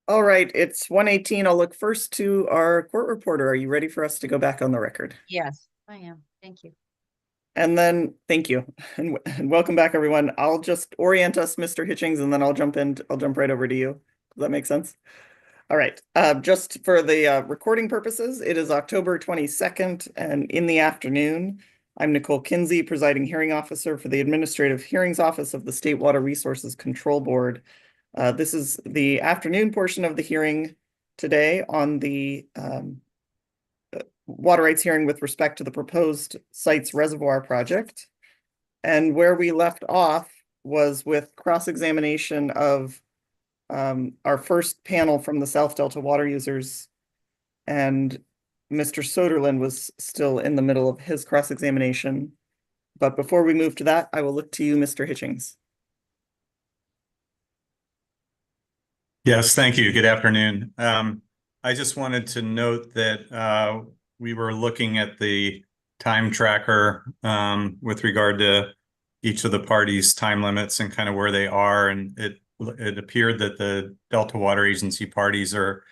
All right, it's 1:18. I'll look first to our court reporter. Are you ready for us to go back on the record? Yes, I am. Thank you. And then, thank you. And welcome back, everyone. I'll just orient us, Mr. Hitchings, and then I'll jump right over to you. Does that make sense? All right. Just for the recording purposes, it is October 22nd, and in the afternoon, I'm Nicole Kinsey, presiding hearing officer for the Administrative Hearings Office of the State Water Resources Control Board. This is the afternoon portion of the hearing today on the water rights hearing with respect to the proposed site's reservoir project. And where we left off was with cross-examination of our first panel from the South Delta water users. And Mr. Soderlund was still in the middle of his cross-examination. But before we move to that, I will look to you, Mr. Hitchings. Yes, thank you. Good afternoon. I just wanted to note that we were looking at the time tracker with regard to each of the parties' time limits and kind of where they are. And it appeared that the Delta Water Agency parties are,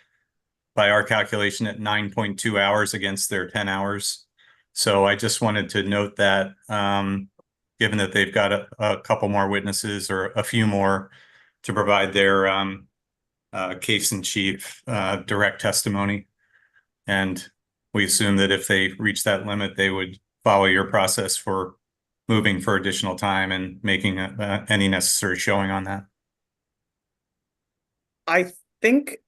by our calculation, at 9.2 hours against their 10 hours. So I just wanted to note that given that they've got a couple more witnesses or a few more to provide their case in chief direct testimony. And we assume that if they reach that limit, they would follow your process for moving for additional time and making any necessary showing on that. I think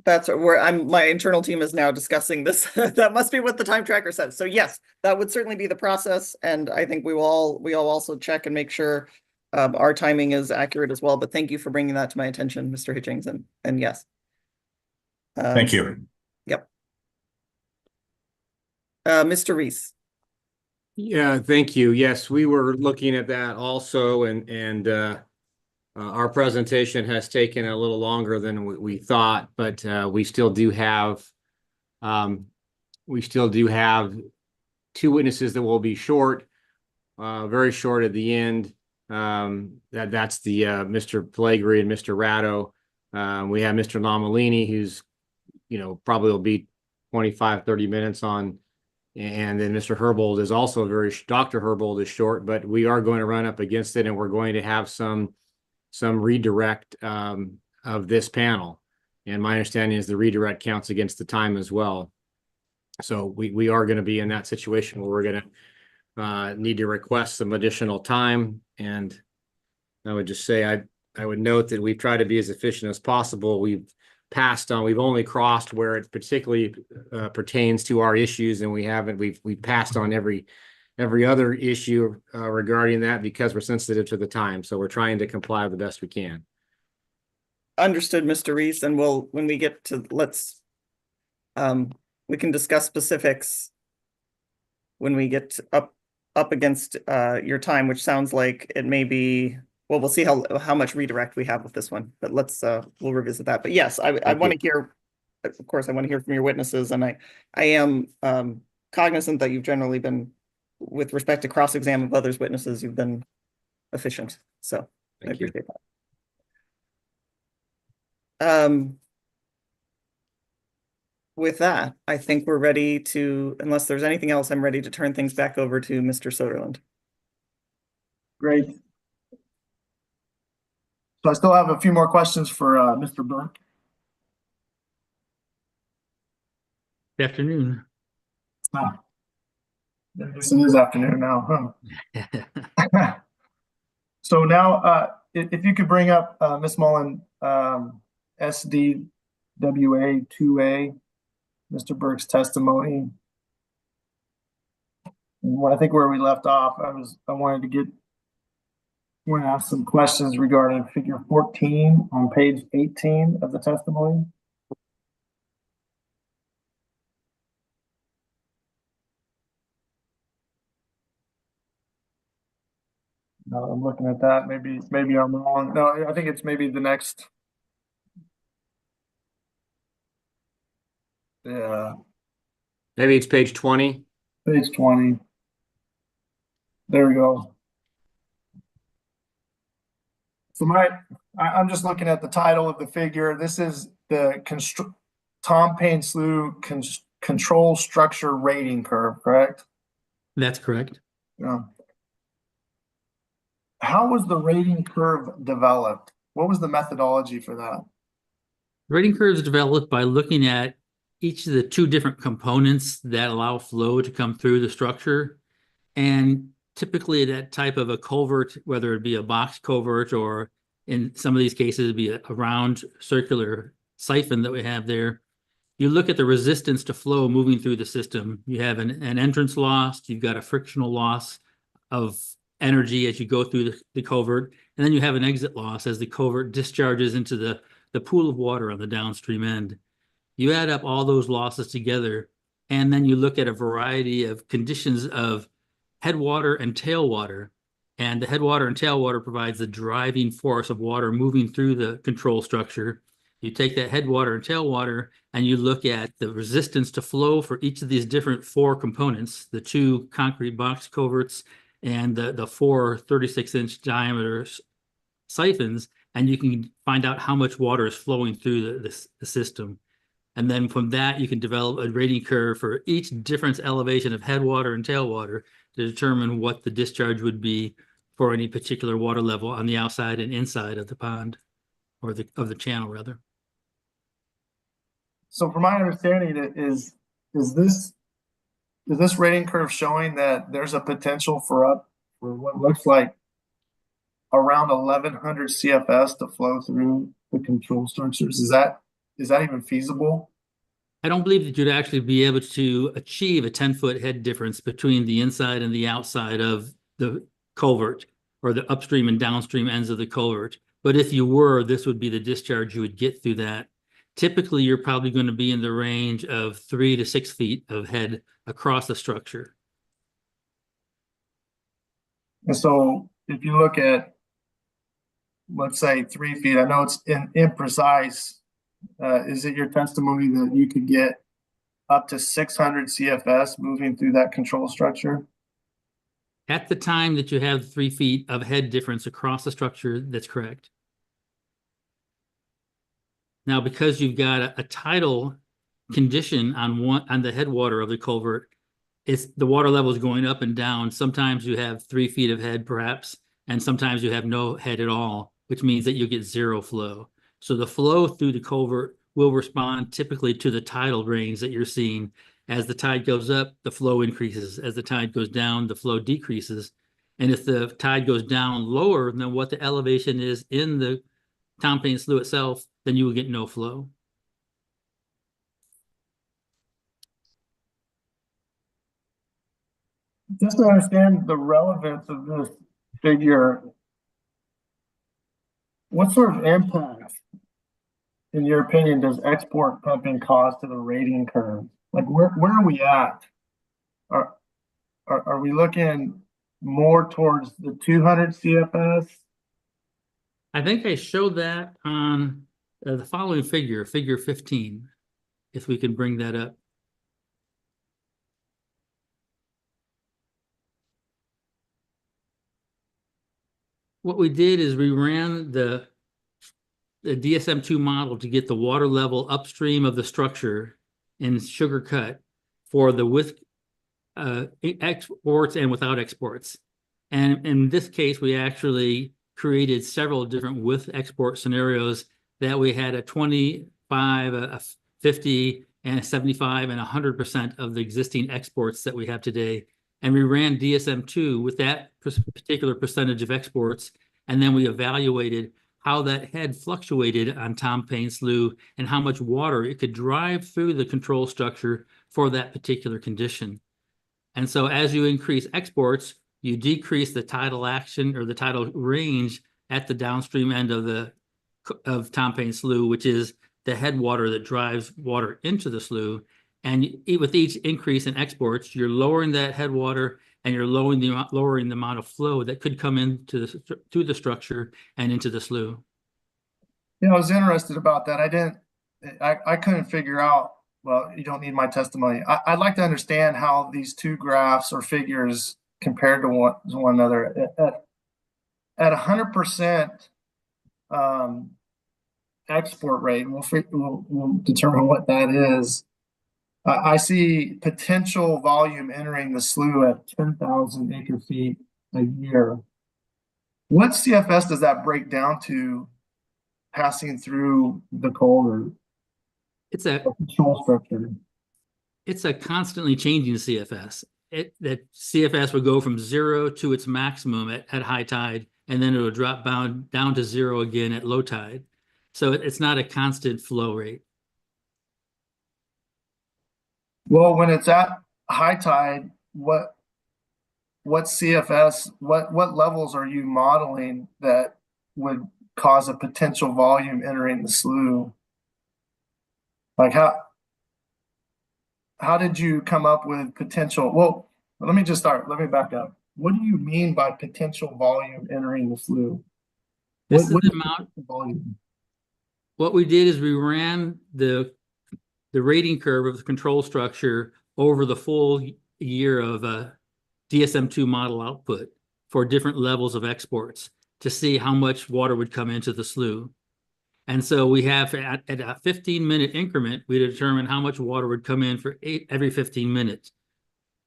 that's where my internal team is now discussing this. That must be what the time tracker says. So yes, that would certainly be the process. And I think we all also check and make sure our timing is accurate as well. But thank you for bringing that to my attention, Mr. Hitchings. And yes. Thank you. Yep. Mr. Reese. Yeah, thank you. Yes, we were looking at that also, and our presentation has taken a little longer than we thought, but we still do have two witnesses that will be short, very short at the end. That's the Mr. Pellegri and Mr. Ratto. We have Mr. Nomalini, who's probably will be 25-30 minutes on. And then Mr. Herbold is also Dr. Herbold is short, but we are going to run up against it, and we're going to have some redirect of this panel. And my understanding is the redirect counts against the time as well. So we are going to be in that situation where we're going to need to request some additional time. And I would just say I would note that we've tried to be as efficient as possible. We've only crossed where it particularly pertains to our issues, and we've passed on every other issue regarding that because we're sensitive to the time. So we're trying to comply the best we can. Understood, Mr. Reese. And when we get to we can discuss specifics when we get up against your time, which sounds like it may be. Well, we'll see how much redirect we have with this one, but we'll revisit that. But yes, I want to hear, of course, I want to hear from your witnesses, and I am cognizant that you've generally been, with respect to cross-exam of others' witnesses, you've been efficient. So I appreciate that. With that, I think we're ready to, unless there's anything else, I'm ready to turn things back over to Mr. Soderlund. Great. So I still have a few more questions for Mr. Burke. Good afternoon. I guess it is afternoon now, huh? So now, if you could bring up Ms. Mullen, SDWA 2A, Mr. Burke's testimony. And I think where we left off, I wanted to ask some questions regarding figure 14 on page 18 of the testimony. No, I'm looking at that. Maybe I'm wrong. No, I think it's maybe the next. Yeah. Maybe it's page 20. Page 20. There we go. So I'm just looking at the title of the figure. This is the Tom Payne Slough control structure rating curve, correct? That's correct. Yeah. How was the rating curve developed? What was the methodology for that? Rating curves developed by looking at each of the two different components that allow flow to come through the structure. And typically that type of a culvert, whether it be a box culvert or in some of these cases, it'd be a round circular siphon that we have there. You look at the resistance to flow moving through the system. You have an entrance loss, you've got a frictional loss of energy as you go through the culvert, and then you have an exit loss as the culvert discharges into the pool of water on the downstream end. You add up all those losses together, and then you look at a variety of conditions of headwater and tailwater. And the headwater and tailwater provides the driving force of water moving through the control structure. You take that headwater and tailwater and you look at the resistance to flow for each of these different four components, the two concrete box culverts and the four 36-inch diameter siphons, and you can find out how much water is flowing through the system. And then from that, you can develop a rating curve for each different elevation of headwater and tailwater to determine what the discharge would be for any particular water level on the outside and inside of the pond, or of the channel rather. So from my understanding, is this rating curve showing that there's a potential for what looks like around 1100 CFS to flow through the control structures? Is that even feasible? I don't believe that you'd actually be able to achieve a 10-foot head difference between the inside and the outside of the culvert or the upstream and downstream ends of the culvert. But if you were, this would be the discharge you would get through that. Typically, you're probably going to be in the range of 3 to 6 feet of head across the structure. And so if you look at, let's say 3 feet, I know it's imprecise. Is it your testimony that you could get up to 600 CFS moving through that control structure? At the time that you have 3 feet of head difference across the structure, that's correct. Now, because you've got a tidal condition on the headwater of the culvert, the water level is going up and down. Sometimes you have 3 feet of head, perhaps, and sometimes you have no head at all, which means that you get zero flow. So the flow through the culvert will respond typically to the tidal range that you're seeing. As the tide goes up, the flow increases. As the tide goes down, the flow decreases. And if the tide goes down lower than what the elevation is in the Tom Payne Slough itself, then you will get no flow. Just to understand the relevance of this figure, what sort of impact, in your opinion, does export pumping cause to the rating curve? Like where are we at? Are we looking more towards the 200 CFS? I think I showed that on the following figure 15, if we can bring that up. What we did is we ran the DSM-2 model to get the water level upstream of the structure in sugar cut for the with exports and without exports. And in this case, we actually created several different with export scenarios that we had a 25, a 50, and a 75 and 100% of the existing exports that we have today. And we ran DSM-2 with that particular percentage of exports. And then we evaluated how that head fluctuated on Tom Payne Slough and how much water it could drive through the control structure for that particular condition. And so as you increase exports, you decrease the tidal action or the tidal range at the downstream end of Tom Payne Slough, which is the headwater that drives water into the slough. And with each increase in exports, you're lowering that headwater and you're lowering the amount of flow that could come into through the structure and into the slough. Yeah, I was interested about that. I couldn't figure out, well, you don't need my testimony. I'd like to understand how these two graphs or figures compared to one another. At 100% export rate, and we'll determine what that is. I see potential volume entering the slough at 10,000 acre feet a year. What CFS does that break down to passing through the culvert It's a control structure? it's a constantly changing CFS. That CFS would go from 0 to its maximum at high tide, and then it would drop down to 0 again at low tide. So it's not a constant flow rate. Well, when it's at high tide, what CFS, what levels are you modeling that would cause a potential volume entering the slough? Like how did you come up with potential? Well, let me back up. What do you mean by potential volume entering the slough? This is What the is amount. volume? What we did is we ran the rating curve of the control structure over the full year of DSM-2 model output for different levels of exports to see how much water would come into the slough. And so we have at a 15-minute increment, we determine how much water would come in for every 15 minutes.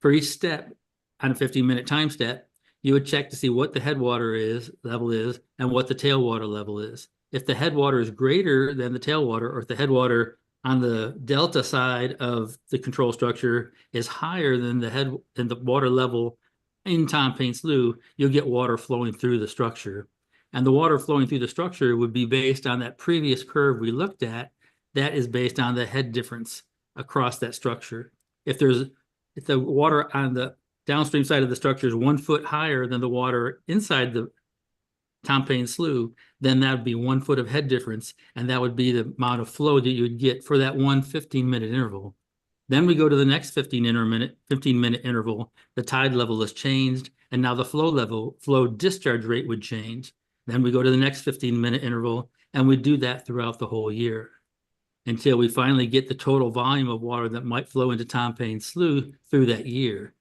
For each step on a 15-minute time step, you would check to see what the headwater level is and what the tailwater level is. If the headwater is greater than the tailwater, or if the headwater on the delta side of the control structure is higher than the water level in Tom Paine Slough, you'll get water flowing through the structure. And the water flowing through the structure would be based on that previous curve we looked at. That is based on the head difference across that structure. If the water on the downstream side of the structure is 1 foot higher than the water inside the Tom Paine Slough, then that would be 1 foot of head difference, and that would be the amount of flow that you would get for that one 15-minute interval. Then we go to the next 15-minute interval. The tide level is changed, and now the flow discharge rate would change. Then we go to the next 15-minute interval, and we do that throughout the whole year until we finally get the total volume of water that might flow into Tom Paine Slough through that year.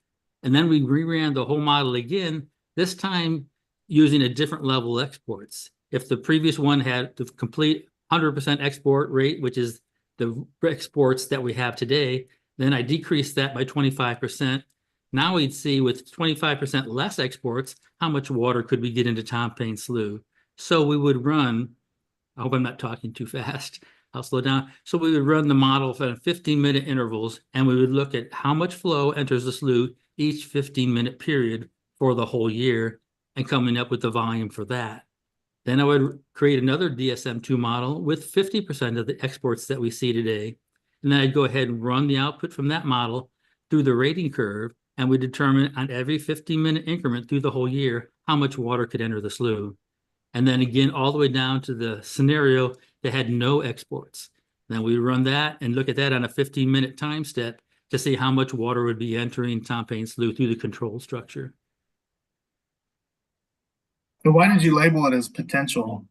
And then we reran the whole model again, this time using a different level of exports. If the previous one had the complete 100% export rate, which is the exports that we have today, then I decreased that by 25%. Now we'd see with 25% less exports, how much water could we get into Tom Paine Slough? So we would run, I hope I'm not talking too fast, I'll slow down. So we would run the model for 15-minute intervals, and we would look at how much flow enters the slough each 15-minute period for the whole year, and coming up with the volume for that. Then I would create another DSM-2 model with 50% of the exports that we see today. And then I'd go ahead and run the output from that model through the rating curve, and we determine on every 15-minute increment through the whole year how much water could enter the slough. And then again, all the way down to the scenario that had no exports. Then we run that and look at that on a 15-minute time step to see how much water would be entering Tom Paine Slough through the control structure. So why did you label it as potential?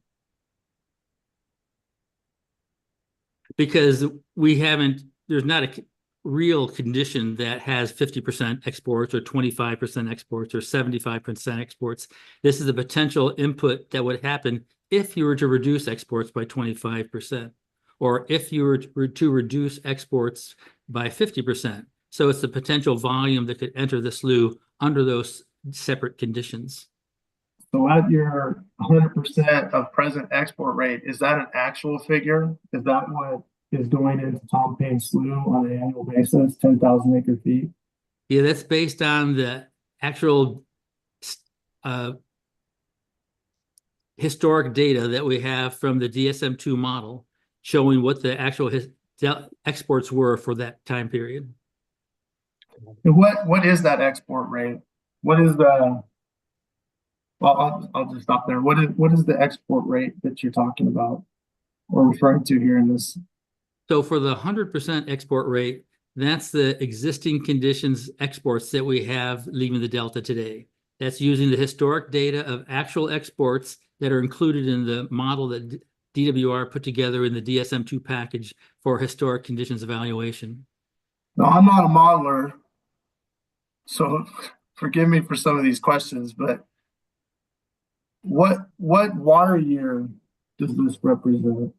Because there's not a real condition that has 50% exports or 25% exports or 75% exports. This is a potential input that would happen if you were to reduce exports by 25%, or if you were to reduce exports by 50%. So it's the potential volume that could enter the slough under those separate conditions. So at your 100% of present export rate, is that an actual figure? Is that what is going into Tom Paine Slough on an annual basis, 10,000 acre feet? Yeah, that's based on the actual historic data that we have from the DSM-2 model, showing what the actual exports were for that time period. And what is that export rate? What is the Well, I'll just stop there. What is the export rate that you're talking about or referring to here in this? So for the 100% export rate, that's the existing conditions exports that we have leaving the Delta today. That's using the historic data of actual exports that are included in the model that DWR put together in the DSM-2 package for historic conditions evaluation. No, I'm not a modeler, so forgive me for some of these questions, but what water year does this represent?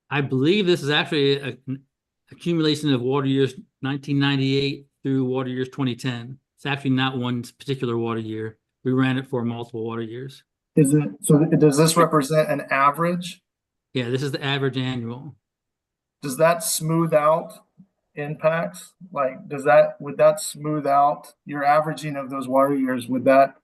I believe this is actually an accumulation of water years 1998 through water years 2010. It's actually not one particular water year. We ran it for multiple water years. Is it, so does this represent an average? Yeah, this is the average annual. Does that smooth out impacts? Like, would that smooth out your averaging of those water years? Would that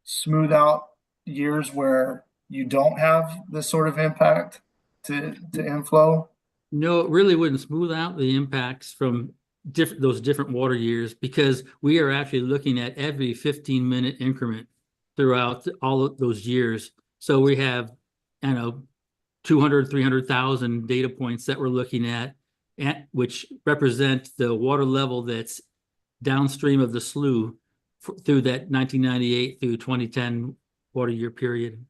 smooth out years where you don't have this sort of impact to inflow? No, it really wouldn't smooth out the impacts from those different water years, because we are actually looking at every 15-minute increment throughout all of those years. So we have, 200, 300,000 data points that we're looking at, which represent the water level that's downstream of the slough through that 1998 through 2010 water year period.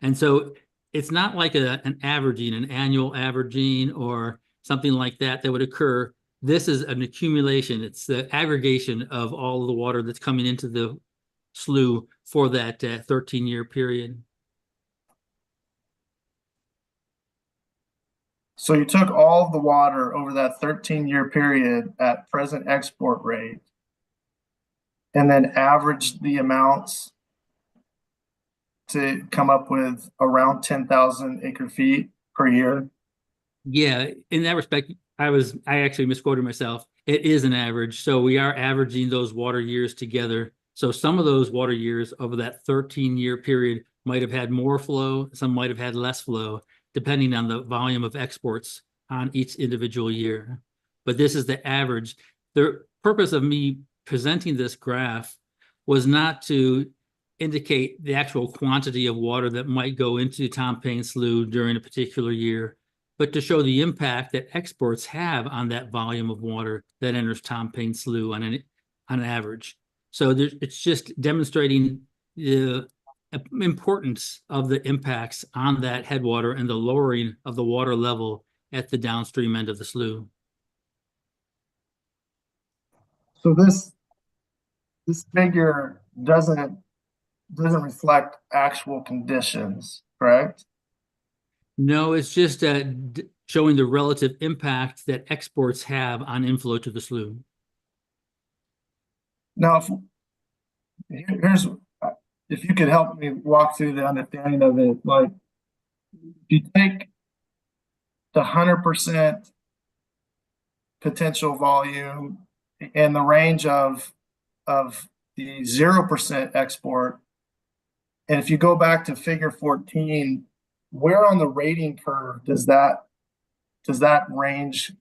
And so it's not like an annual averaging or something like that would occur. This is an accumulation. It's the aggregation of all of the water that's coming into the slough for that 13-year period. So you took all of the water over that 13-year period at present export rate and then averaged the amounts to come up with around 10,000 acre feet per year. Yeah, in that respect, I actually misquoted myself. It is an average. So we are averaging those water years together. So some of those water years over that 13-year period might have had more flow, some might have had less flow, depending on the volume of exports on each individual year. But this is the average. The purpose of me presenting this graph was not to indicate the actual quantity of water that might go into Tom Paine Slough during a particular year, but to show the impact that exports have on that volume of water that enters Tom Paine Slough on an average. So it's just demonstrating the importance of the impacts on that headwater and the lowering of the water level at the downstream end of the slough. So this figure doesn't reflect actual conditions, correct? No, it's just showing the relative impact that exports have on inflow to the slough. Now, if you could help me walk through the understanding of it, like if you take the 100% potential volume and the range of the 0% export, and if you go back to figure 14, where on the rating curve does that range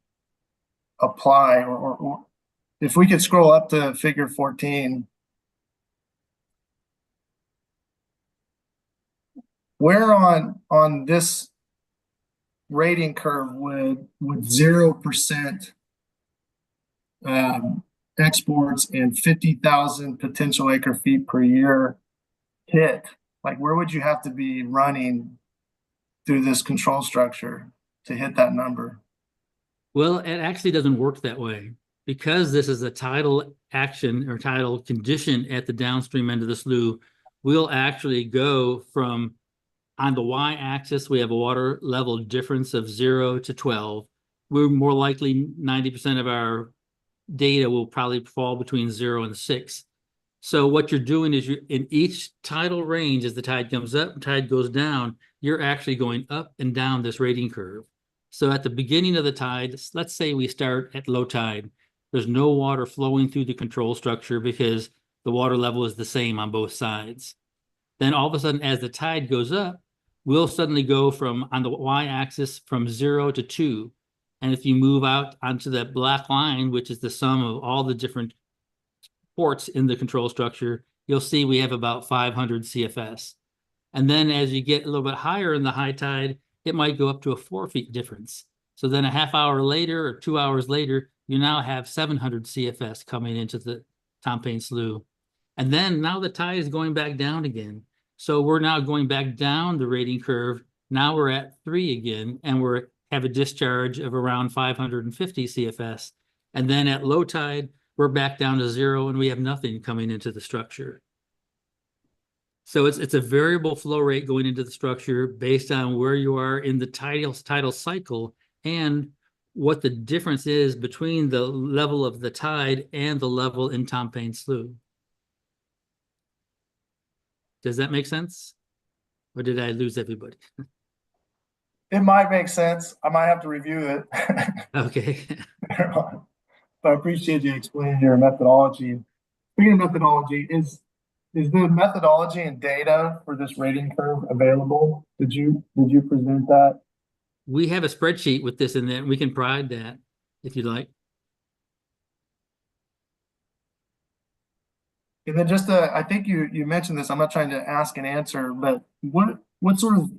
apply? Or if we could scroll up to figure 14, where on this rating curve would 0% exports and 50,000 potential acre feet per year hit? Like, where would you have to be running through this control structure to hit that number? Well, it actually doesn't work that way, because this is a tidal action or tidal condition at the downstream end of the slough. We'll actually go from, on the y-axis, we have a water level difference of 0 to 12. We're more likely 90% of our data will probably fall between 0 and 6. So what you're doing is in each tidal range, as the tide comes up, tide goes down, you're actually going up and down this rating curve. So at the beginning of the tide, let's say we start at low tide. There's no water flowing through the control structure because the water level is the same on both sides. Then all of a sudden, as the tide goes up, we'll suddenly go from, on the y-axis, from 0 to 2. And if you move out onto that black line, which is the sum of all the different ports in the control structure, you'll see we have about 500 CFS. And then as you get a little bit higher in the high tide, it might go up to a 4 feet difference. So then a half hour later or 2 hours later, you now have 700 CFS coming into the Tom Paine Slough. And then now the tide is going back down again. So we're now going back down the rating curve. Now we're at 3 again, and we have a discharge of around 550 CFS. And then at low tide, we're back down to 0 and we have nothing coming into the structure. So it's a variable flow rate going into the structure based on where you are in the tidal cycle and what the difference is between the level of the tide and the level in Tom Paine Slough. Does that make sense? Or did I lose everybody? It might make sense. I might have to review it. Okay. But I appreciate you explaining your methodology. Speaking of methodology, is the methodology and data for this rating curve available? Did you present that? We have a spreadsheet with this in there. We can provide that if you'd like. And then just I think you mentioned this. I'm not trying to ask and answer, but what sort of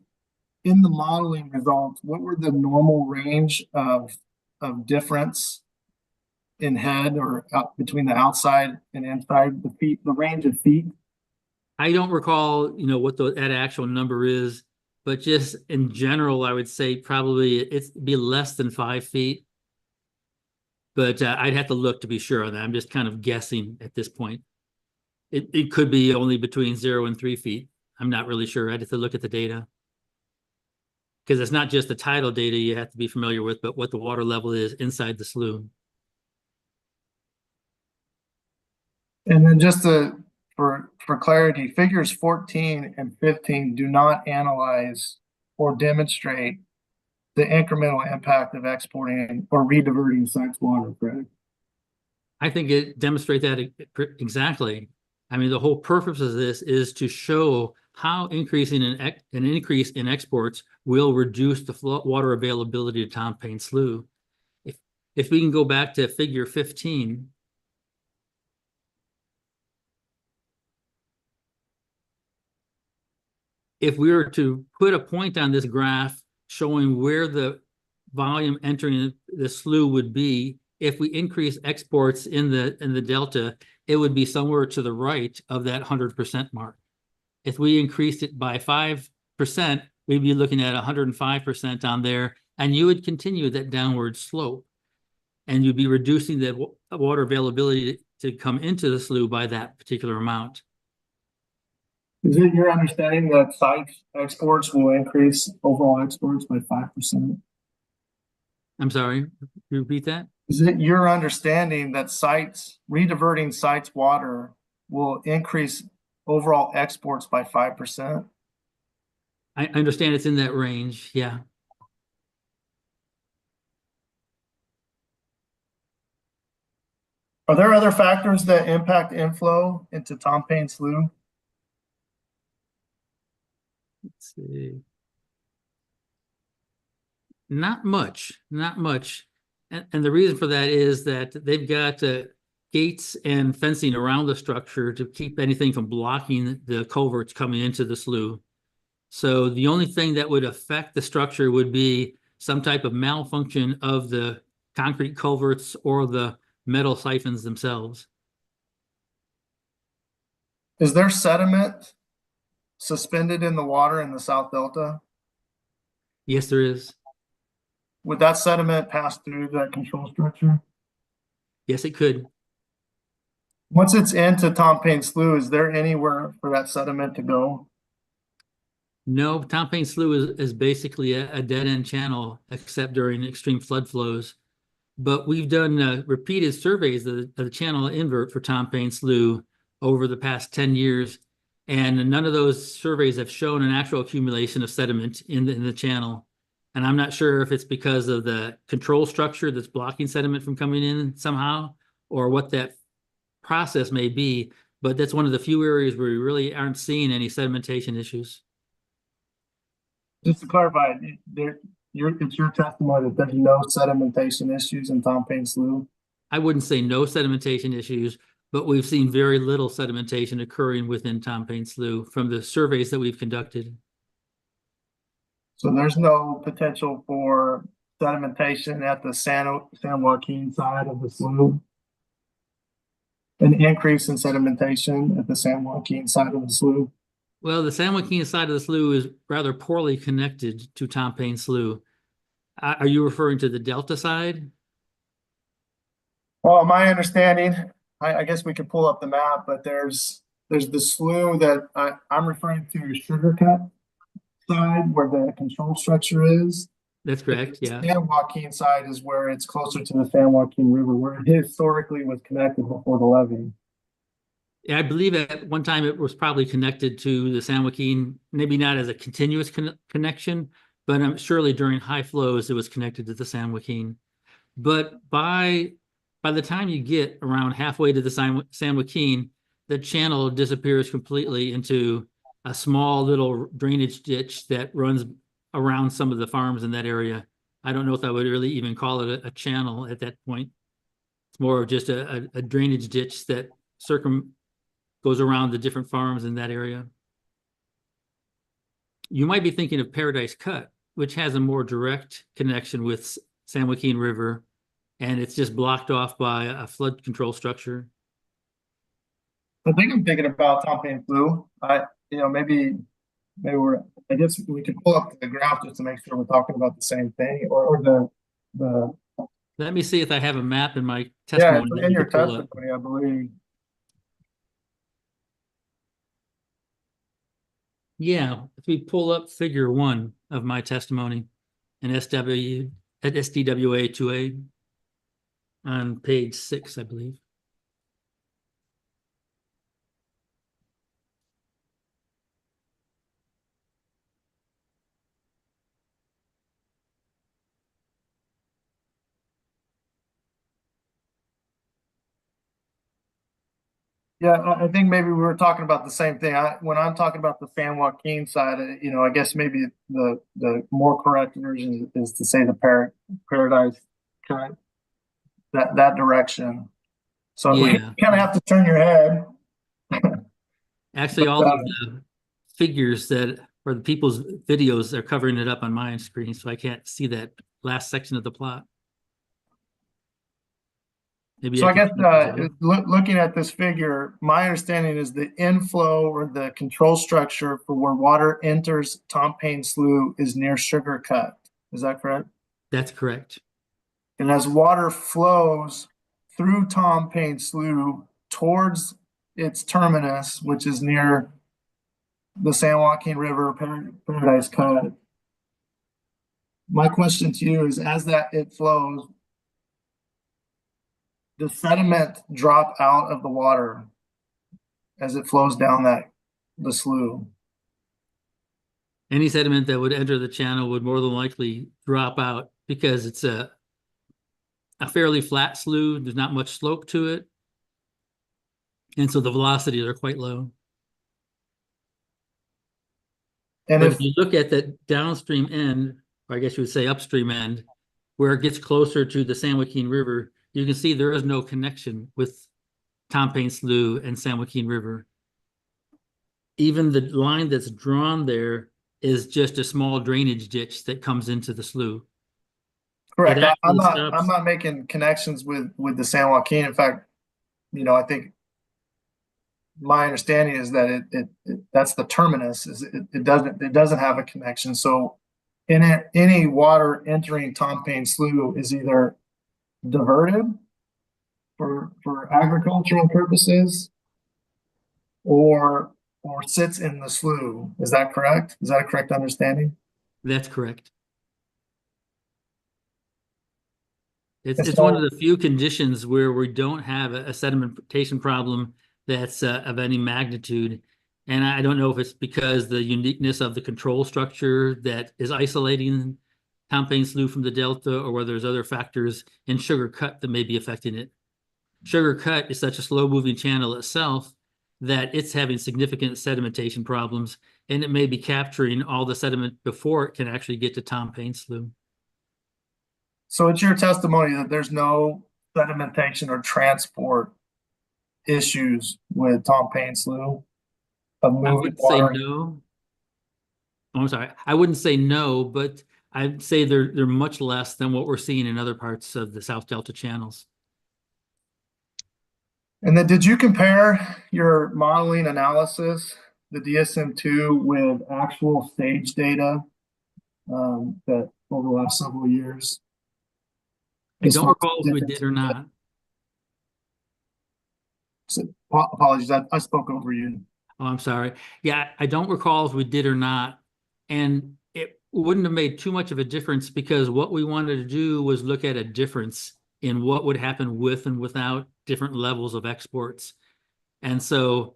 in the modeling results, what were the normal range of difference in head or between the outside and inside the feet, the range of feet? I don't recall, what that actual number is, but just in general, I would say probably it'd be less than 5 feet. But I'd have to look to be sure on that. I'm just kind of guessing at this point. It could be only between 0 and 3 feet. I'm not really sure. I'd have to look at the data. Because it's not just the tidal data you have to be familiar with, but what the water level is inside the slough. And then just for clarity, figures 14 and 15 do not analyze or demonstrate the incremental impact of exporting or rediverting sites water, correct? I think it demonstrates that exactly. I mean, the whole purpose of this is to show how increasing an increase in exports will reduce the water availability to Tom Paine Slough. If we can go back to figure 15, if we were to put a point on this graph showing where the volume entering the slough would be, if we increase exports in the delta, it would be somewhere to the right of that 100% mark. If we increased it by 5%, we'd be looking at 105% on there, and you would continue that downward slope, and you'd be reducing the water availability to come into the slough by that particular amount. Is it your understanding that site exports will increase overall exports by 5%? I'm sorry, repeat that? Is it your understanding that rediverting sites water will increase overall exports by 5%? I understand it's in that range, yeah. Are there other factors that impact inflow into Tom Paine Slough? Let's see. Not much. And the reason for that is that they've got gates and fencing around the structure to keep anything from blocking the culverts coming into the slough. So the only thing that would affect the structure would be some type of malfunction of the concrete culverts or the metal siphons themselves. Is there sediment suspended in the water in the South Delta? Yes, there is. Would that sediment pass through that control structure? Yes, it could. Once it's into Tom Paine Slough, is there anywhere for that sediment to go? No, Tom Paine Slough is basically a dead-end channel, except during extreme flood flows. But we've done repeated surveys of the channel invert for Tom Paine Slough over the past 10 years, and none of those surveys have shown an actual accumulation of sediment in the channel. And I'm not sure if it's because of the control structure that's blocking sediment from coming in somehow, or what that process may be, but that's one of the few areas where we really aren't seeing any sedimentation issues. Just to clarify, it's your testimony that there's no sedimentation issues in Tom Paine Slough? I wouldn't say no sedimentation issues, but we've seen very little sedimentation occurring within Tom Paine Slough from the surveys that we've conducted. So there's no potential for sedimentation at the San Joaquin side of the slough? An increase in sedimentation at the San Joaquin side of the slough? Well, the San Joaquin side of the slough is rather poorly connected to Tom Paine Slough. Are you referring to the Delta side? Well, my understanding, I guess we could pull up the map, but there's there's the slough that I'm referring to Sugar Cut side where the control structure is. That's correct, The yeah. San Joaquin side is where it's closer to the San Joaquin River, where it historically was connected before the levee. I believe at one time it was probably connected to the San Joaquin, maybe not as a continuous connection, but surely during high flows, it was connected to the San Joaquin. But by the time you get around halfway to the San Joaquin, the channel disappears completely into a small little drainage ditch that runs around some of the farms in that area. I don't know if I would really even call it a channel at that point. It's more of just a drainage ditch that goes around the different farms in that area. You might be thinking of Paradise Cut, which has a more direct connection with San Joaquin River, and it's just blocked off by a flood control structure. I think I'm thinking about Tom Payne Blue. Maybe I guess we could pull up the graph just to make sure we're talking about the same thing, or the Let me see if I have a map in my yeah, testimony. it's that in we your could pull up. testimony, I believe. Yeah, if we pull up figure 1 of my testimony in SDWA 2A on page 6, I believe. Yeah, I think maybe we were talking about the same thing. When I'm talking about the San Joaquin side, I guess maybe the more correct version is to say the Paradise Cut, that direction. So you Yeah. kind of have to turn your head. Actually, But, all of the figures or the people's videos are covering it up on my screen, so I can't see that last section of the plot. Maybe So I guess can looking at this figure, my understanding is the inflow or the control structure for where water enters Tom Payne Slough is near Sugar Cut. Is that correct? That's correct. And as water flows through Tom Payne Slough towards its terminus, which is near the San Joaquin River, Paradise Cut, my question to you is, as it flows, the sediment drop out of the water as it flows down the slough? Any sediment that would enter the channel would more than likely drop out because it's a fairly flat slough. There's not much slope to it. And so the velocities are quite low. And But if you look at the downstream end, or I guess you would say upstream end, where it gets closer to the San Joaquin River, you can see there is no connection with Tom Payne Slough and San Joaquin River. Even the line that's drawn there is just a small drainage ditch that comes into the slough. correct. It I'm actually not. stops- I'm not making connections with the San Joaquin. In fact, I think my understanding is that that's the terminus. It doesn't have a connection. So, any water entering Tom Payne Slough is either diverted for agricultural purposes, or sits in the slough. Is that correct? Is that a correct understanding? That's correct. And It's one of the few conditions where we don't have a sedimentation problem that's of any magnitude. And I don't know if it's because the uniqueness of the control structure that is isolating Tom Payne Slough from the delta, or whether there's other factors in Sugar Cut that may be affecting it. Sugar Cut is such a slow-moving channel itself that it's having significant sedimentation problems, and it may be capturing all the sediment before it can actually get to Tom Payne Slough. So it's your testimony that there's no sedimentation or transport issues with Tom Payne Slough of I moving would say water. no. Oh, I'm sorry. I wouldn't say no, but I'd say they're much less than what we're seeing in other parts of the South Delta channels. And then did you compare your modeling analysis, the DSM-2, with actual stage data that over the last several years? I don't recall if we did or not. Apologies, I spoke over you. Oh, I'm sorry. Yeah, I don't recall if we did or not. And it wouldn't have made too much of a difference because what we wanted to do was look at a difference in what would happen with and without different levels of exports. And so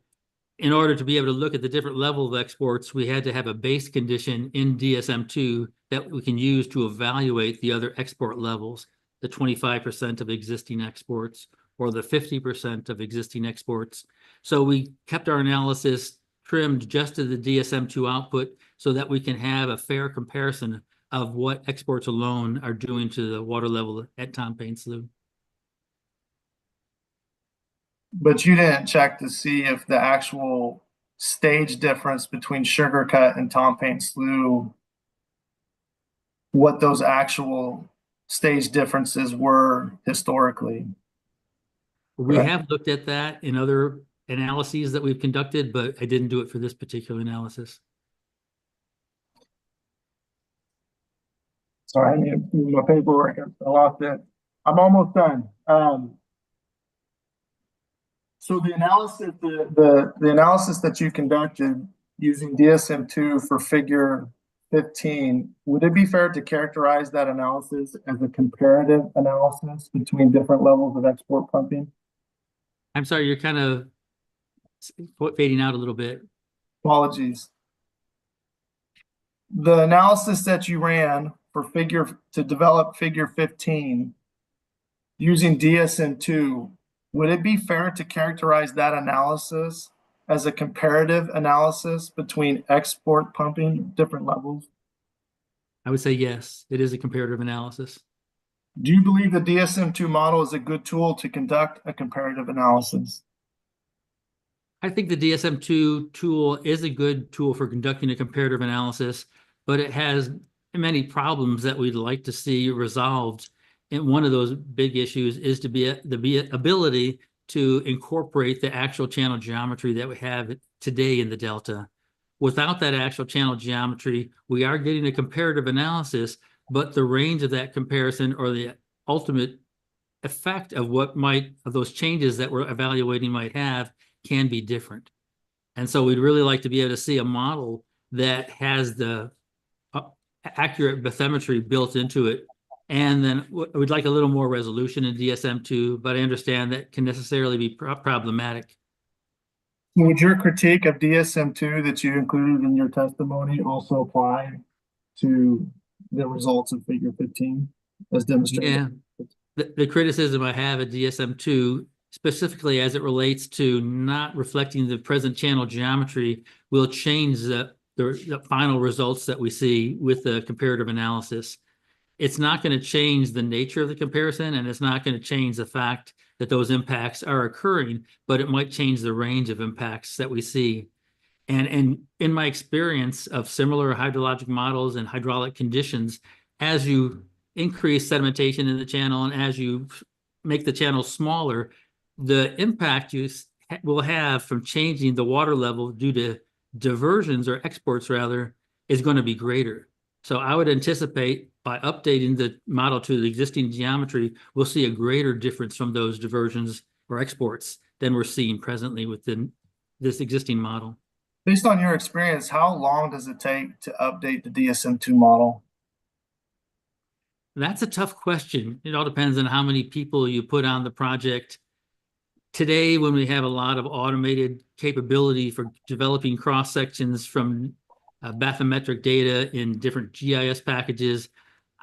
in order to be able to look at the different level of exports, we had to have a base condition in DSM-2 that we can use to evaluate the other export levels, the 25% of existing exports or the 50% of existing exports. So we kept our analysis trimmed just to the DSM-2 output so that we can have a fair comparison of what exports alone are doing to the water level at Tom Paine Slough. But you didn't check to see if the actual stage difference between Sugar Cut and Tom Paine Slough, what those actual stage differences were historically. We Correct. have looked at that in other analyses that we've conducted, but I didn't do it for this particular analysis. Sorry, I need to do my paperwork. I lost it. I'm almost done. So the analysis, the analysis that you conducted using DSM-2 for figure 15, would it be fair to characterize that analysis as a comparative analysis between different levels of export pumping? I'm sorry, you're kind of fading out a little bit. Apologies. The analysis that you ran for to develop figure 15 using DSM-2, would it be fair to characterize that analysis as a comparative analysis between export pumping different levels? I would say yes, it is a comparative analysis. Do you believe the DSM-2 model is a good tool to conduct a comparative analysis? I think the DSM-2 tool is a good tool for conducting a comparative analysis, but it has many problems that we'd like to see resolved. And one of those big issues is to be the ability to incorporate the actual channel geometry that we have today in the Delta. Without that actual channel geometry, we are getting a comparative analysis, but the range of that comparison or the ultimate effect of of those changes that we're evaluating might have can be different. And so we'd really like to be able to see a model that has the accurate bathymetry built into it. And then we'd like a little more resolution in DSM-2, but I understand that can necessarily be problematic. Would your critique of DSM-2 that you included in your testimony also apply to the results of figure 15 as demonstrated? Yeah, the criticism I have at DSM-2, specifically as it relates to not reflecting the present channel geometry, will change the final results that we see with the comparative analysis. It's not going to change the nature of the comparison, and it's not going to change the fact that those impacts are occurring, but it might change the range of impacts that we see. And in my experience of similar hydrologic models and hydraulic conditions, as you increase sedimentation in the channel and as you make the channel smaller, the impact you will have from changing the water level due to diversions or exports rather is going to be greater. So I would anticipate by updating the model to the existing geometry, we'll see a greater difference from those diversions or exports than we're seeing presently within this existing model. Based on your experience, how long does it take to update the DSM-2 model? That's a tough question. It all depends on how many people you put on the project. Today, when we have a lot of automated capability for developing cross sections from bathymetric data in different GIS packages,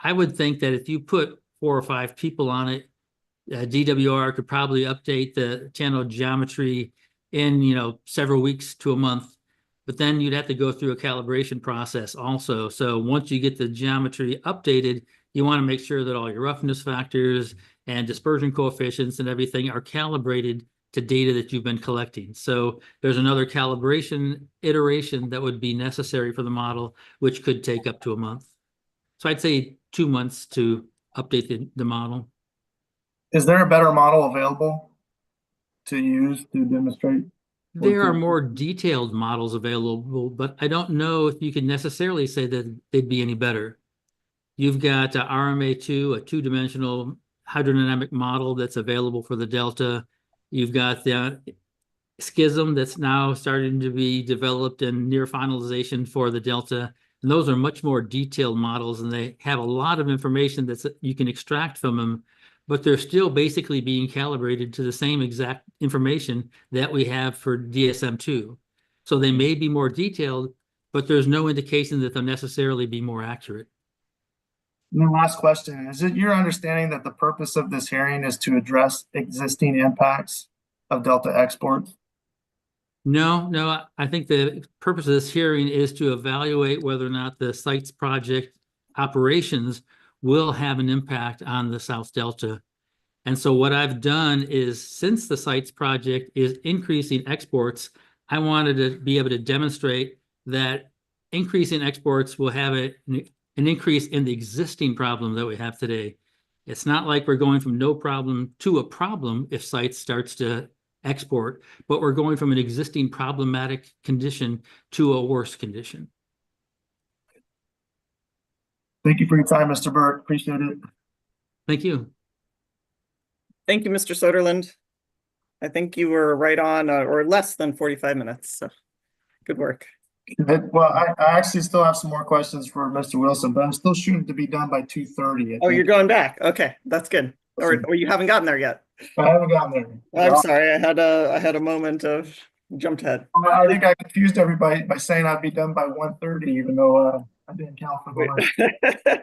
I would think that if you put 4 or 5 people on it, DWR could probably update the channel geometry in several weeks to a month. But then you'd have to go through a calibration process also. So once you get the geometry updated, you want to make sure that all your roughness factors and dispersion coefficients and everything are calibrated to data that you've been collecting. So there's another calibration iteration that would be necessary for the model, which could take up to a month. So I'd say 2 months to update the model. Is there a better model available to use to demonstrate? There are more detailed models available, but I don't know if you can necessarily say that they'd be any better. You've got RMA2, a 2-dimensional hydrodynamic model that's available for the Delta. You've got the schism that's now starting to be developed and near finalization for the Delta. And those are much more detailed models, and they have a lot of information that you can extract from them, but they're still basically being calibrated to the same exact information that we have for DSM-2. So they may be more detailed, but there's no indication that they'll necessarily be more accurate. And then last question, is it your understanding that the purpose of this hearing is to address existing impacts of Delta exports? No, I think the purpose of this hearing is to evaluate whether or not the sites project operations will have an impact on the South Delta. And so what I've done is, since the sites project is increasing exports, I wanted to be able to demonstrate that increasing exports will have an increase in the existing problem that we have today. It's not like we're going from no problem to a problem if sites starts to export, but we're going from an existing problematic condition to a worse condition. Thank you for your time, Mr. Burke. Appreciate it. Thank you. Thank you, Mr. Soderlund. I think you were right on or less than 45 minutes. So good work. Well, I actually still have some more questions for Mr. Wilson, but I'm still shooting to be done by 2:30. Oh, you're going back. Okay, that's good. Or you haven't gotten there yet. I haven't gotten there. I'm sorry. I had a moment of jumped ahead. I think I confused everybody by saying I'd be done by 1:30, even though I didn't count for the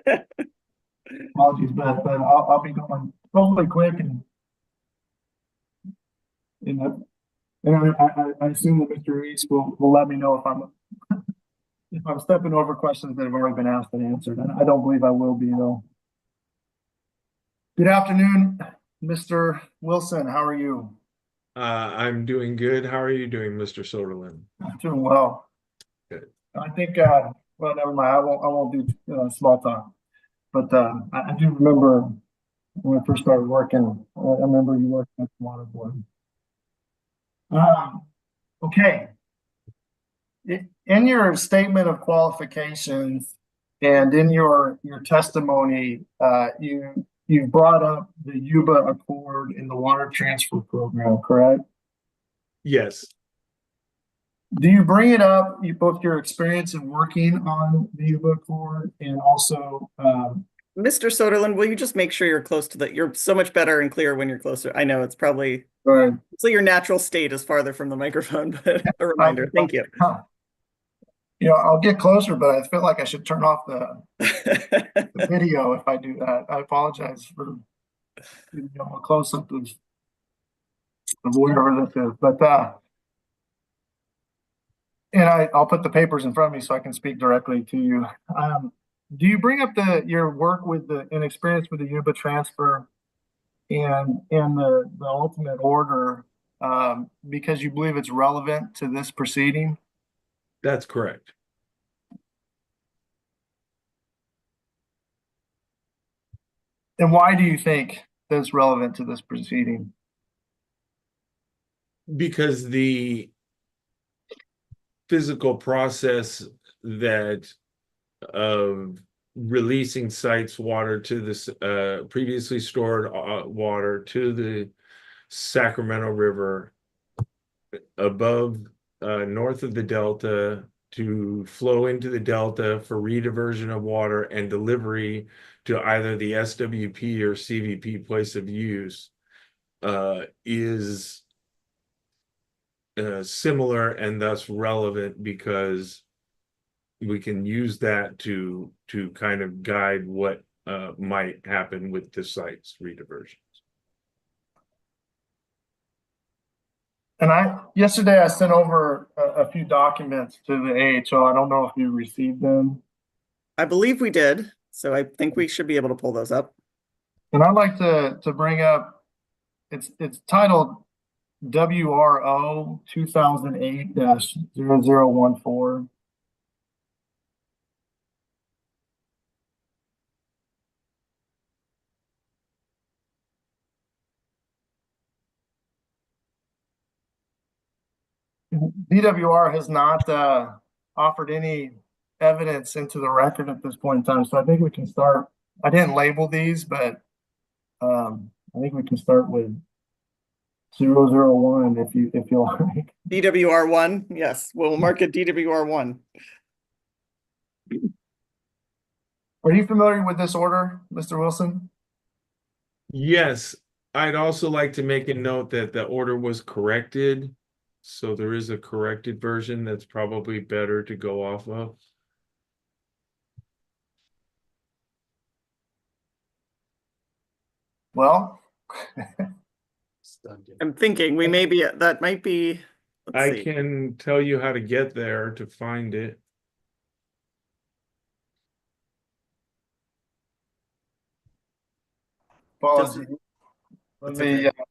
last. Apologies, but I'll be going hopefully quick and you know, and I assume that Mr. Reese will let me know if I'm stepping over questions that have already been asked and answered. And I don't believe I will be though. Good afternoon, Mr. Wilson. How are you? I'm doing good. How are you doing, Mr. Soderlund? I'm doing well. Good. I think well, never mind. I won't do small talk. But I do remember when I first started working. I remember you working at the water board. Okay. In your statement of qualifications and in your testimony, you brought up the Yuba Accord in the water transfer program, correct? Yes. Do you bring it up, both your experience in working on the Yuba Accord and also Mr. Soderlund, will you just make sure you're close to that? You're so much better and clearer when you're closer. I know it's probably so your natural state is farther from the microphone, but a reminder. Thank you. You know, I'll get closer, but I feel like I should turn off the video if I do that. I apologize for a close up of whatever this is, but and I'll put the papers in front of me so I can speak directly to you. Do you bring up your work with and experience with the Yuba transfer and the ultimate order because you believe it's relevant to this proceeding? That's correct. And why do you think that's relevant to this proceeding? Because the physical process that of releasing sites water to this previously stored water to the Sacramento River above north of the Delta to flow into the Delta for rediversion of water and delivery to either the SWP or CVP place of use is similar and thus relevant because we can use that to kind of guide what might happen with the site's rediversions. And yesterday I sent over a few documents to the AHO. I don't know if you received them. I believe we did, so I think we should be able to pull those up. And I'd like to bring up, it's titled WRO 2008-0014. DWR has not offered any evidence into the record at this point in time, so I think we can start. I didn't label these, but I think we can start with 001 if you like. DWR1, yes, we'll mark it DWR1. Are you familiar with this order, Mr. Wilson? Yes, I'd also like to make a note that the order was corrected. So there is a corrected version that's probably better to go off of. Well, I'm thinking we may be, that might be, let's I see. can tell you how to get there to find it. apologies. Let That's me, okay.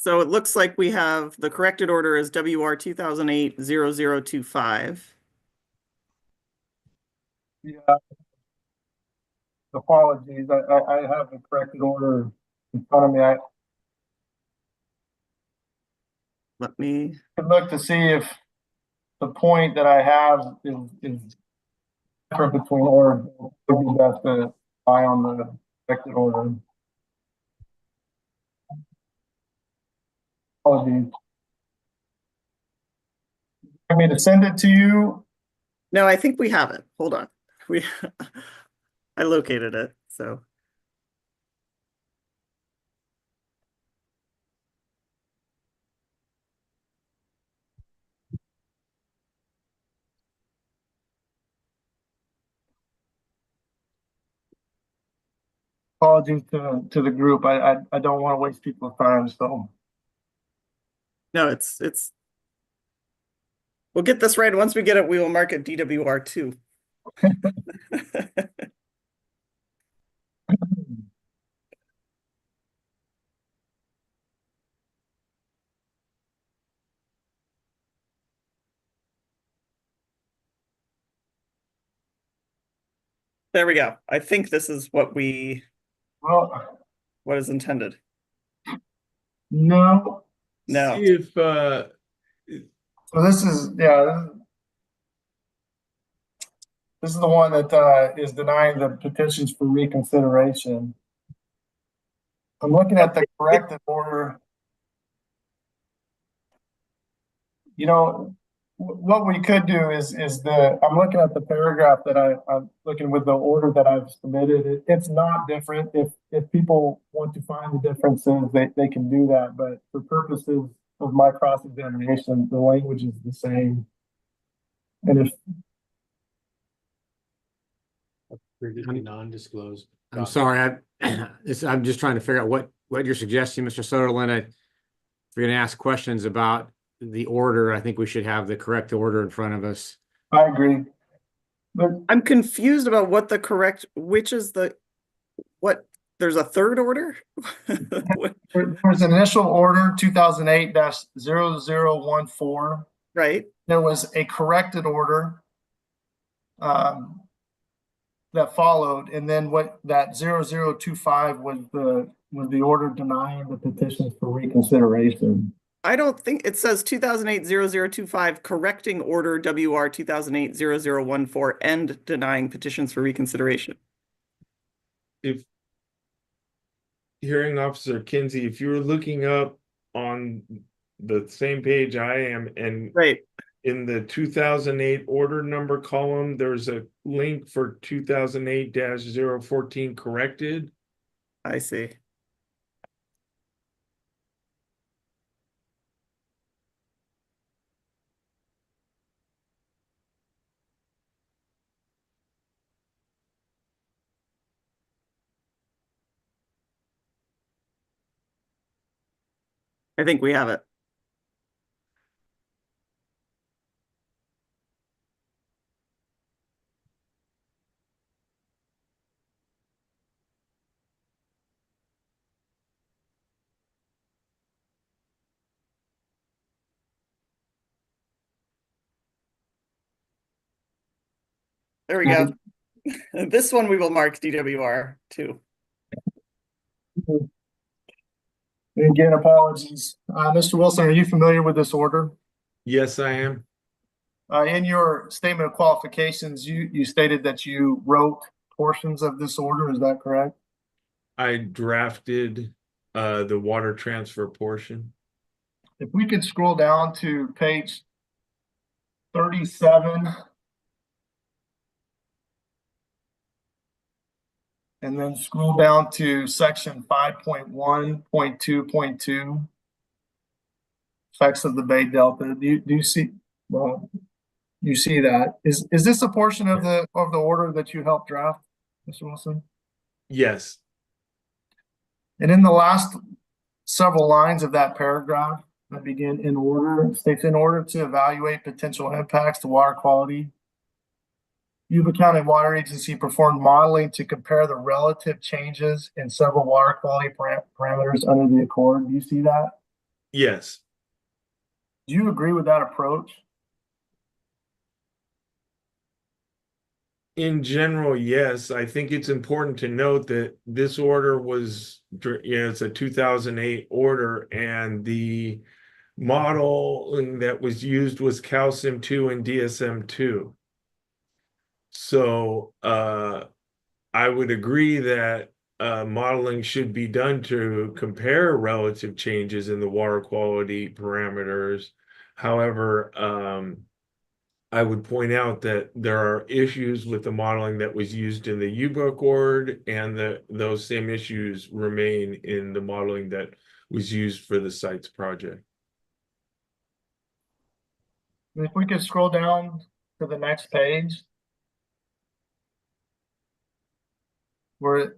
So it looks like we have, the corrected order is WR 2008-0025. yeah, apologies. I have the corrected order in front of me. I Let me, could look to see if the point that I have is different between orders. It would be best to eye on the corrected order. Apologies. Want me to send it to you? no, I think we have it. Hold on. We, I located it, so. Apologies to the group. I don't want to waste people's time, so. No, we'll get this right. Once we get it, we will mark it DWR2. There we go. I think this is what Well, what is intended. no. No, See if So this is, yeah, this is the one that is denying the petitions for reconsideration. I'm looking at the corrected order. You know, what we could do is I'm looking at the paragraph that I'm looking with the order that I've submitted. It's not different. If people want to find the differences, they can do that. But for purposes of my cross-examination, the language is the same. And if Previously non-disclosed. I'm sorry, I'm just trying to figure out what you're suggesting, Mr. Sutherland. If you're gonna ask questions about the order, I think we should have the correct order in front of us. I agree, but I'm confused about which is what, there's a third order? What- there's an initial order 2008-0014. Right? There was a corrected order that followed, and then what that 0025 was the order denying the petitions for reconsideration. I don't think it says 2008-0025 correcting order WR 2008-0014 and denying petitions for reconsideration. if hearing officer Kinsey, if you were looking up on the same page I am, and Right. in the 2008 order number column, there's a link for 2008-014 corrected. I see. I think we have it. There we go. This one we will mark DWR too. Again, apologies. Mr. Wilson, are you familiar with this order? Yes, I am. In your statement of qualifications, you stated that you wrote portions of this order. Is that correct? I drafted the water transfer portion. If we could scroll down to page 37. And then scroll down to section 5.1.2.2. Effects of the Bay Delta. Do you see, well, you see that? Is this a portion of the order that you helped draft, Mr. Wilson? Yes, And in the last several lines of that paragraph that begin in order, it states in order to evaluate potential impacts to water quality, Yuba County Water Agency performed modeling to compare the relative changes in several water quality parameters under the accord. Do you see that? yes. Do you agree with that approach? In general, yes. I think it's important to note that this order was, it's a 2008 order, and the model that was used was calcium 2 and DSM 2. So I would agree that modeling should be done to compare relative changes in the water quality parameters. However, I would point out that there are issues with the modeling that was used in the Yuba Accord, and that those same issues remain in the modeling that was used for the sites project. If we could scroll down to the next page, where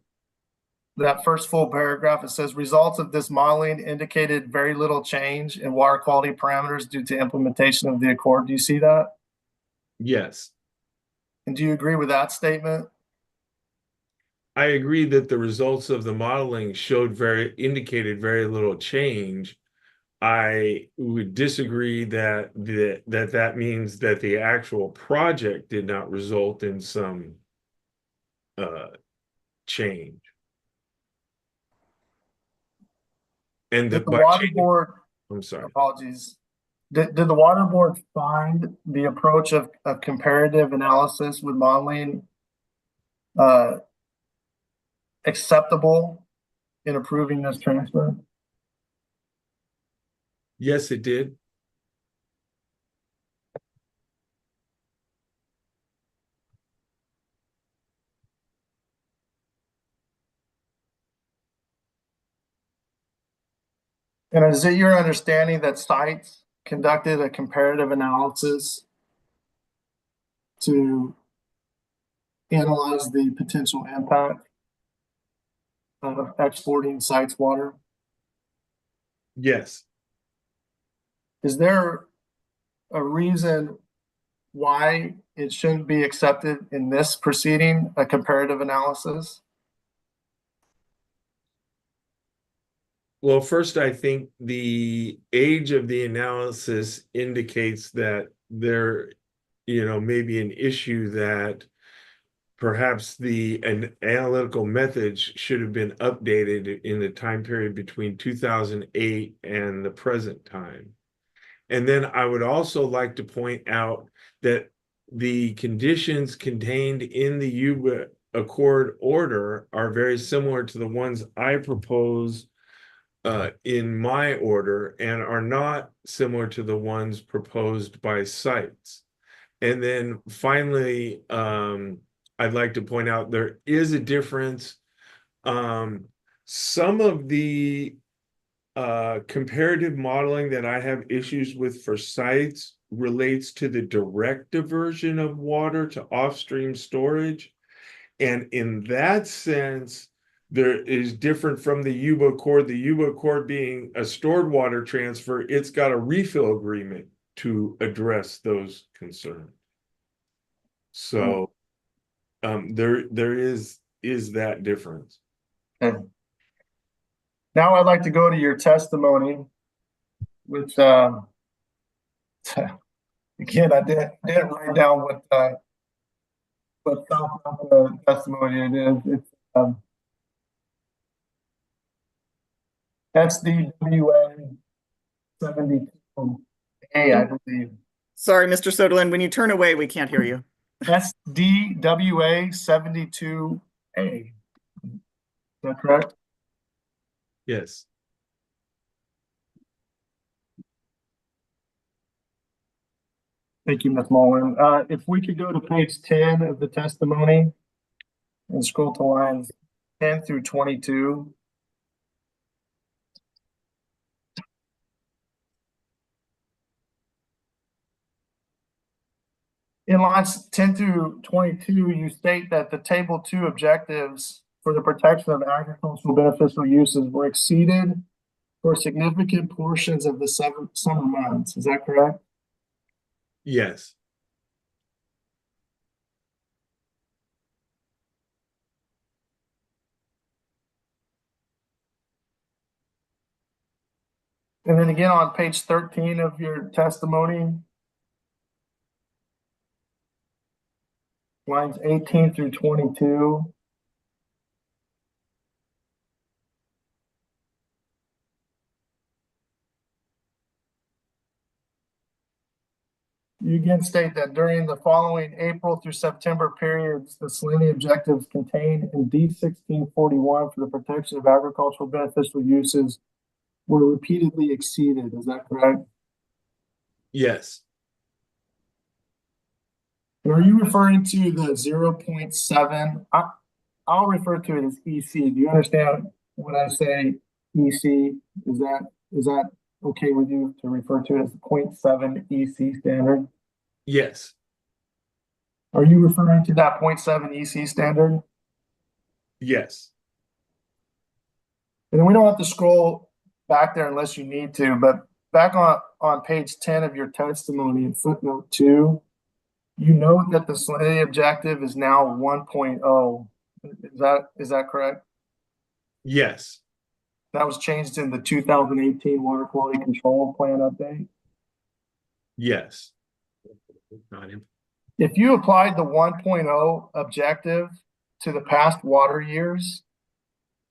that first full paragraph, it says results of this modeling indicated very little change in water quality parameters due to implementation of the accord. Do you see that? Yes, And do you agree with that statement? I agree that the results of the modeling indicated very little change. I would disagree that that means that the actual project did not result in some change. And Did the water board, I'm sorry. apologies, did the water board find the approach of comparative analysis with modeling acceptable in approving this transfer? Yes, it did. And is it your understanding that sites conducted a comparative analysis to analyze the potential impact of exporting sites water? Yes. Is there a reason why it shouldn't be accepted in this proceeding, a comparative analysis? Well, first, I think the age of the analysis indicates that there, may be an issue that perhaps an analytical methods should have been updated in the time period between 2008 and the present time. And then I would also like to point out that the conditions contained in the Yuba Accord order are very similar to the ones I propose in my order, and are not similar to the ones proposed by sites. And then finally, I'd like to point out there is a difference. Some of the comparative modeling that I have issues with for sites relates to the direct diversion of water to off-stream storage. And in that sense, there is different from the Yuba Accord. The Yuba Accord being a stored water transfer, it's got a refill agreement to address those concerns. So there is that difference. Okay. Now I'd like to go to your testimony, which again, I didn't write down what what South Delta testimony it is. It's SDWA 72A, I believe. Sorry, Mr. Soderlin, when you turn away, we can't hear you. SDWA 72A. Is that correct? Yes. Thank you, Ms. Mullen. If we could go to page 10 of the testimony and scroll to lines 10 through 22. In lines 10 through 22, you state that the table 2 objectives for the protection of agricultural beneficial uses were exceeded for significant portions of the summer months. Is that correct? Yes. And then again on page 13 of your testimony, lines 18 through 22. You again state that during the following April through September periods, the salinity objectives contained in D1641 for the protection of agricultural beneficial uses were repeatedly exceeded. Is that correct? Yes. And are you referring to the 0.7? I'll refer to it as EC. Do you understand when I say EC? Is that okay with you to refer to it as 0.7 EC standard? Yes. Are you referring to that 0.7 EC standard? Yes. And then we don't have to scroll back there unless you need to, but back on page 10 of your testimony in footnote 2, you note that the salinity objective is now 1.0. Is that correct? Yes. That was changed in the 2018 Water Quality Control Plan update. Yes. Got him. If you applied the 1.0 objective to the past water years,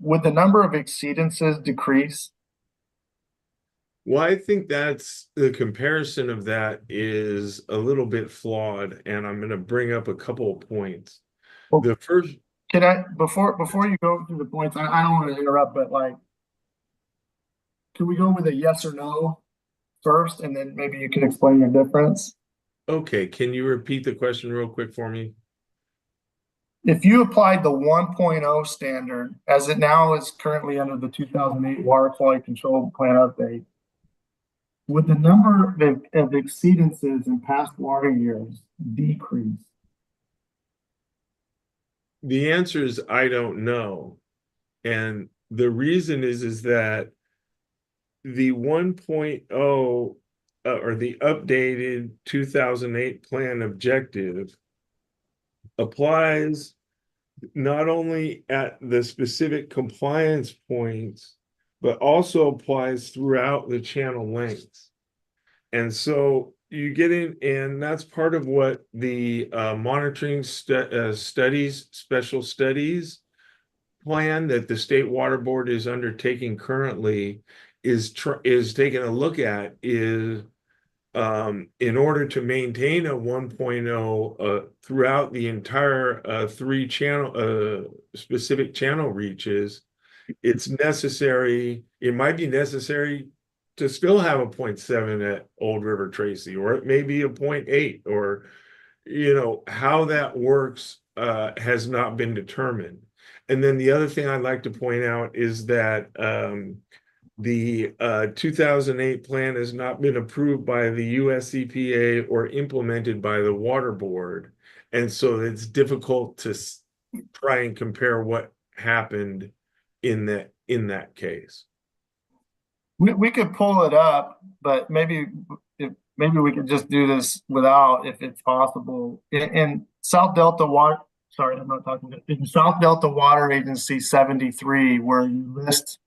would the number of exceedances decrease? Well, I think that's the comparison of that is a little bit flawed, and I'm going to bring up a couple of points. Well, The first, Can I, before you go through the points, I don't want to interrupt, but like, can we go with a yes or no first, and then maybe you can explain your difference? okay, can you repeat the question real quick for me? If you applied the 1.0 standard, as it now is currently under the 2008 Water Quality Control Plan update, would the number of exceedances in past water years decrease? The answer is I don't know. And the reason is that the 1.0 or the updated 2008 plan objective applies not only at the specific compliance points, but also applies throughout the channel lengths. And so you get in, and that's part of what the monitoring studies, special studies plan that the State Water Board is undertaking currently is taking a look at is in order to maintain a 1.0 throughout the entire 3 channel specific channel reaches, it's necessary, it might be necessary to still have a 0.7 at Old River Tracy, or it may be a 0.8, or how that works has not been determined. And then the other thing I'd like to point out is that the 2008 plan has not been approved by the US EPA or implemented by the Water Board. And so it's difficult to try and compare what happened in that case. We could pull it up, but maybe we could just do this without, if it's possible. In South Delta Water, sorry, I'm not talking. In South Delta Water Agency 73, where you list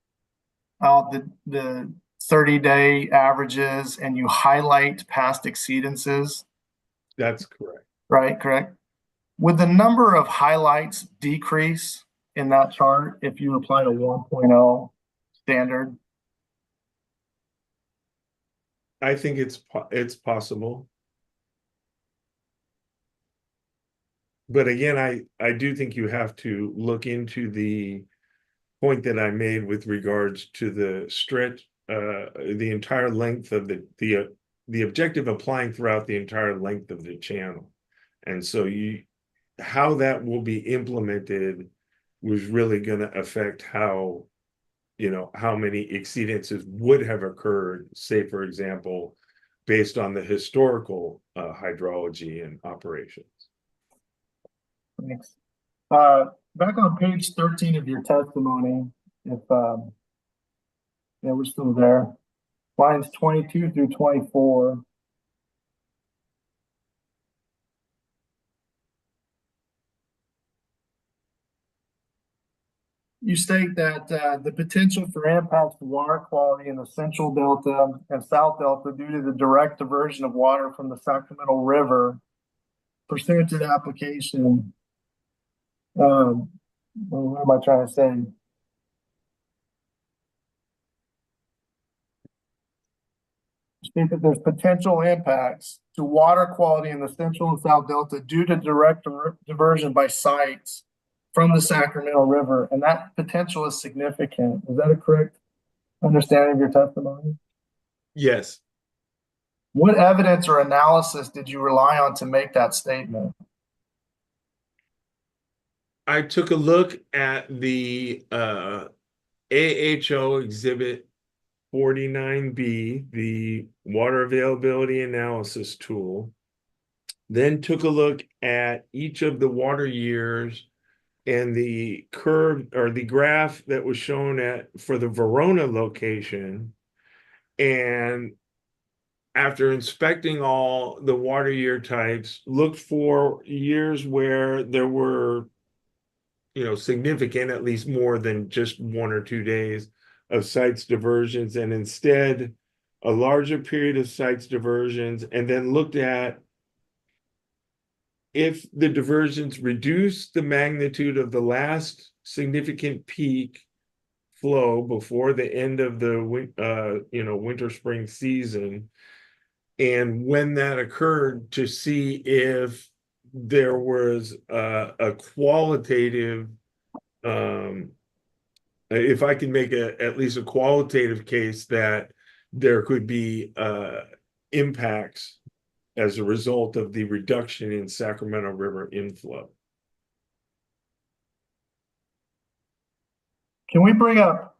out the 30-day averages and you highlight past exceedances. That's correct. Right, correct. would the number of highlights decrease in that chart if you applied a 1.0 standard? I think it's possible. But again, I do think you have to look into the point that I made with regards to the stretch, the entire length of the objective applying throughout the entire length of the channel. And so how that will be implemented was really going to affect how many exceedances would have occurred, say, for example, based on the historical hydrology and operations. Thanks. Back on page 13 of your testimony, if yeah, we're still there. Lines 22 through 24. You state that the potential for impacts to water quality in the Central Delta and South Delta due to the direct diversion of water from the Sacramento River pursuant to the application. What am I trying to say? State that there's potential impacts to water quality in the Central and South Delta due to direct diversion by sites from the Sacramento River, and that potential is significant. Is that a correct understanding of your testimony? Yes. What evidence or analysis did you rely on to make that statement? I took a look at the AHO Exhibit 49B, the water availability analysis tool, then took a look at each of the water years and the curve or the graph that was shown for the Verona location. And after inspecting all the water year types, looked for years where there were, significant, at least more than just 1 or 2 days of sites diversions, and instead a larger period of sites diversions, and then looked at if the diversions reduce the magnitude of the last significant peak flow before the end of the winter spring season, and when that occurred, to see if there was a qualitative if I can make at least a qualitative case that there could be impacts as a result of the reduction in Sacramento River inflow. Can we bring up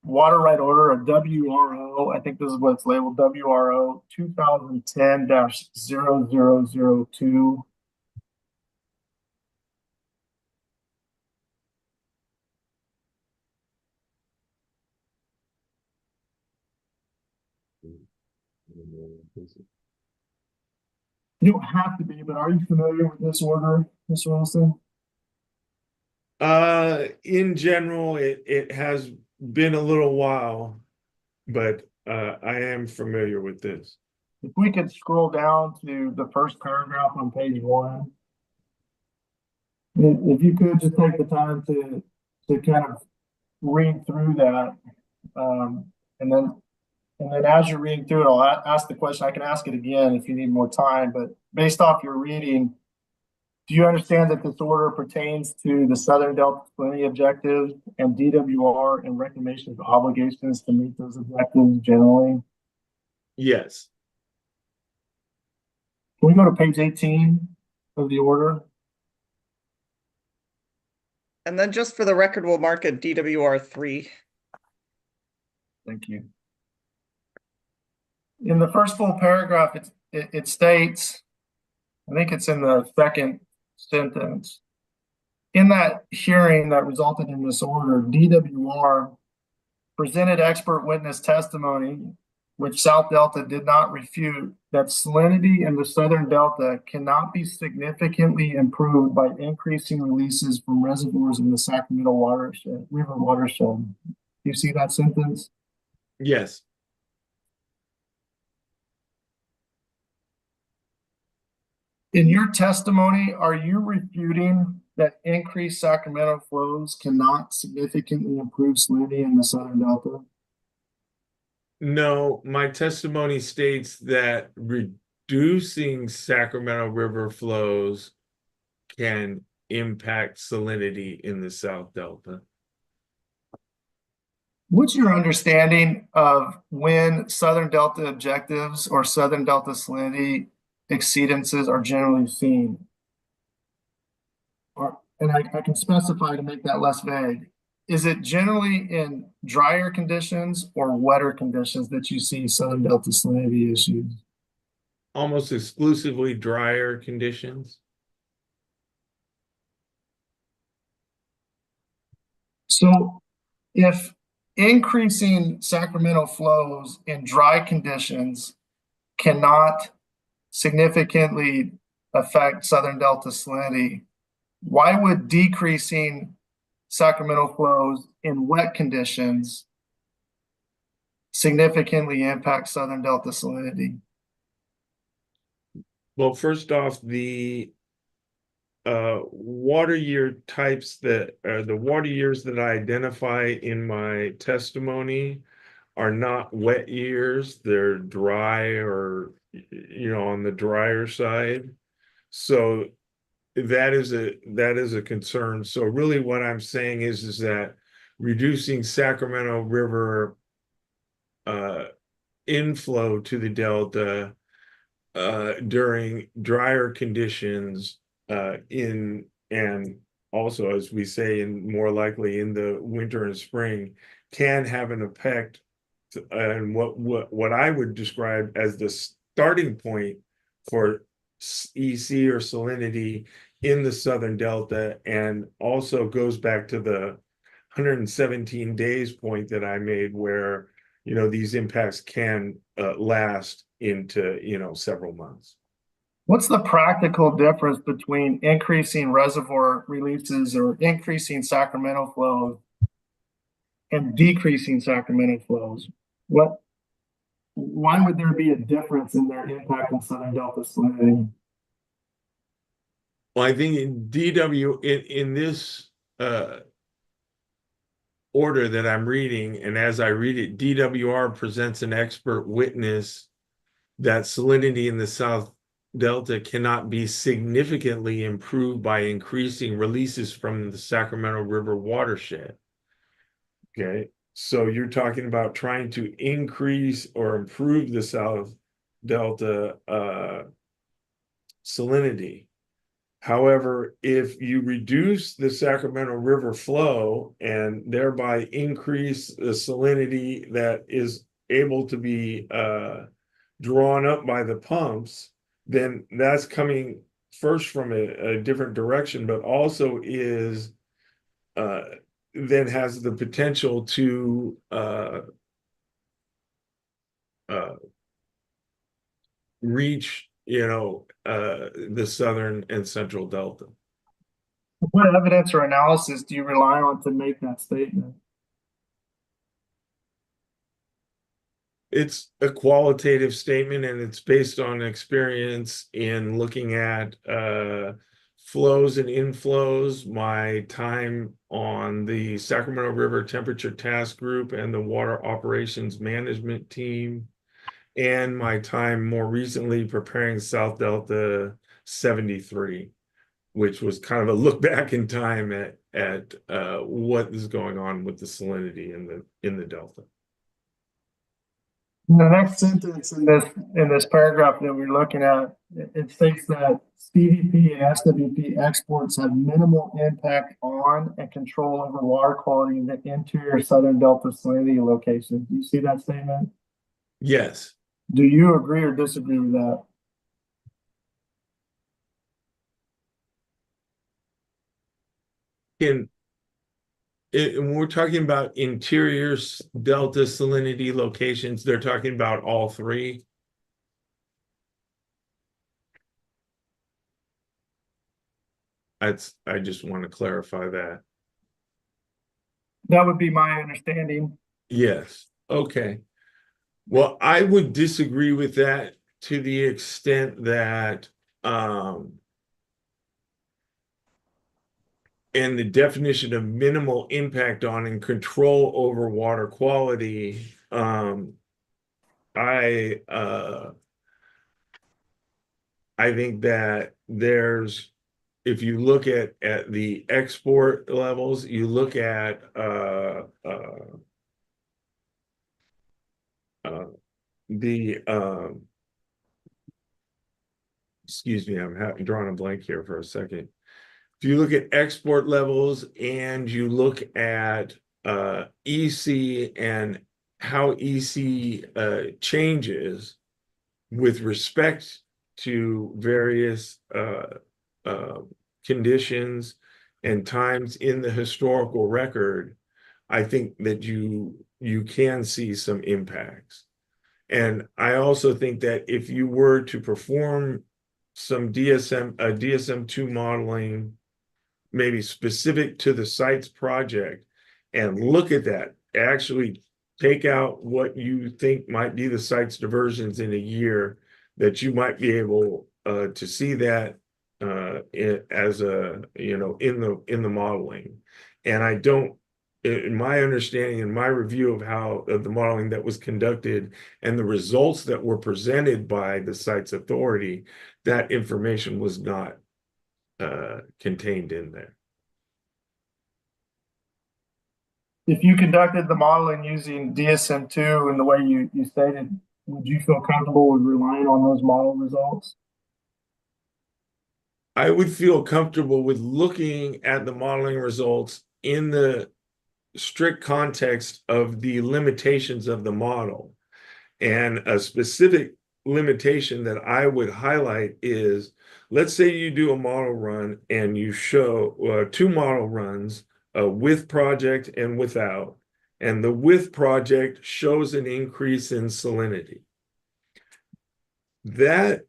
water right order, a WRO? I think this is what it's labeled, WRO 2010-0002. You don't have to be, but are you familiar with this order, Mr. Wilson? In general, it has been a little while, but I am familiar with this. If we could scroll down to the first paragraph on page 1. If you could just take the time to kind of read through that, and then as you're reading through it, I'll ask the question. I can ask it again if you need more time, but based off your reading, do you understand that this order pertains to the Southern Delta salinity objectives and DWR and reclamation's obligations to meet those objectives generally? Yes. Can we go to page 18 of the order? And then just for the record, we'll mark a DWR3. Thank you. In the first full paragraph, it states, I think it's in the second sentence, in that hearing that resulted in this order, DWR presented expert witness testimony, which South Delta did not refute, that salinity in the Southern Delta cannot be significantly improved by increasing releases from reservoirs in the Sacramento River watershed. Do you see that sentence? Yes. In your testimony, are you refuting that increased Sacramento flows cannot significantly improve salinity in the Southern Delta? No, my testimony states that reducing Sacramento River flows can impact salinity in the South Delta. What's your understanding of when Southern Delta objectives or Southern Delta salinity exceedances are generally seen? And I can specify to make that less vague. Is it generally in drier conditions or wetter conditions that you see Southern Delta salinity issues? Almost exclusively drier conditions. So if increasing Sacramento flows in dry conditions cannot significantly affect Southern Delta salinity, why would decreasing Sacramento flows in wet conditions significantly impact Southern Delta salinity? Well, first off, the water year types that are the water years that I identify in my testimony are not wet years. They're dry or, on the drier side. So that is a concern. So really what I'm saying is that reducing Sacramento River inflow to the Delta during drier conditions and also, as we say, in more likely in the winter and spring, can have an effect and what I would describe as the starting point for EC or salinity in the Southern Delta, and also goes back to the 117 days point that I made, where these impacts can last into several months. What's the practical difference between increasing reservoir releases or increasing Sacramento flows and decreasing Sacramento flows? Why would there be a difference in their impact on Southern Delta salinity? Well, I think in this order that I'm reading, and as I read it, DWR presents an expert witness that salinity in the South Delta cannot be significantly improved by increasing releases from the Sacramento River watershed. Okay, so you're talking about trying to increase or improve the South Delta salinity. However, if you reduce the Sacramento River flow and thereby increase the salinity that is able to be drawn up by the pumps, then that's coming first from a different direction, but also is then has the potential to reach the Southern and Central Delta. What evidence or analysis do you rely on to make that statement? It's a qualitative statement, and it's based on experience in looking at flows and inflows, my time on the Sacramento River Temperature Task Group and the Water Operations Management Team, and my time more recently preparing South Delta 73, which was kind of a look back in time at what is going on with the salinity in the Delta. The next sentence in this paragraph that we're looking at, it states that CDP and SWP exports have minimal impact on and control over water quality in the interior Southern Delta salinity locations. Do you see that statement? Yes. Do you agree or disagree with that? When we're talking about interior Delta salinity locations, they're talking about all three. I just want to clarify that. That would be my understanding. Yes. Okay. Well, I would disagree with that to the extent that and the definition of minimal impact on and control over water quality, I think that if you look at the export levels, you look at the excuse me, I'm drawing a blank here for a second. If you look at export levels and you look at EC and how EC changes with respect to various conditions and times in the historical record, I think that you can see some impacts. And I also think that if you were to perform some DSM-2 modeling, maybe specific to the site's project, and look at that, actually take out what you think might be the site's diversions in a year, that you might be able to see that as a, in the modeling. And I don't, in my understanding and my review of the modeling that was conducted and the results that were presented by the site's authority, that information was not contained in there. If you conducted the modeling using DSM-2 in the way you stated, would you feel comfortable with relying on those model results? I would feel comfortable with looking at the modeling results in the strict context of the limitations of the model. And a specific limitation that I would highlight is, let's say you do a model run and you show 2 model runs, with project and without, and the with project shows an increase in salinity. That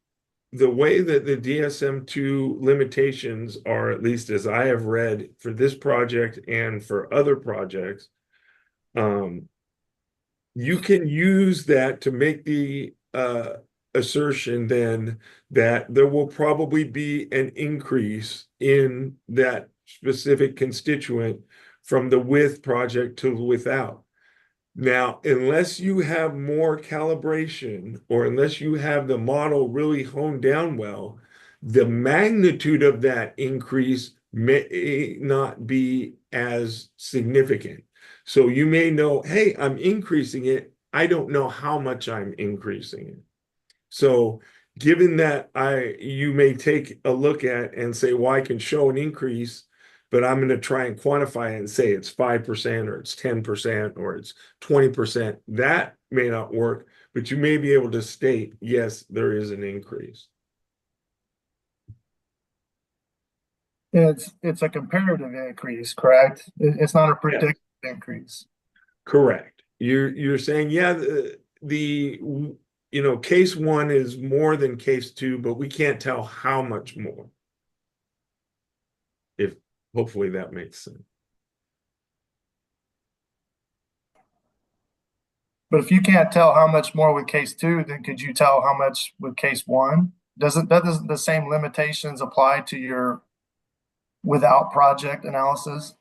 the way that the DSM-2 limitations are, at least as I have read for this project and for other projects, you can use that to make the assertion then that there will probably be an increase in that specific constituent from the with project to the without. Now, unless you have more calibration, or unless you have the model really honed down well, the magnitude of that increase may not be as significant. So you may know, hey, I'm increasing it. I don't know how much I'm increasing it. So given that you may take a look at and say, well, I can show an increase, but I'm going to try and quantify it and say it's 5% or it's 10% or it's 20%. That may not work, but you may be able to state, yes, there is an increase. It's a comparative increase, correct? It's not a predictive increase. Correct. You're saying, yeah, the case 1 is more than case 2, but we can't tell how much more. If hopefully that makes sense. But if you can't tell how much more with case 2, then could you tell how much with case 1? Doesn't the same limitations apply to your without project analysis?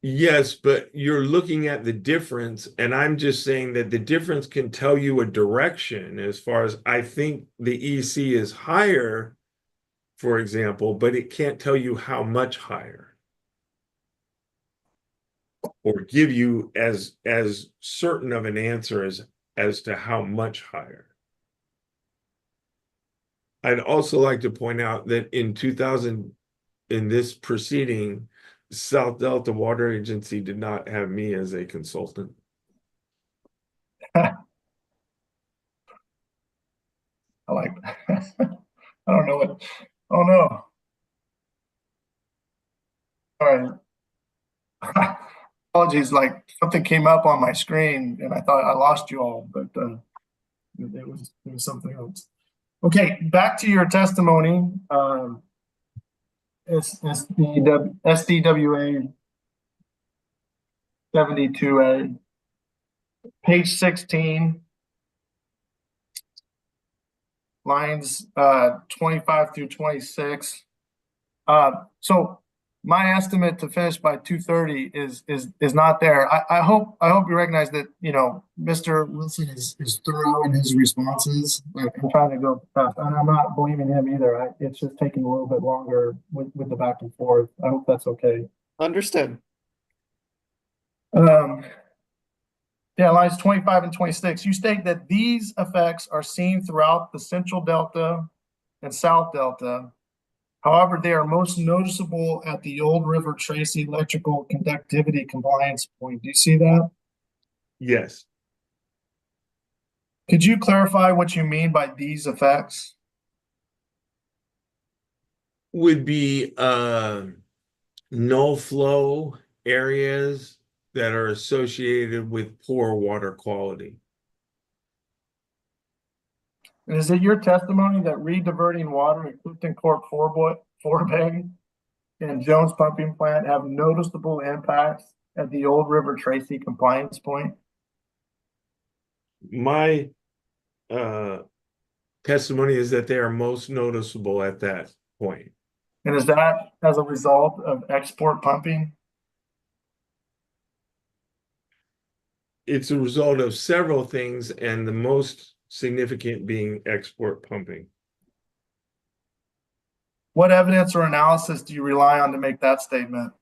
Yes, but you're looking at the difference, and I'm just saying that the difference can tell you a direction as far as I think the EC is higher, for example, but it can't tell you how much higher, or give you as certain of an answer as to how much higher. I'd also like to point out that in this proceeding, South Delta Water Agency did not have me as a consultant. I like that. I don't know what. Oh no. All right. Apologies, like something came up on my screen and I thought I lost you all, but it was something else. Okay, back to your testimony. It's the SDWA 72A, page 16. lines 25 through 26. So my estimate to finish by 2:30 is not there. I hope you recognize that, you know, Mr. Wilson is thorough in his responses. Like, I'm trying to go fast, and I'm not blaming him either. It's just taking a little bit longer with the back and forth. I hope that's okay. Understood. Um, yeah, lines 25 and 26. You state that these effects are seen throughout the Central Delta and South Delta. However, they are most noticeable at the Old River Tracy electrical conductivity compliance point. Do you see that? Yes. Could you clarify what you mean by these effects? Would be no flow areas that are associated with poor water quality. And is it your testimony that re-diverting water at Clifton Court Forebeg and Jones Pumping Plant have noticeable impacts at the Old River Tracy compliance point? My testimony is that they are most noticeable at that point. And is that as a result of export pumping? It's a result of several things, and the most significant being export pumping. What evidence or analysis do you rely on to make that statement?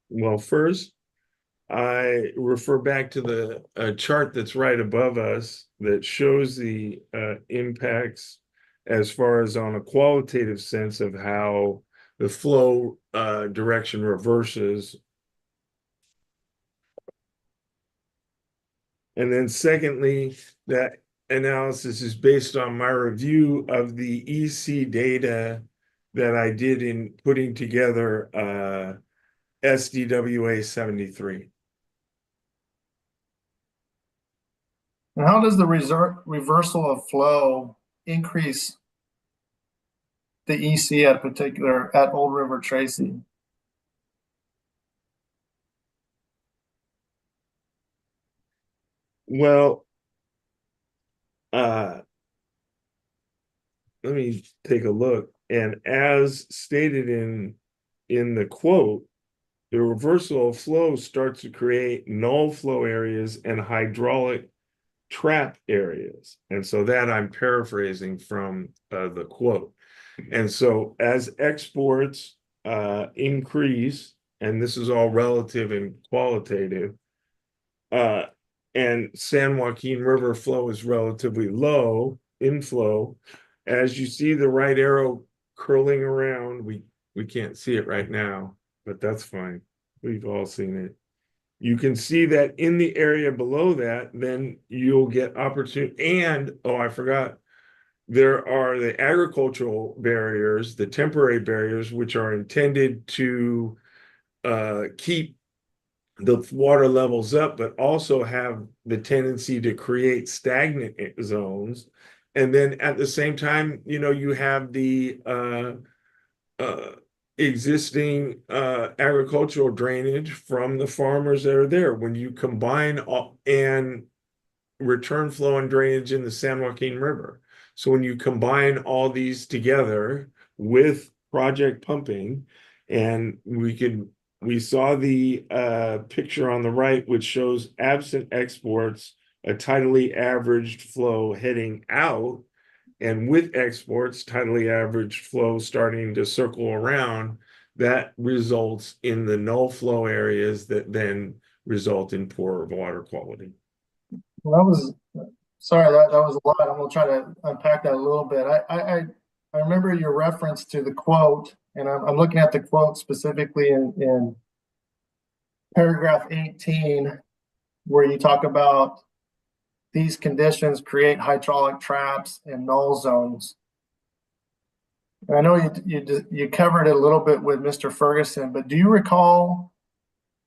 Well, first, I refer back to the chart that's right above us that shows the impacts as far as on a qualitative sense of how the flow direction reverses. And then secondly, that analysis is based on my review of the EC data that I did in putting together SDWA 73. And how does the reversal of flow increase the EC at Old River Tracy? Well, let me take a look. And as stated in the quote, the reversal of flow starts to create null flow areas and hydraulic trap areas. And so that I'm paraphrasing from the quote. And so as exports increase, and this is all relative and qualitative, and San Joaquin River flow is relatively low, inflow. As you see the right arrow curling around, we can't see it right now, but that's fine. We've all seen it. You can see that in the area below that, then you'll get opportunity. And, oh, I forgot, there are the agricultural barriers, the temporary barriers, which are intended to keep the water levels up, but also have the tendency to create stagnant zones. And then at the same time, you know, you have the existing agricultural drainage from the farmers that are there. When you combine and return flow and drainage in the San Joaquin River. So when you combine all these together with project pumping, and we saw the picture on the right, which shows absent exports, a tidally averaged flow heading out, and with exports, tidally averaged flow starting to circle around, that results in the null flow areas that then result in poorer water quality. Well, that was, sorry, that was a lot. I'm gonna try to unpack that a little bit. I remember your reference to the quote, and I'm looking at the quote specifically in paragraph 18, where you talk about these conditions create hydraulic traps and null zones. And I know you covered it a little bit with Mr. Ferguson, but do you recall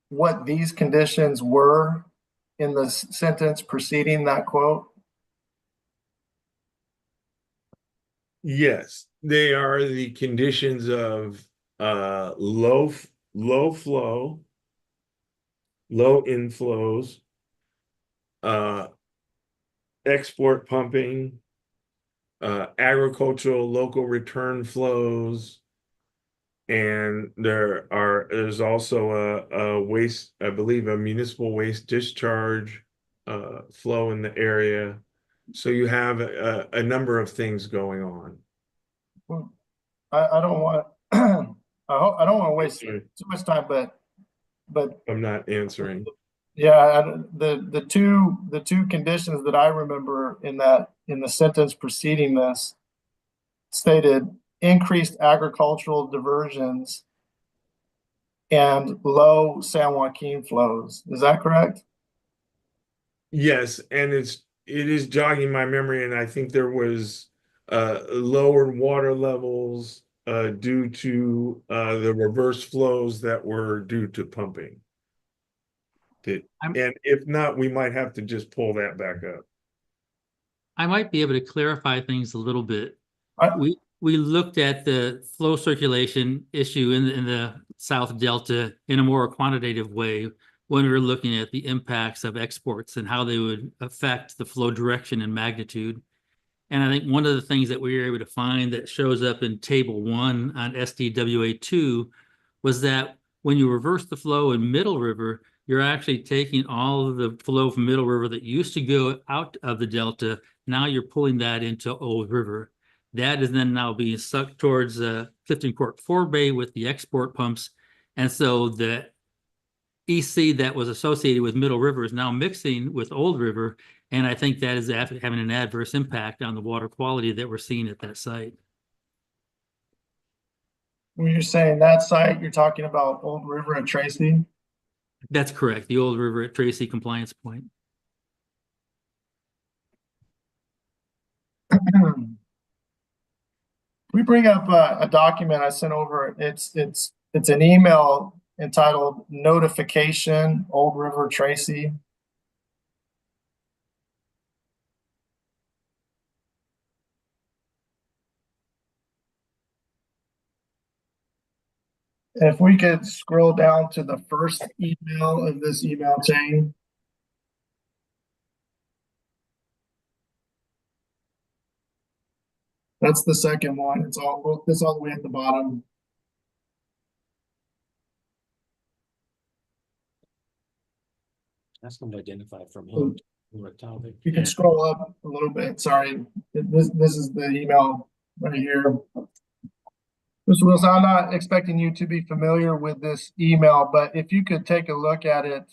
what these conditions were in the sentence preceding that quote? Yes, they are the conditions of low flow, low inflows, uh, export pumping, agricultural local return flows. And there's also a waste, I believe, a municipal waste discharge flow in the area. So you have a number of things going on. I don't want, I don't want to waste too much time, but I'm not answering. yeah, the two conditions that I remember in the sentence preceding this stated increased agricultural diversions and low San Joaquin flows. Is that correct? Yes, and it is jogging my memory, and I think there was lower water levels due to the reverse flows that were due to pumping. And if not, we might have to just pull that back up. I might be able to clarify things a little bit. I- We looked at the flow circulation issue in the South Delta in a more quantitative way when we were looking at the impacts of exports and how they would affect the flow direction and magnitude. And I think one of the things that we were able to find that shows up in table 1 on SDWA2 was that when you reverse the flow in Middle River, you're actually taking all of the flow from Middle River that used to go out of the Delta. Now you're pulling that into Old River. That is then now being sucked towards Clifton Court Forebay with the export pumps. And so the EC that was associated with Middle River is now mixing with Old River. And I think that is having an adverse impact on the water quality that we're seeing at that site. When you're saying that site, you're talking about Old River at Tracy? That's correct. The Old River at Tracy compliance point. We bring up a document I sent over. It's an email entitled Notification Old River Tracy. If we could scroll down to the first email of this email chain. That's the second one. It's all the way at the bottom. That's going to identify from home. Topic. You can scroll up a little bit. Sorry. This is the email right here. Mr. Wilson, I'm not expecting you to be familiar with this email, but if you could take a look at it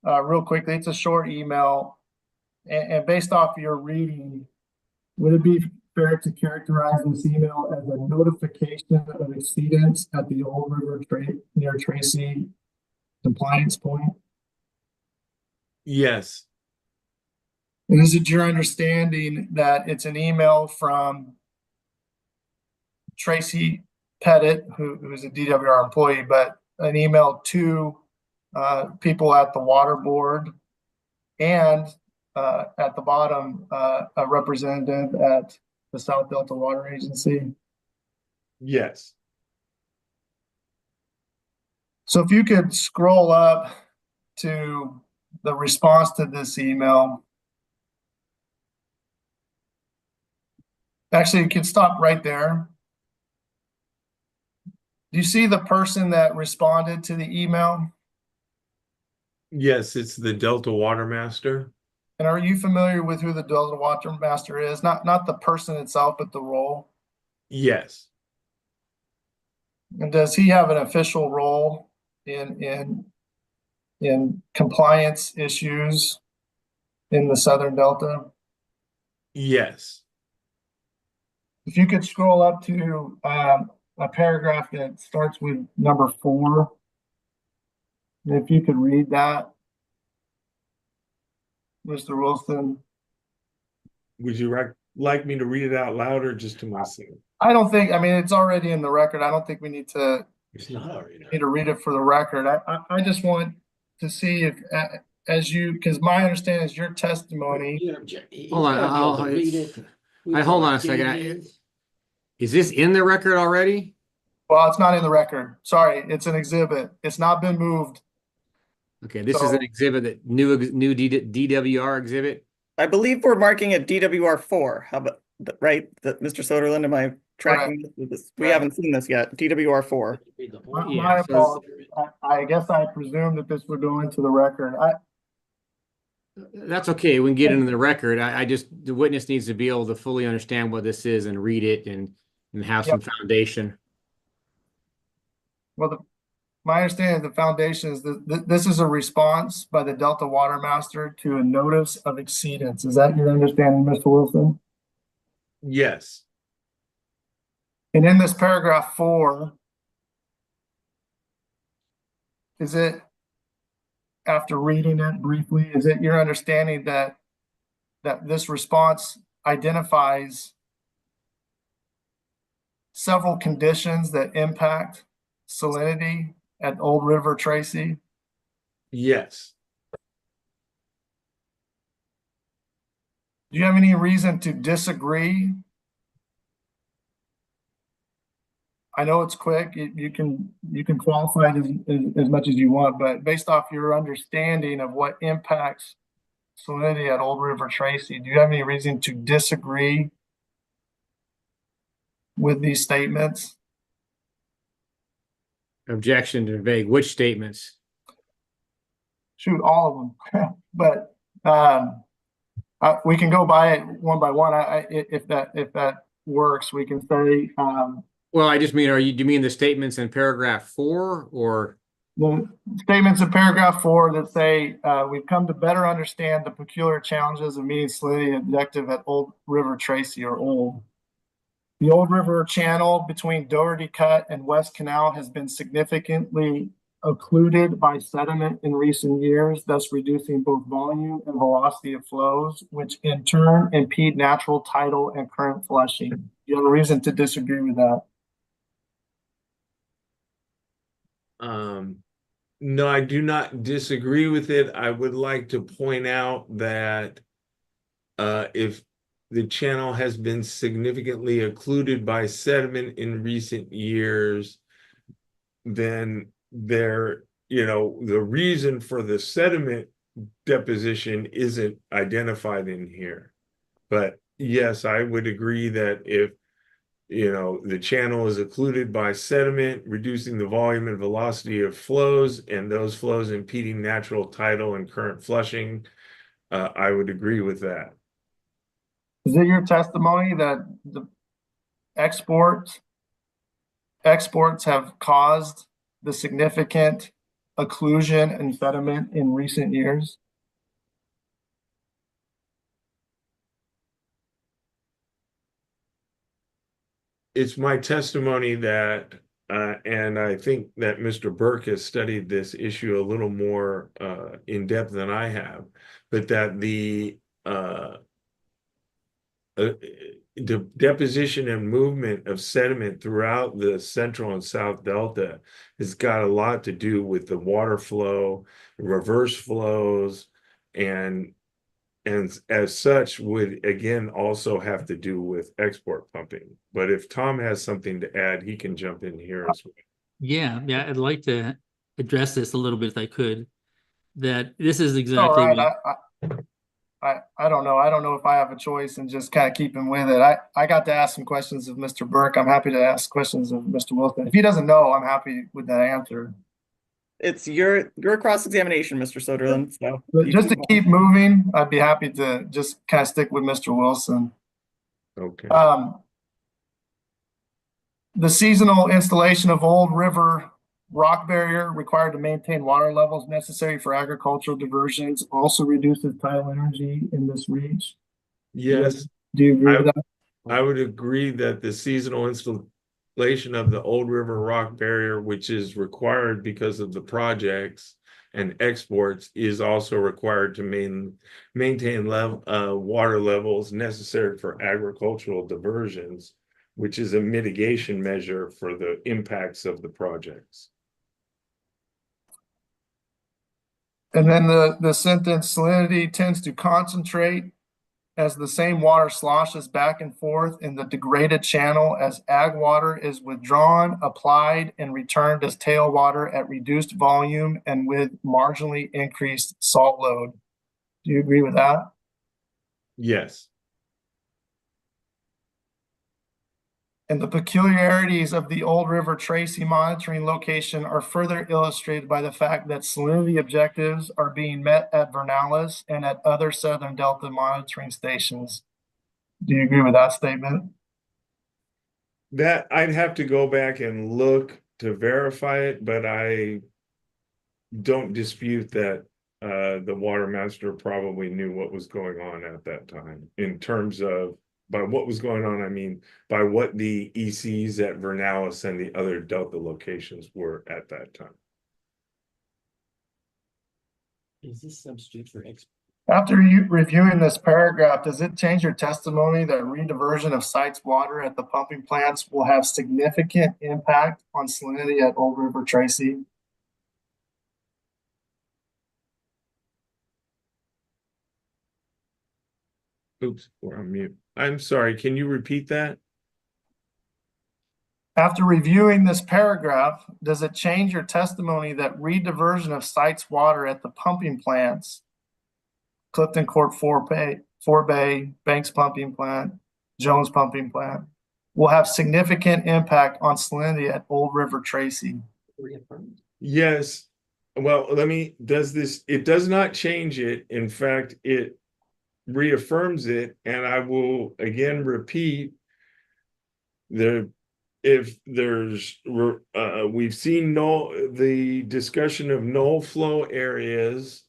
real quickly. It's a short email. And based off your reading, would it be fair to characterize this email as a notification of exceedance at the Old River near Tracy compliance point? Yes. And is it your understanding that it's an email from Tracy Pettit, who's a DWR employee, but an email to people at the water board and at the bottom, a representative at the South Delta Water Agency? Yes. So if you could scroll up to the response to this email. Actually, you can stop right there. Do you see the person that responded to the email? Yes, it's the Delta Water Master. And are you familiar with who the Delta Water Master is? Not the person itself, but the role. Yes. And does he have an official role in compliance issues in the Southern Delta? Yes. If you could scroll up to a paragraph that starts with number 4, if you could read that, Mr. Wilson. Would you like me to read it out loud or just to myself? I don't think, I mean, it's already in the record. I don't think we need to It's not already. read it for the record. I just want to see if, because my understanding is your testimony. Hold on, hold on a second. Is this in the record already? Well, it's not in the record. Sorry, it's an exhibit. It's not been moved. Okay, this is an So- exhibit that new DWR exhibit. I believe we're marking it DWR4. How about, right? Mr. Soderlund, am I tracking this? We Correct. haven't seen this yet. DWR4. Yeah, My so- apologies. I guess I presumed that this would go into the record. That's okay. We can get into the record. I just, the witness needs to be able to fully understand what this is and read it and have some foundation. Well, my understanding of the foundation is that this is a response by the Delta Watermaster to a notice of exceedance. Is that your understanding, Mr. Wilson? Yes, And in this paragraph 4, is it, after reading it briefly, is it your understanding that this response identifies several conditions that impact salinity at Old River Tracy? yes. Do you have any reason to disagree? I know it's quick. You can qualify it as much as you want, but based off your understanding of what impacts salinity at Old River Tracy, do you have any reason to disagree with these statements? Objection to vague. Which statements? Shoot, all of them. But we can go by it one by one. If that works, we can say Well, I just mean, do you mean the statements in paragraph 4 or? the statements in paragraph 4 that say we've come to better understand the peculiar challenges of meeting salinity objective at Old River Tracy or Old. The Old River Channel between Doherty Cut and West Canal has been significantly occluded by sediment in recent years, thus reducing both volume and velocity of flows, which in turn impede natural tidal and current flushing. Do you have a reason to disagree with that? No, I do not disagree with it. I would like to point out that if the channel has been significantly occluded by sediment in recent years, then the reason for the sediment deposition isn't identified in here. But yes, I would agree that if the channel is occluded by sediment, reducing the volume and velocity of flows, and those flows impeding natural tidal and current flushing, I would agree with that. Is it your testimony that the exports have caused the significant occlusion and sediment in recent years? It's my testimony that, and I think that Mr. Burke has studied this issue a little more in depth than I have, but that the deposition and movement of sediment throughout the central and south delta has got a lot to do with the water flow, reverse flows, and as such would again also have to do with export pumping. But if Tom has something to add, he can jump in here as well. Yeah, I'd like to address this a little bit if I could. That this is All exactly right, what, I don't know. I don't know if I have a choice and just kind of keeping with it. I got to ask some questions of Mr. Burke. I'm happy to ask questions of Mr. Wilson. If he doesn't know, I'm happy with that answer. It's your cross-examination, Mr. Soderlund. So But you just to can- keep moving, I'd be happy to just kind of stick with Mr. Wilson. Okay. The seasonal installation of Old River rock barrier required to maintain water levels necessary for agricultural diversions also reduces tidal energy in this reach. Yes, Do you agree with that? I would agree that the seasonal installation of the Old River Rock Barrier, which is required because of the projects and exports, is also required to maintain water levels necessary for agricultural diversions, which is a mitigation measure for the impacts of the projects. And then the sentence salinity tends to concentrate as the same water sloshes back and forth in the degraded channel as ag water is withdrawn, applied, and returned as tailwater at reduced volume and with marginally increased salt load. Do you agree with that? Yes. And the peculiarities of the Old River Tracy monitoring location are further illustrated by the fact that salinity objectives are being met at Vernalis and at other Southern Delta monitoring stations. Do you agree with that statement? That I'd have to go back and look to verify it, but I don't dispute that the water master probably knew what was going on at that time in terms of by what was going on. I mean, by what the ECs at Vernalis and the other Delta locations were at that time. Is this substitute for X? After you reviewing this paragraph, does it change your testimony that rediversion of sites water at the pumping plants will have significant impact on salinity at Old River Tracy? Oops, we're on mute. I'm sorry, can you repeat that? After reviewing this paragraph, does it change your testimony that rediversion of sites water at the pumping plants, Clifton Court 4 Bay, Banks Pumping Plant, Jones Pumping Plant, will have significant impact on salinity at Old River Tracy? Reaffirmed. Yes. Well, it does not change it. In fact, it reaffirms it, and I will again repeat if there's we've seen the discussion of null flow areas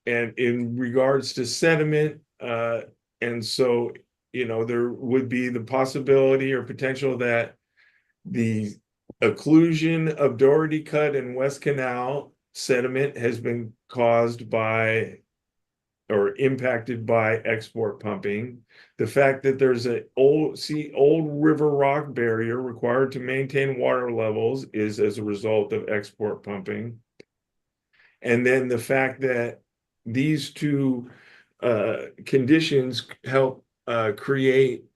and in regards to sediment, and so there would be the possibility or potential that the occlusion of Doherty Cut and West Canal sediment has been caused by or impacted by export pumping. The fact that there's an old river rock barrier required to maintain water levels is as a result of export pumping. And then the fact that these two conditions help create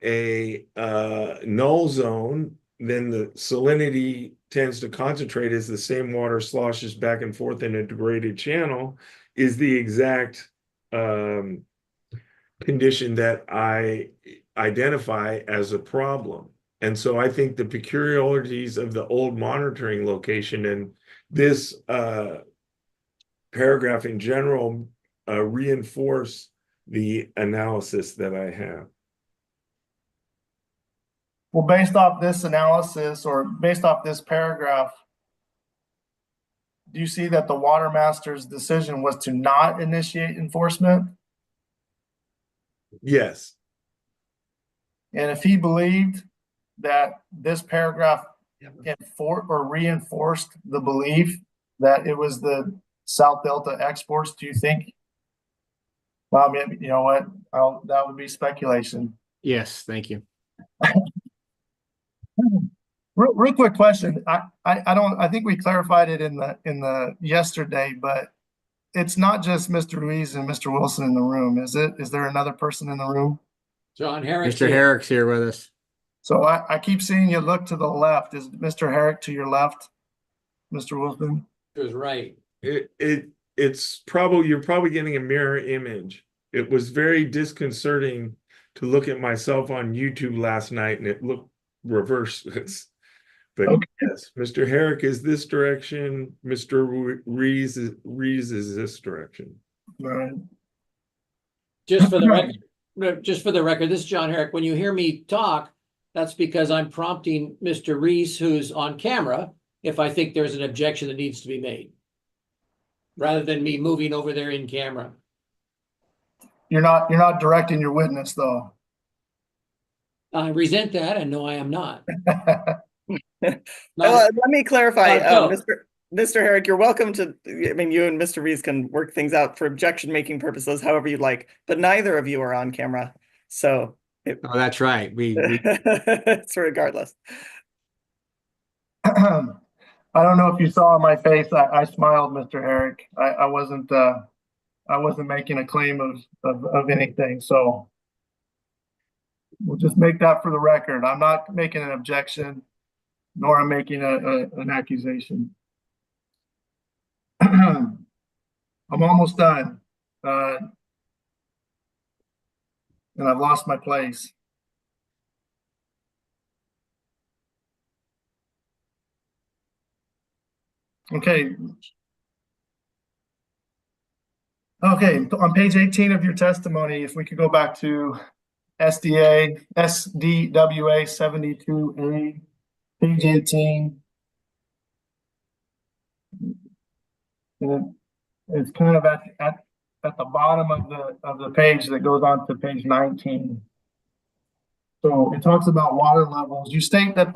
a null zone, then the salinity tends to concentrate as the same water sloshes back and forth in a degraded channel, is the exact condition that I identify as a problem. And so I think the peculiarities of the old monitoring location and this paragraph in general reinforce the analysis that I have. Well, based off this analysis or based off this paragraph, do you see that the water master's decision was to not initiate enforcement? Yes. And if he believed that this paragraph reinforced the belief that it was the South Delta exports, do you think? Well, I mean, you know what? That would be speculation. Yes, thank you. Real quick question. I think we clarified it in the yesterday, but it's not just Mr. Ruiz and Mr. Wilson in the room, is it? Is there another person in the room? John Herrick. Mr. Herrick's here with us. So I keep seeing you look to the left. Is Mr. Herrick to your left, Mr. Wilson? Was right. It's probably, you're probably getting a mirror image. It was very disconcerting to look at myself on YouTube last night and it looked reversed. But okay. Yes, Mr. Herrick is this direction. Mr. Rees is this direction. Right. Just for the record, this is John Herrick. When you hear me talk, that's because I'm prompting Mr. Rees, who's on camera, if I think there's an objection that needs to be made, rather than me moving over there in camera. You're not directing your witness though. I resent that, and no, I am not. Let me clarify, no. Mr. Herrick, you're welcome to, I mean, you and Mr. Rees can work things out for objection-making purposes, however you'd like, but neither of you are on camera, so. Oh, that's right. It's regardless. I don't know if you saw on my face, I smiled, Mr. Herrick. I wasn't making a claim of anything, so We'll just make that for the record. I'm not making an objection, nor I'm making an accusation. I'm almost done. And I've lost my place. Okay. Okay, on page 18 of your testimony, if we could go back to SDWA 72A, page 18. And it's kind of at the bottom of the page that goes on to page 19. So it talks about water levels. You state that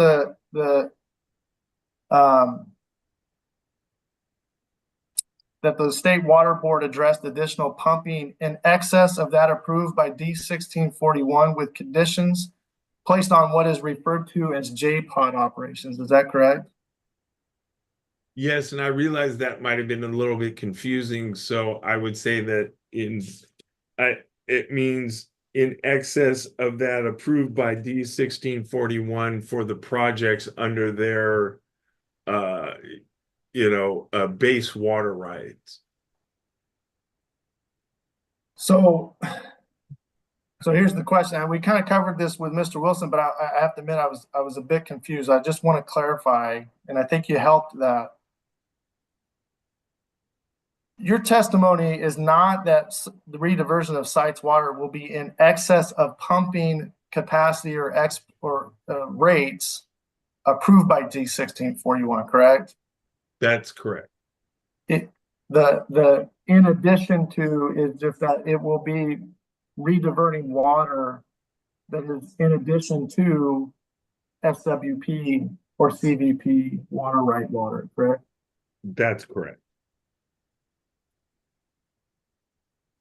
that the state water board addressed additional pumping in excess of that approved by D 1641 with conditions placed on what is referred to as J-pod operations. Is that correct? Yes, and I realized that might have been a little bit confusing, so I would say that it means in excess of that approved by D 1641 for the projects under their base water rights. So here's the question. And we kind of covered this with Mr. Wilson, but I have to admit I was a bit confused. I just want to clarify, and I think you helped that. Your testimony is not that the rediversion of sites water will be in excess of pumping capacity or rates approved by D 1641, correct? That's correct. The in addition to is just that it will be rediverting water that is in addition to SWP or CVP water right water, correct? That's correct.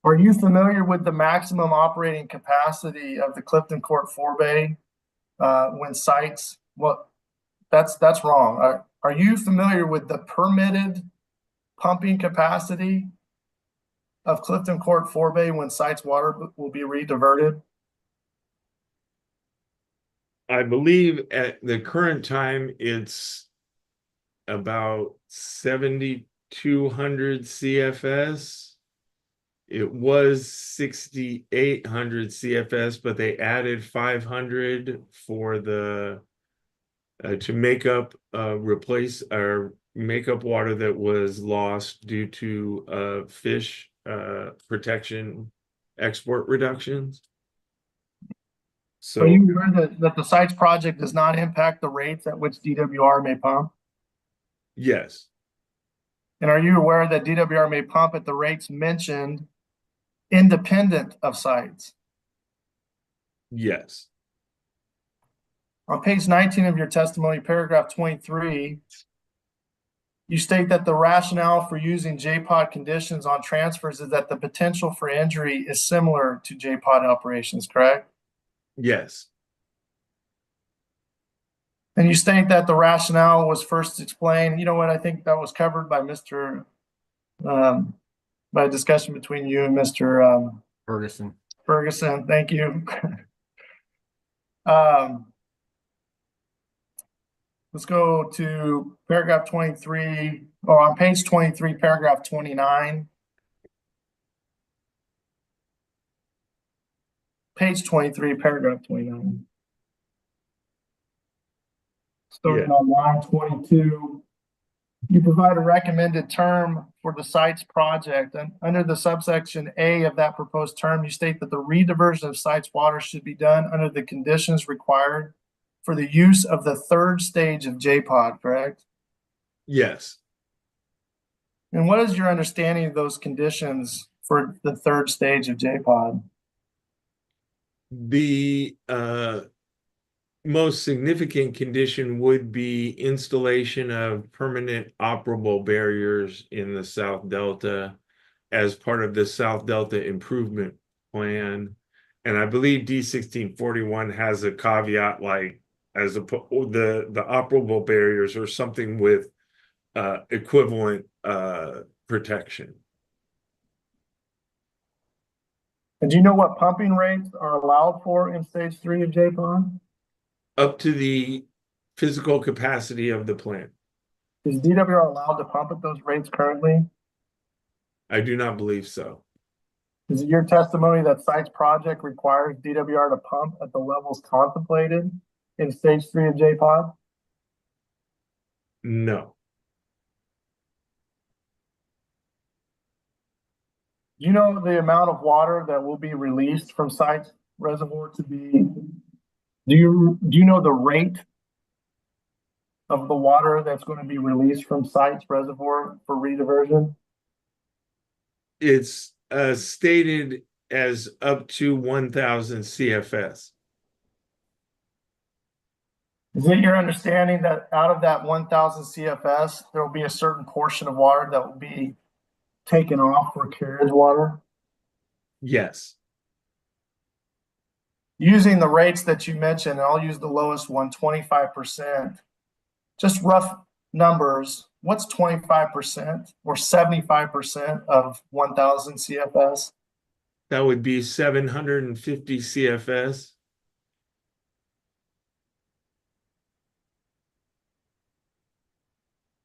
Are you familiar with the maximum operating capacity of the Clifton Court forebay when sites? Well, that's wrong. Are you familiar with the permitted pumping capacity of Clifton Court forebay when sites water will be rediverted? I believe at the current time it's about 7,200 CFS. It was 6,800 CFS, but they added 500 for the to make up replace or make up water that was lost due to fish protection export reductions. So are you aware that the sites project does not impact the rates at which DWR may pump? yes, And are you aware that DWR may pump at the rates mentioned independent of sites? yes, On page 19 of your testimony, paragraph 23, you state that the rationale for using J-pod conditions on transfers is that the potential for injury is similar to J-pod operations, correct? yes, And you state that the rationale was first explained. You know what? I think that was covered by by a discussion between you and Mr. Ferguson. Ferguson. Thank you. Let's go to paragraph 23, or on page 23, paragraph 29. Page 23, paragraph 29. Starting on line 22, you provide a recommended term for the sites project. And under the subsection A of that proposed term, you state that the rediversion of sites water should be done under the conditions required for the use of the third stage of J-pod, correct? yes. And what is your understanding of those conditions for the third stage of J-pod? The most significant condition would be installation of permanent operable barriers in the South Delta as part of the South Delta Improvement Plan. And I believe D 1641 has a caveat like the operable barriers or something with equivalent protection. And do you know what pumping rates are allowed for in stage 3 of J Pond? Up to the physical capacity of the plant. Is DWR allowed to pump at those rates currently? I do not believe so. Is it your testimony that site's project requires DWR to pump at the levels contemplated in stage 3 of J Pod? No. Do you know the amount of water that will be released from site's reservoir to be? Do you know the rate of the water that's going to be released from site's reservoir for rediversion? It's stated as up to 1,000 CFS. Is it your understanding that out of that 1,000 CFS, there will be a certain portion of water that will be taken off for carriage water? Yes. Using the rates that you mentioned, I'll use the lowest one, 25%. Just rough numbers, what's 25% or 75% of 1,000 CFS? That would be 750 CFS.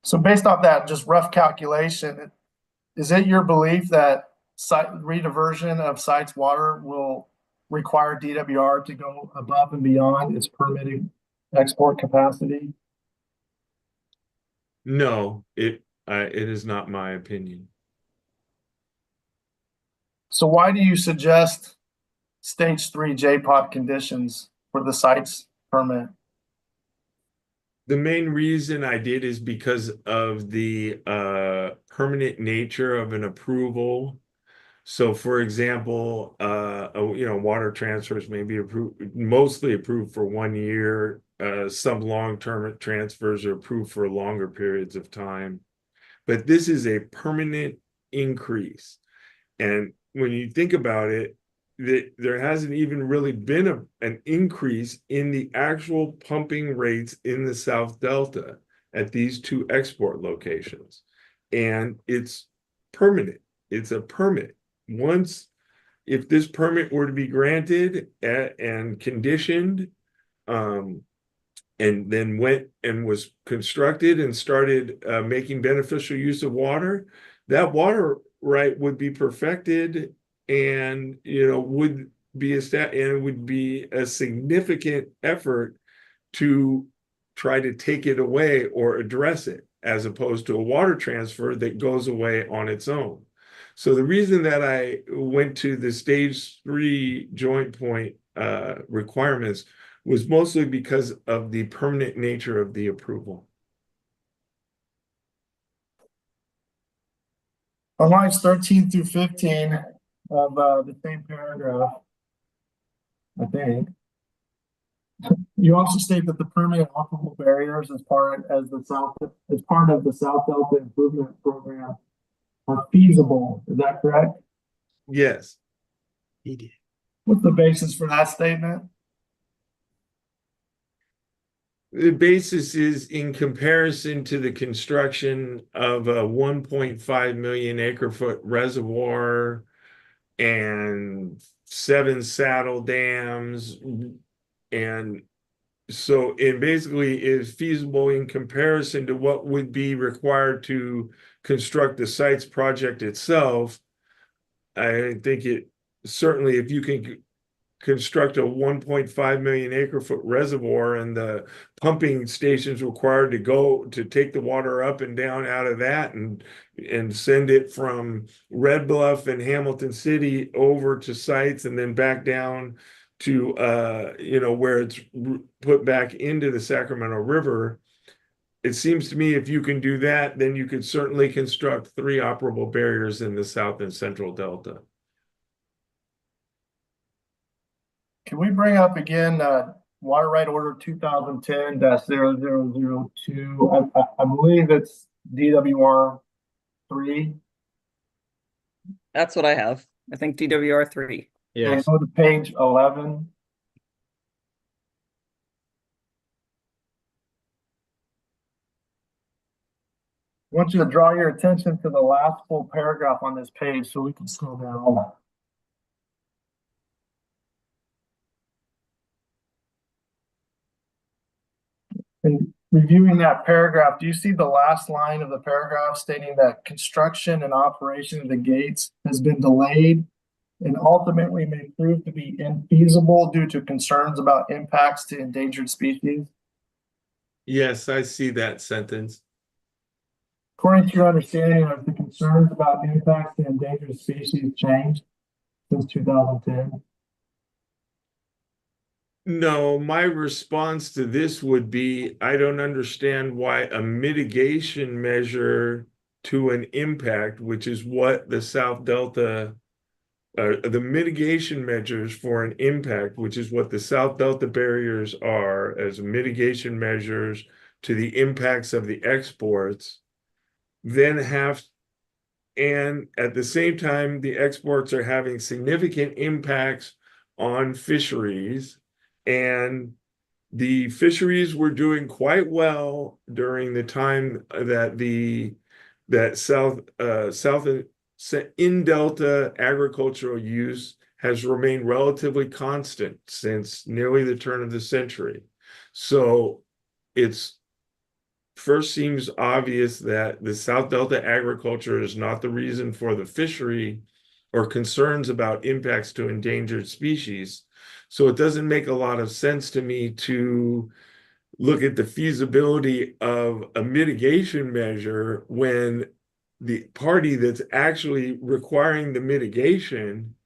So based off that just rough calculation, is it your belief that site rediversion of site's water will require DWR to go above and beyond its permitted export capacity? No, it is not my opinion. So why do you suggest stage 3 JPOT conditions for the site's permit? The main reason I did is because of the permanent nature of an approval. So for example, water transfers may be mostly approved for 1 year. Some long-term transfers are approved for longer periods of time. But this is a permanent increase. And when you think about it, there hasn't even really been an increase in the actual pumping rates in the South Delta at these two export locations. And it's permanent. It's a permit. If this permit were to be granted and conditioned, and then went and was constructed and started making beneficial use of water, that water right would be perfected and would be and it would be a significant effort to try to take it away or address it, as opposed to a water transfer that goes away on its own. So the reason that I went to the stage 3 joint point requirements was mostly because of the permanent nature of the approval. On lines 13 through 15 of the same paragraph, I think, you also state that the permanent operable barriers as part of the South Delta Improvement Program are feasible. Is that correct? Yes. What's the basis for that statement? The basis is in comparison to the construction of a 1.5 million acre foot reservoir and 7 saddle dams. And so it basically is feasible in comparison to what would be required to construct the site's project itself. I think it certainly, if you can construct a 1.5 million acre foot reservoir and the pumping stations required to take the water up and down out of that and send it from Red Bluff and Hamilton City over to sites and then back down to where it's put back into the Sacramento River. It seems to me if you can do that, then you could certainly construct 3 operable barriers in the South and Central Delta. Can we bring up again Water Right Order 2010-0002? I believe it's DWR 3. That's what I have. I think DWR 3. Yes. Go to page 11. I want you to draw your attention to the last full paragraph on this page so we can scroll down. And reviewing that paragraph, do you see the last line of the paragraph stating that construction and operation of the gates has been delayed and ultimately may prove to be infeasible due to concerns about impacts to endangered species? Yes, I see that sentence. According to your understanding, have the concerns about impacts to endangered species changed since 2010? No, my response to this would be, I don't understand why a mitigation measure to an impact, which is what the South Delta, the mitigation measures for an impact, which is what the South Delta barriers are as mitigation measures to the impacts of the exports, then and at the same time, the exports are having significant impacts on fisheries. And the fisheries were doing quite well during the time that south in Delta agricultural use has remained relatively constant since nearly the turn of the century. So it's first seems obvious that the South Delta agriculture is not the reason for the fishery or concerns about impacts to endangered species. So it doesn't make a lot of sense to me to look at the feasibility of a mitigation measure when the party that's actually requiring the mitigation,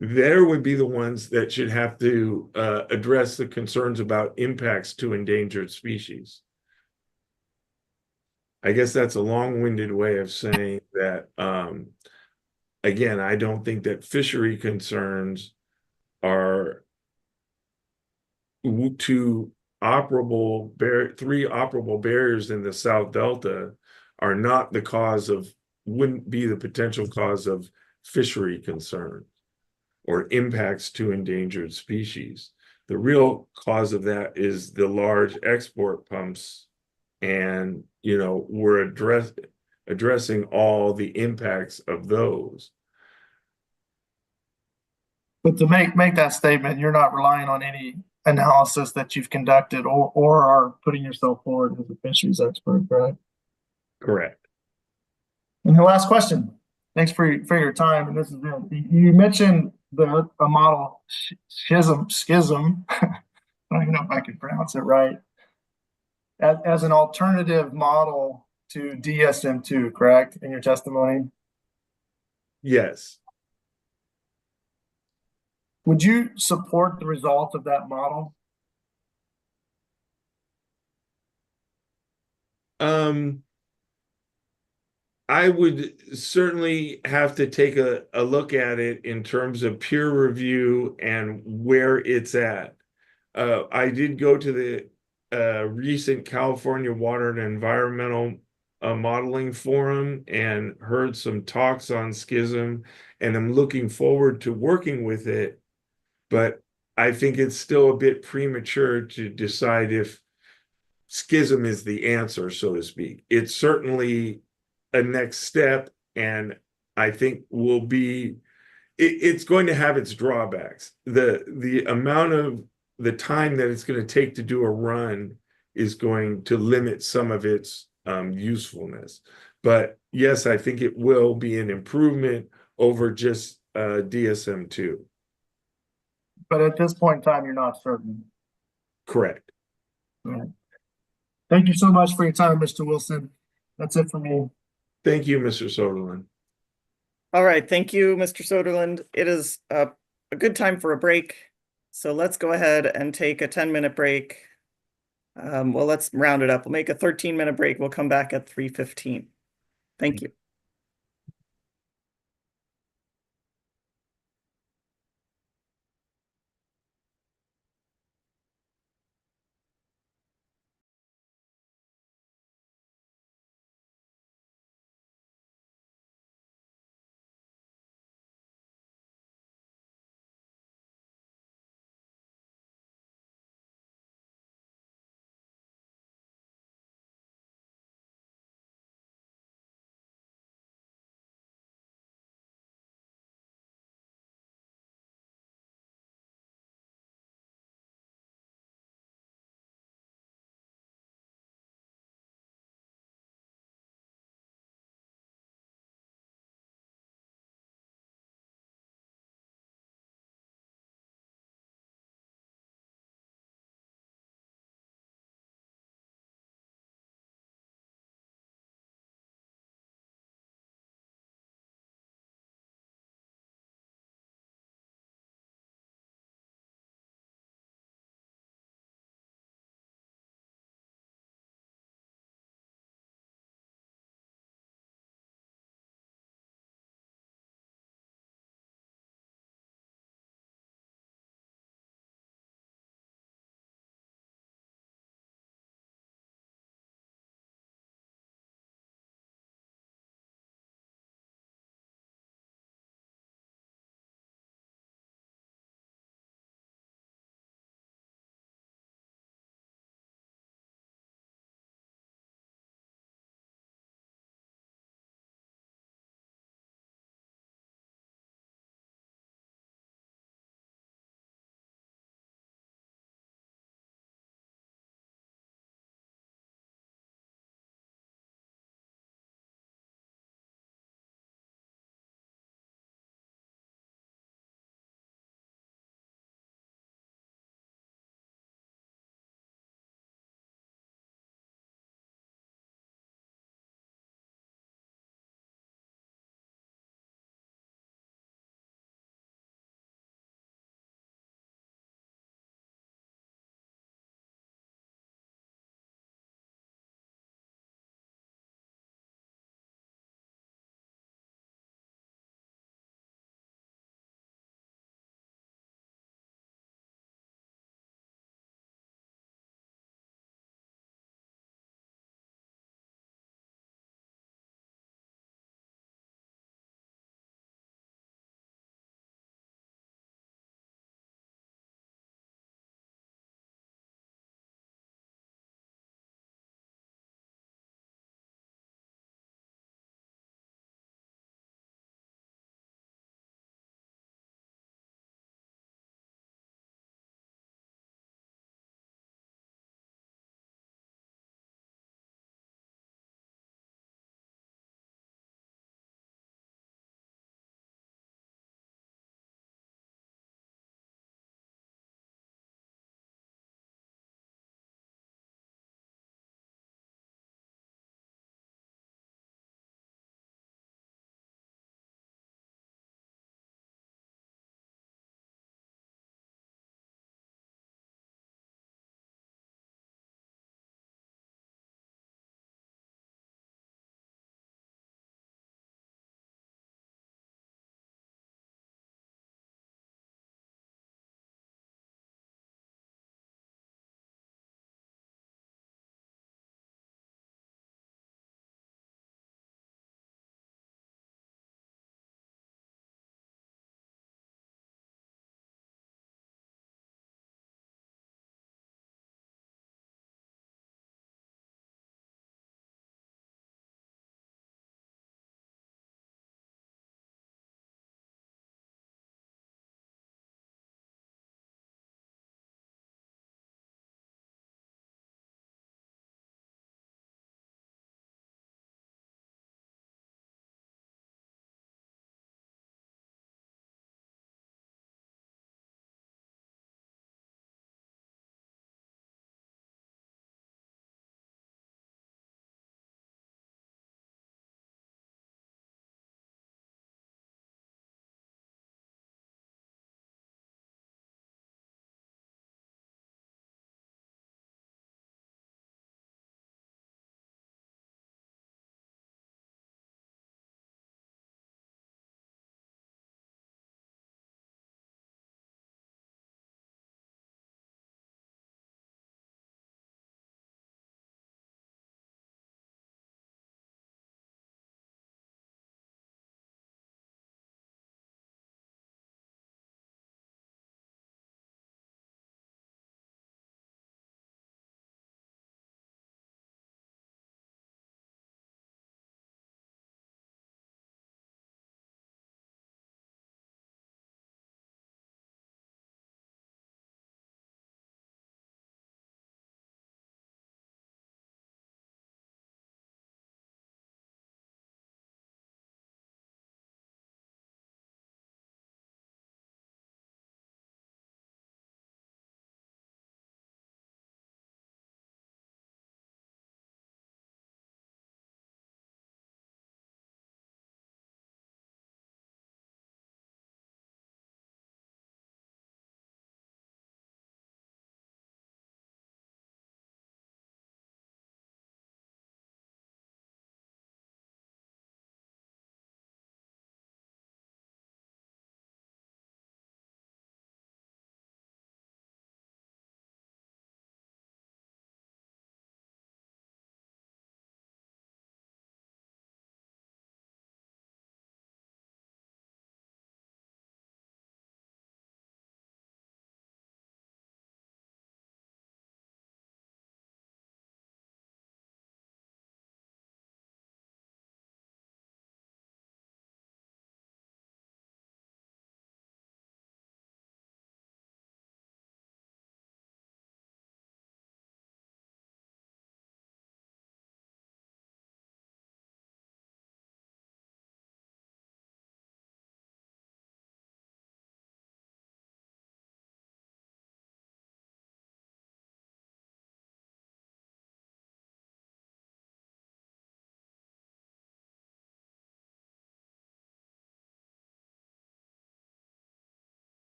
there would be the ones that should have to address the concerns about impacts to endangered species. I guess that's a long-winded way of saying that, again, I don't think that fishery concerns are three operable barriers in the South Delta are not the cause of, wouldn't be the potential cause of fishery concern or impacts to endangered species. The real cause of that is the large export pumps, and we're addressing all the impacts of those. But to make that statement, you're not relying on any analysis that you've conducted or are putting yourself forward as a fisheries expert, right? Correct. And the last question. Thanks for your time. And this is it. You mentioned a model schism. I don't even know if I can pronounce it right. As an alternative model to DSM-2, correct? In your testimony. Yes. Would you support the results of that model? I would certainly have to take a look at it in terms of peer review and where it's at. I did go to the recent California Water and Environmental Modeling Forum and heard some talks on schism, and I'm looking forward to working with it. But I think it's still a bit premature to decide if schism is the answer, so to speak. It's certainly a next step, and I think it's going to have its drawbacks. The amount of the time that it's going to take to do a run is going to limit some of its usefulness. But yes, I think it will be an improvement over just DSM-2. But at this point in time, you're not certain. Correct. All right. Thank you so much for your time, Mr. Wilson. That's it for me. Thank you, Mr. Soderlund. All right, thank you, Mr. Soderlund. It is a good time for a break. So let's go ahead and take a 10-minute break. Well, let's round it up. We'll make a 13-minute break. We'll come back at 3:15. Thank you.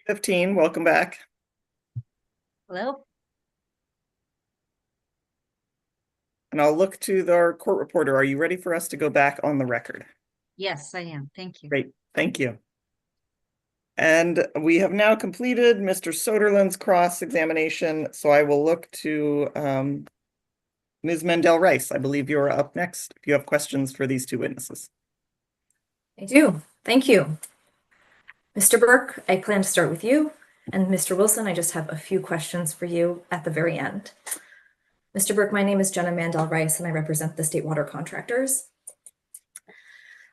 15, welcome back. Hello? And I'll look to our court reporter. Are you ready for us to go back on the record? Yes, I am. Thank you. Great, thank you. And we have now completed Mr. Soderlund's cross-examination, so I will look to Ms. Mendel-Rice. I believe you're up next if you have questions for these two witnesses. I do. Thank you. Mr. Burke, I plan to start with you. And Mr. Wilson, I just have a few questions for you at the very end. Mr. Burke, my name is Jenna Mandel-Rice, and I represent the State Water Contractors.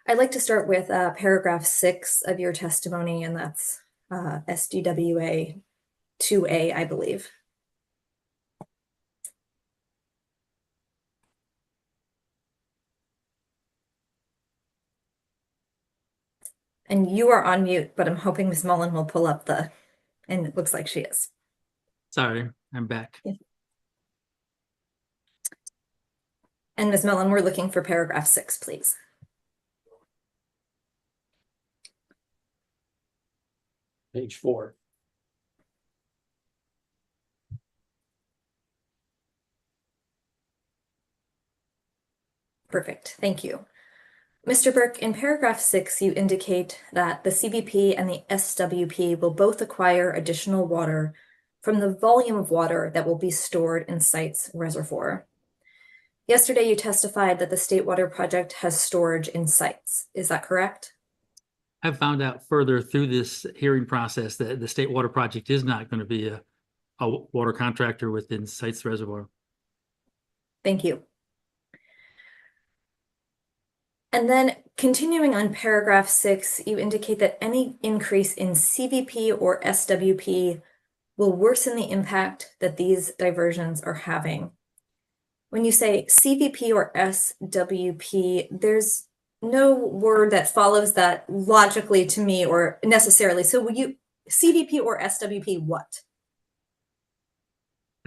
I'd like to start with paragraph 6 of your testimony, and that's SDWA 2A, I believe. And you are on mute, but I'm hoping Ms. Mullen will pull up and it looks like she is. Sorry, I'm back. And Ms. Mullen, we're looking for paragraph 6, please. Page 4. Perfect, thank you. Mr. Burke, in paragraph 6, you indicate that the CVP and the SWP will both acquire additional water from the volume of water that will be stored in site's reservoir. Yesterday, you testified that the State Water Project has storage in sites. Is that correct? I found out further through this hearing process that the State Water Project is not going to be a water contractor within Sites Reservoir. Thank you. And then continuing on paragraph 6, you indicate that any increase in CVP or SWP will worsen the impact that these diversions are having. When you say CVP or SWP, there's no word that follows that logically to me or necessarily. So will you CVP or SWP what?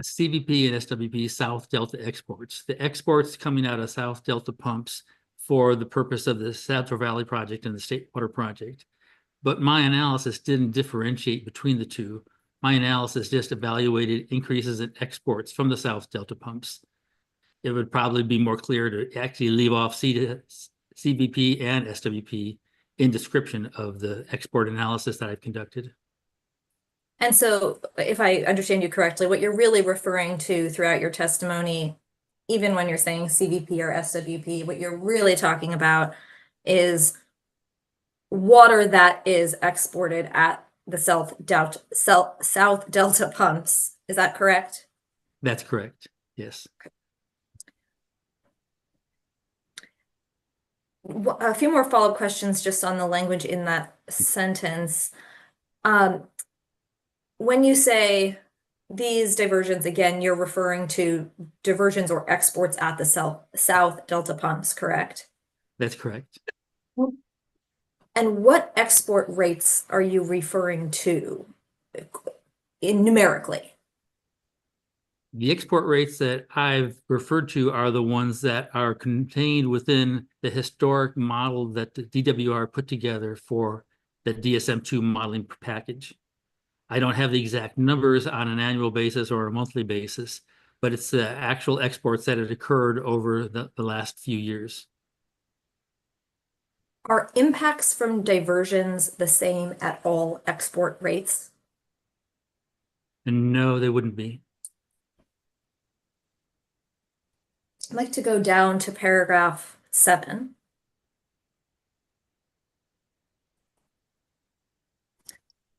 CVP and SWP South Delta exports. The exports coming out of South Delta pumps for the purpose of the Central Valley Project and the State Water Project. But my analysis didn't differentiate between the two. My analysis just evaluated increases in exports from the South Delta pumps. It would probably be more clear to actually leave off CVP and SWP in description of the export analysis that I've conducted. And so if I understand you correctly, what you're really referring to throughout your testimony, even when you're saying CVP or SWP, what you're really talking about is water that is exported at the South Delta pumps. Is that correct? That's correct. Yes. A few more follow-up questions just on the language in that sentence. When you say these diversions, again, you're referring to diversions or exports at the South Delta pumps, correct? That's correct. And what export rates are you referring to numerically? The export rates that I've referred to are the ones that are contained within the historic model that the DWR put together for the DSM-2 modeling package. I don't have the exact numbers on an annual basis or a monthly basis, but it's the actual exports that had occurred over the last few years. Are impacts from diversions the same at all export rates? And no, they wouldn't be. I'd like to go down to paragraph 7.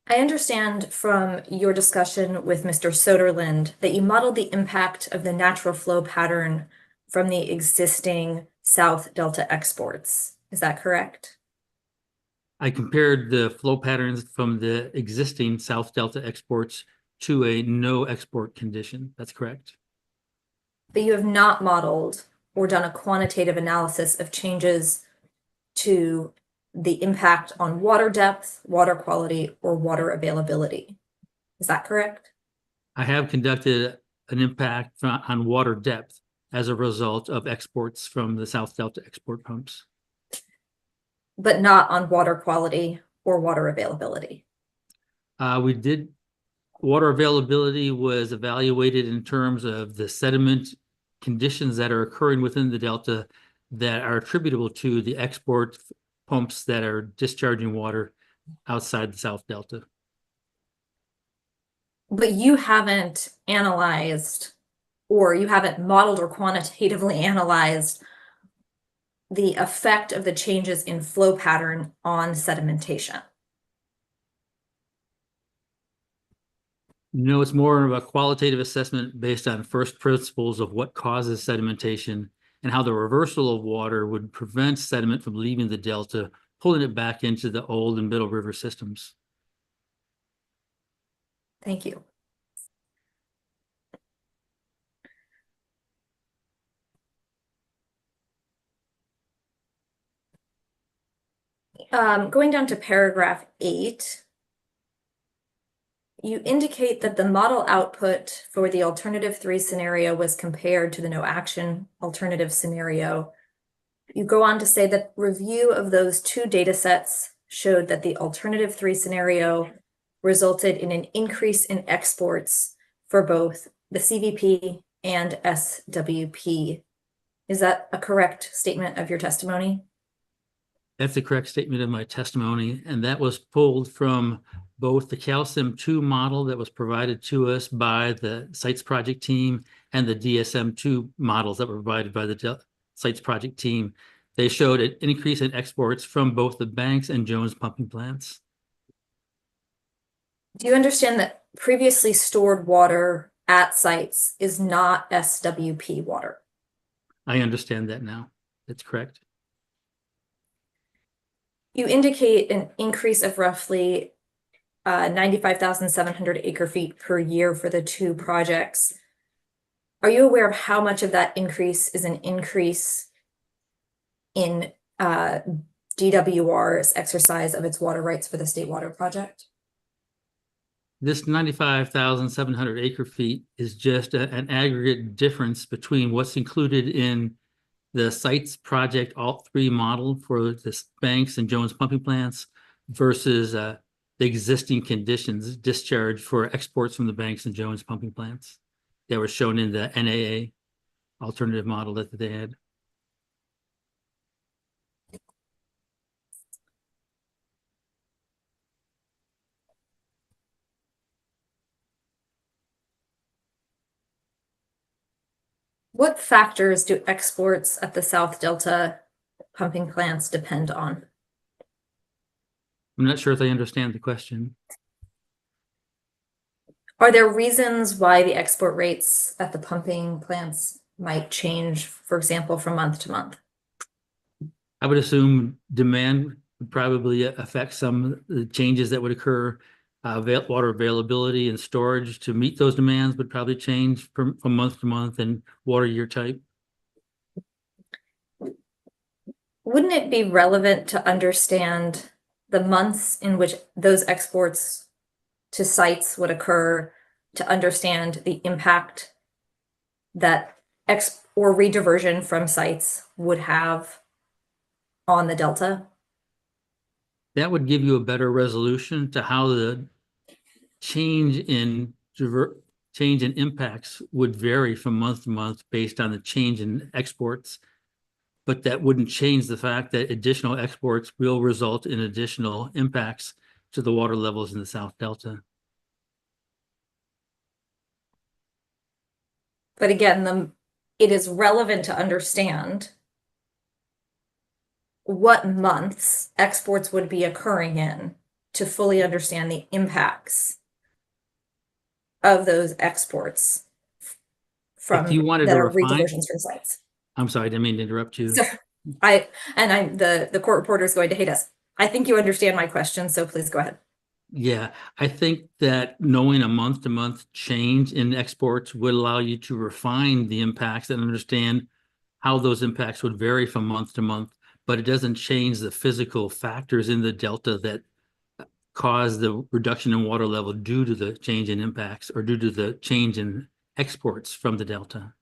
I understand from your discussion with Mr. Soderlund that you modeled the impact of the natural flow pattern from the existing South Delta exports. Is that correct? I compared the flow patterns from the existing South Delta exports to a no export condition. That's correct. But you have not modeled or done a quantitative analysis of changes to the impact on water depth, water quality, or water availability. Is that correct? I have conducted an impact on water depth as a result of exports from the South Delta export pumps. But not on water quality or water availability. We did, water availability was evaluated in terms of the sediment conditions that are occurring within the delta that are attributable to the export pumps that are discharging water outside the South Delta. But you haven't analyzed, or you haven't modeled or quantitatively analyzed the effect of the changes in flow pattern on sedimentation. No, it's more of a qualitative assessment based on first principles of what causes sedimentation and how the reversal of water would prevent sediment from leaving the delta, pulling it back into the old and middle river systems. Thank you. Going down to paragraph 8, you indicate that the model output for the alternative 3 scenario was compared to the no action alternative scenario. You go on to say that review of those 2 data sets showed that the alternative 3 scenario resulted in an increase in exports for both the CVP and SWP. Is that a correct statement of your testimony? That's the correct statement of my testimony, and that was pulled from both the calcium 2 model that was provided to us by the sites project team and the DSM-2 models that were provided by the sites project team. They showed an increase in exports from both the Banks and Jones pumping plants. Do you understand that previously stored water at sites is not SWP water? I understand that now. That's correct. You indicate an increase of roughly 95,700 acre feet per year for the 2 projects. Are you aware of how much of that increase is an increase in DWR's exercise of its water rights for the State Water Project? This 95,700 acre feet is just an aggregate difference between what's included in the sites project alt 3 model for the Banks and Jones pumping plants versus the existing conditions discharge for exports from the Banks and Jones pumping plants that were shown in the NAA alternative model that they had. What factors do exports at the South Delta pumping plants depend on? I'm not sure if I understand the question. Are there reasons why the export rates at the pumping plants might change, for example, from month to month? I would assume demand would probably affect some of the changes that would occur. Water availability and storage to meet those demands would probably change from month to month, and water year type. Wouldn't it be relevant to understand the months in which those exports to sites would occur to understand the impact that or rediversion from sites would have on the Delta? That would give you a better resolution to how the change in impacts would vary from month to month based on the change in exports. But that wouldn't change the fact that additional exports will result in additional impacts to the water levels in the South Delta. But again, it is relevant to understand what months exports would be occurring in to fully understand the impacts of those exports from If you wanted that to are refine, rediversions from sites. I'm sorry, I didn't mean to interrupt you. So the court reporter is going to hate us. I think you understand my question, so please go ahead. Yeah, I think that knowing a month-to-month change in exports would allow you to refine the impacts and understand how those impacts would vary from month to month, but it doesn't change the physical factors in the delta that cause the reduction in water level due to the change in impacts or due to the change in exports from the delta.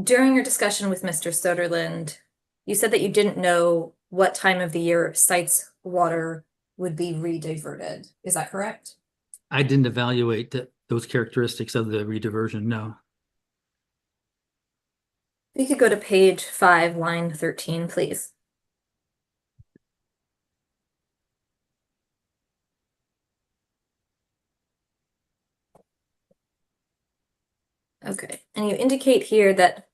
During your discussion with Mr. Soderlund, you said that you didn't know what time of the year sites water would be rediverted. Is that correct? I didn't evaluate those characteristics of the rediversion, no. We could go to page 5, line 13, please. Okay, and you indicate here that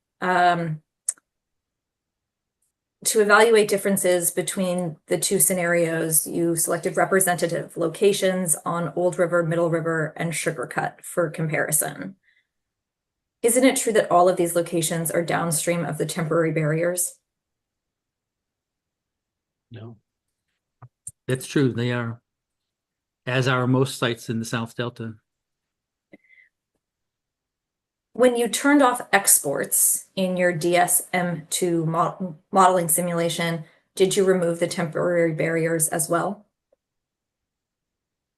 to evaluate differences between the two scenarios, you selected representative locations on Old River, Middle River, and Sugar Cut for comparison. Isn't it true that all of these locations are downstream of the temporary barriers? No. That's true, they are, as are most sites in the South Delta. When you turned off exports in your DSM2 modeling simulation, did you remove the temporary barriers as well?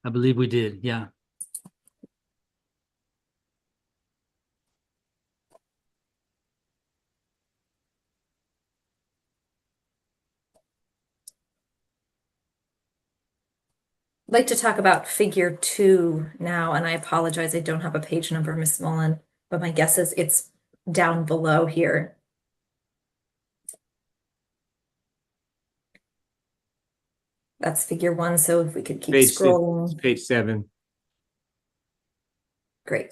I believe we did, yeah. I'd like to talk about figure 2 now, and I apologize, I don't have a page number, Ms. Mullen, but my guess is it's down below here. That's figure 1, so if we could keep Page 6, scrolling. page 7. Great.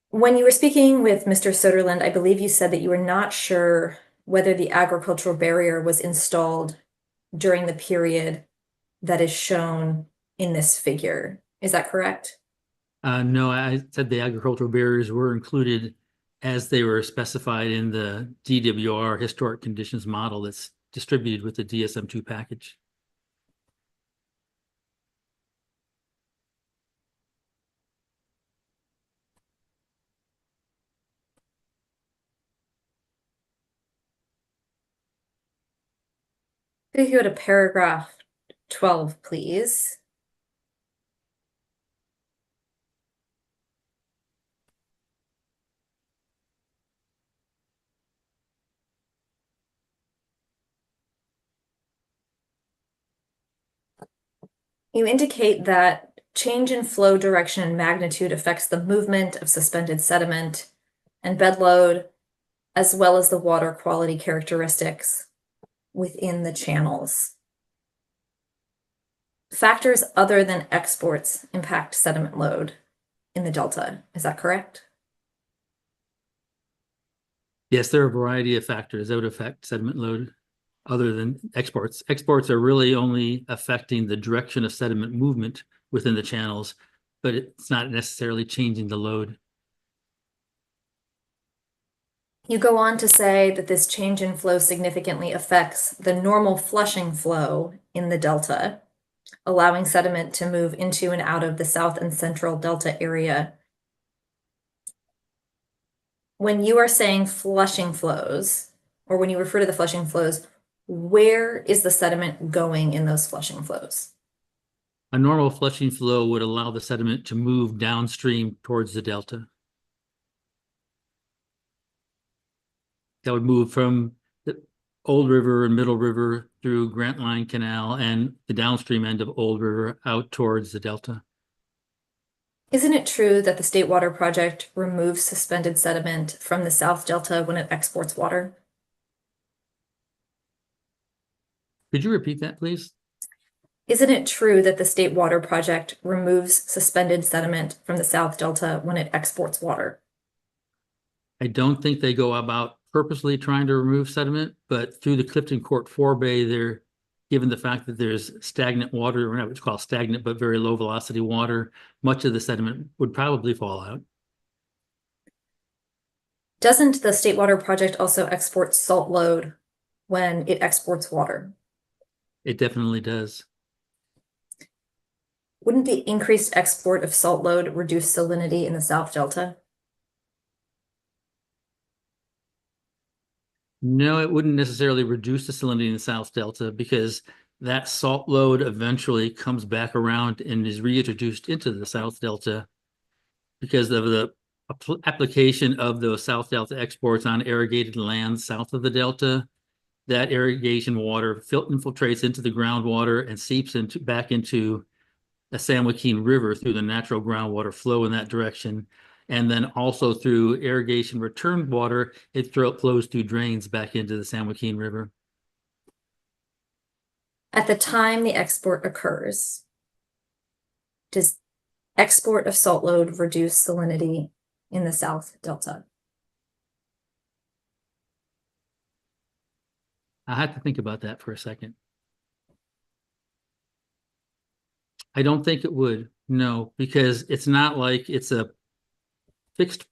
When you were speaking with Mr. Soderlund, I believe you said that you were not sure whether the agricultural barrier was installed during the period that is shown in this figure. Is that correct? No, I said the agricultural barriers were included as they were specified in the DWR historic conditions model that's distributed with the DSM2 package. If you go to paragraph 12, please. You indicate that change in flow direction and magnitude affects the movement of suspended sediment and bed load, as well as the water quality characteristics within the channels. Factors other than exports impact sediment load in the Delta. Is that correct? Yes, there are a variety of factors that would affect sediment load other than exports. Exports are really only affecting the direction of sediment movement within the channels, but it's not necessarily changing the load. You go on to say that this change in flow significantly affects the normal flushing flow in the Delta, allowing sediment to move into and out of the South and Central Delta area. When you are saying flushing flows, or when you refer to the flushing flows, where is the sediment going in those flushing flows? A normal flushing flow would allow the sediment to move downstream towards the Delta. That would move from the Old River and Middle River through Grant Line Canal and the downstream end of Old River out towards the Delta. Isn't it true that the State Water Project removes suspended sediment from the South Delta when it exports water? Could you repeat that, please? Isn't it true that the State Water Project removes suspended sediment from the South Delta when it exports water? I don't think they go about purposely trying to remove sediment, but through the Clifton Court forebay, they're given the fact that there's stagnant water, or not what you call stagnant, but very low velocity water, much of the sediment would probably fall out. Doesn't the State Water Project also export salt load when it exports water? It definitely does. Wouldn't the increased export of salt load reduce salinity in the South Delta? No, it wouldn't necessarily reduce the salinity in the South Delta because that salt load eventually comes back around and is reintroduced into the South Delta because of the application of those South Delta exports on irrigated lands south of the Delta. that irrigation water infiltrates into the groundwater and seeps back into the San Joaquin River through the natural groundwater flow in that direction. And then also through irrigation returned water, it flows through drains back into the San Joaquin River. At the time the export occurs, does export of salt load reduce salinity in the South Delta? I have to think about that for a second. I don't think it would, no, because it's not like it's a fixed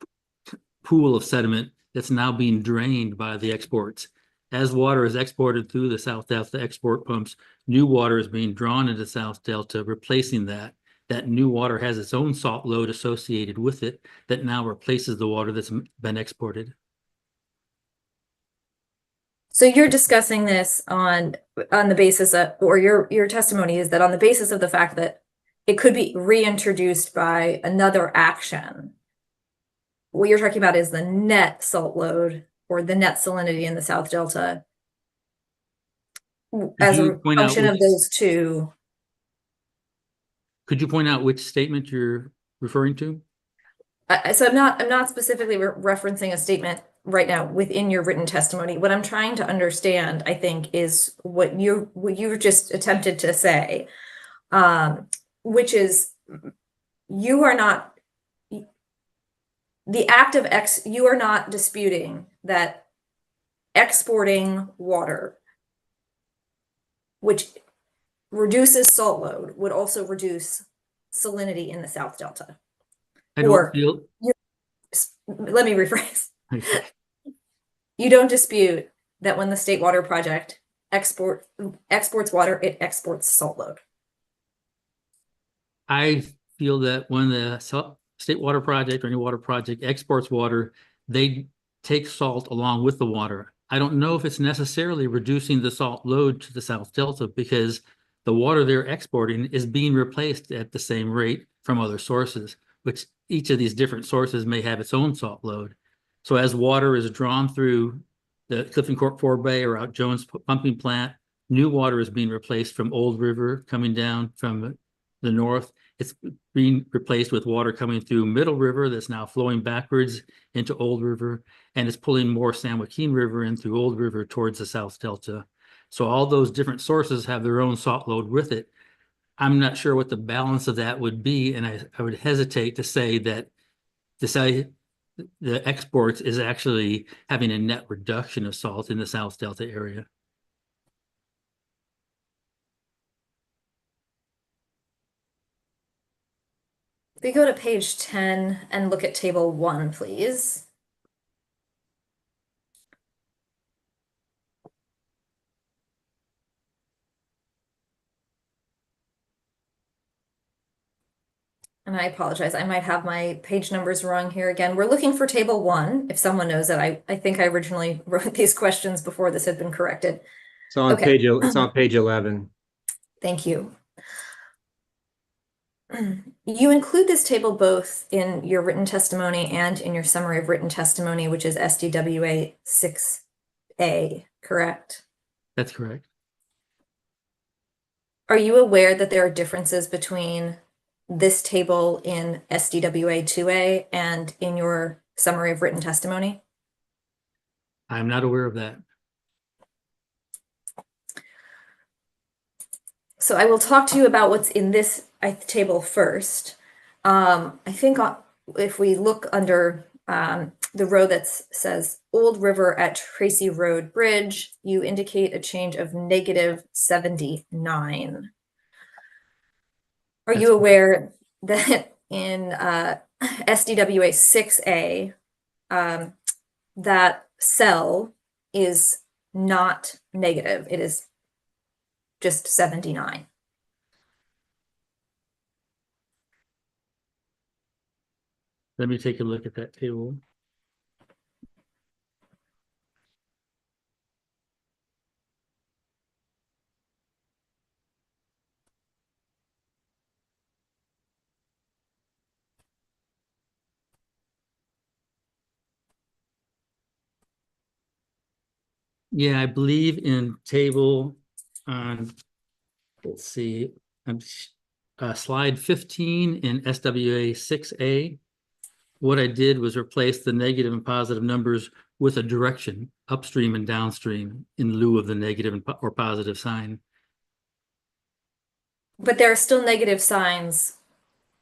pool of sediment that's now being drained by the exports. As water is exported through the South Delta export pumps, new water is being drawn into South Delta, replacing that. That new water has its own salt load associated with it that now replaces the water that's been exported. So you're discussing this on the basis of, or your testimony is that on the basis of the fact that it could be reintroduced by another action. What you're talking about is the net salt load or the net salinity in the South Delta as a function of those two. Could you point out which statement you're referring to? So I'm not specifically referencing a statement right now within your written testimony. What I'm trying to understand, I think, is what you just attempted to say, which is you are not the act of you are not disputing that exporting water, which reduces salt load, would also reduce salinity in the South Delta. I don't feel. Let me rephrase. Okay. You don't dispute that when the State Water Project exports water, it exports salt load. I feel that when the State Water Project or any water project exports water, they take salt along with the water. I don't know if it's necessarily reducing the salt load to the South Delta because the water they're exporting is being replaced at the same rate from other sources, which each of these different sources may have its own salt load. So as water is drawn through the Clifton Court Forebay or out Jones pumping plant, new water is being replaced from Old River coming down from the north. It's being replaced with water coming through Middle River that's now flowing backwards into Old River, and it's pulling more San Joaquin River in through Old River towards the South Delta. So all those different sources have their own salt load with it. I'm not sure what the balance of that would be, and I would hesitate to say that the exports is actually having a net reduction of salt in the South Delta area. If we go to page 10 and look at table 1, please. And I apologize, I might have my page numbers wrong here again. We're looking for table 1. If someone knows it, I think I originally wrote these questions before this had been corrected. It's on it's on page 11. Thank you. You include this table both in your written testimony and in your summary of written testimony, which is SDWA 6A, correct? That's correct. Are you aware that there are differences between this table in SDWA 2A and in your summary of written testimony? I'm not aware of that. So I will talk to you about what's in this table first. I think if we look under the row that says Old River at Tracy Road Bridge, you indicate a change of -79. Are you aware that in SDWA 6A, that cell is not negative? It is just 79. Let me take a look at that table. Yeah, I believe in table on, let's see, slide 15 in SWA 6A. What I did was replace the negative and positive numbers with a direction, upstream and downstream, in lieu of the negative or positive sign. But there are still negative signs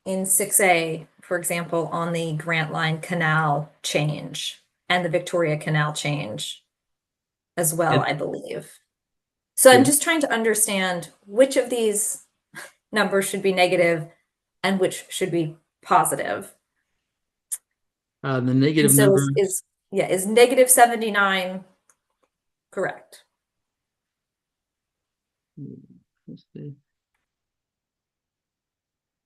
in 6A, for example, on the Grant Line Canal change and the Victoria Canal change as well, Yep. I believe. So I'm Yeah. just trying to understand which of these numbers should be negative and which should be positive. The negative And so number, is negative 79 correct? let's see.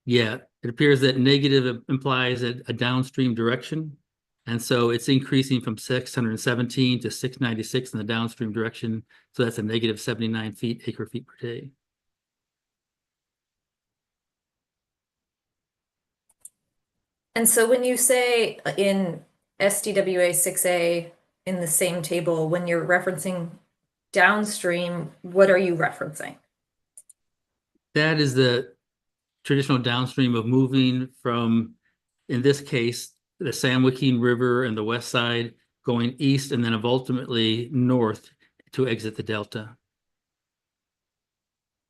Yeah, it appears that negative implies a downstream direction. And so it's increasing from 617 to 696 in the downstream direction. So that's a negative 79 feet, acre feet per day. And so when you say in SDWA 6A in the same table, when you're referencing downstream, what are you referencing? That is the traditional downstream of moving from, in this case, the San Joaquin River and the west side going east and then ultimately north to exit the delta.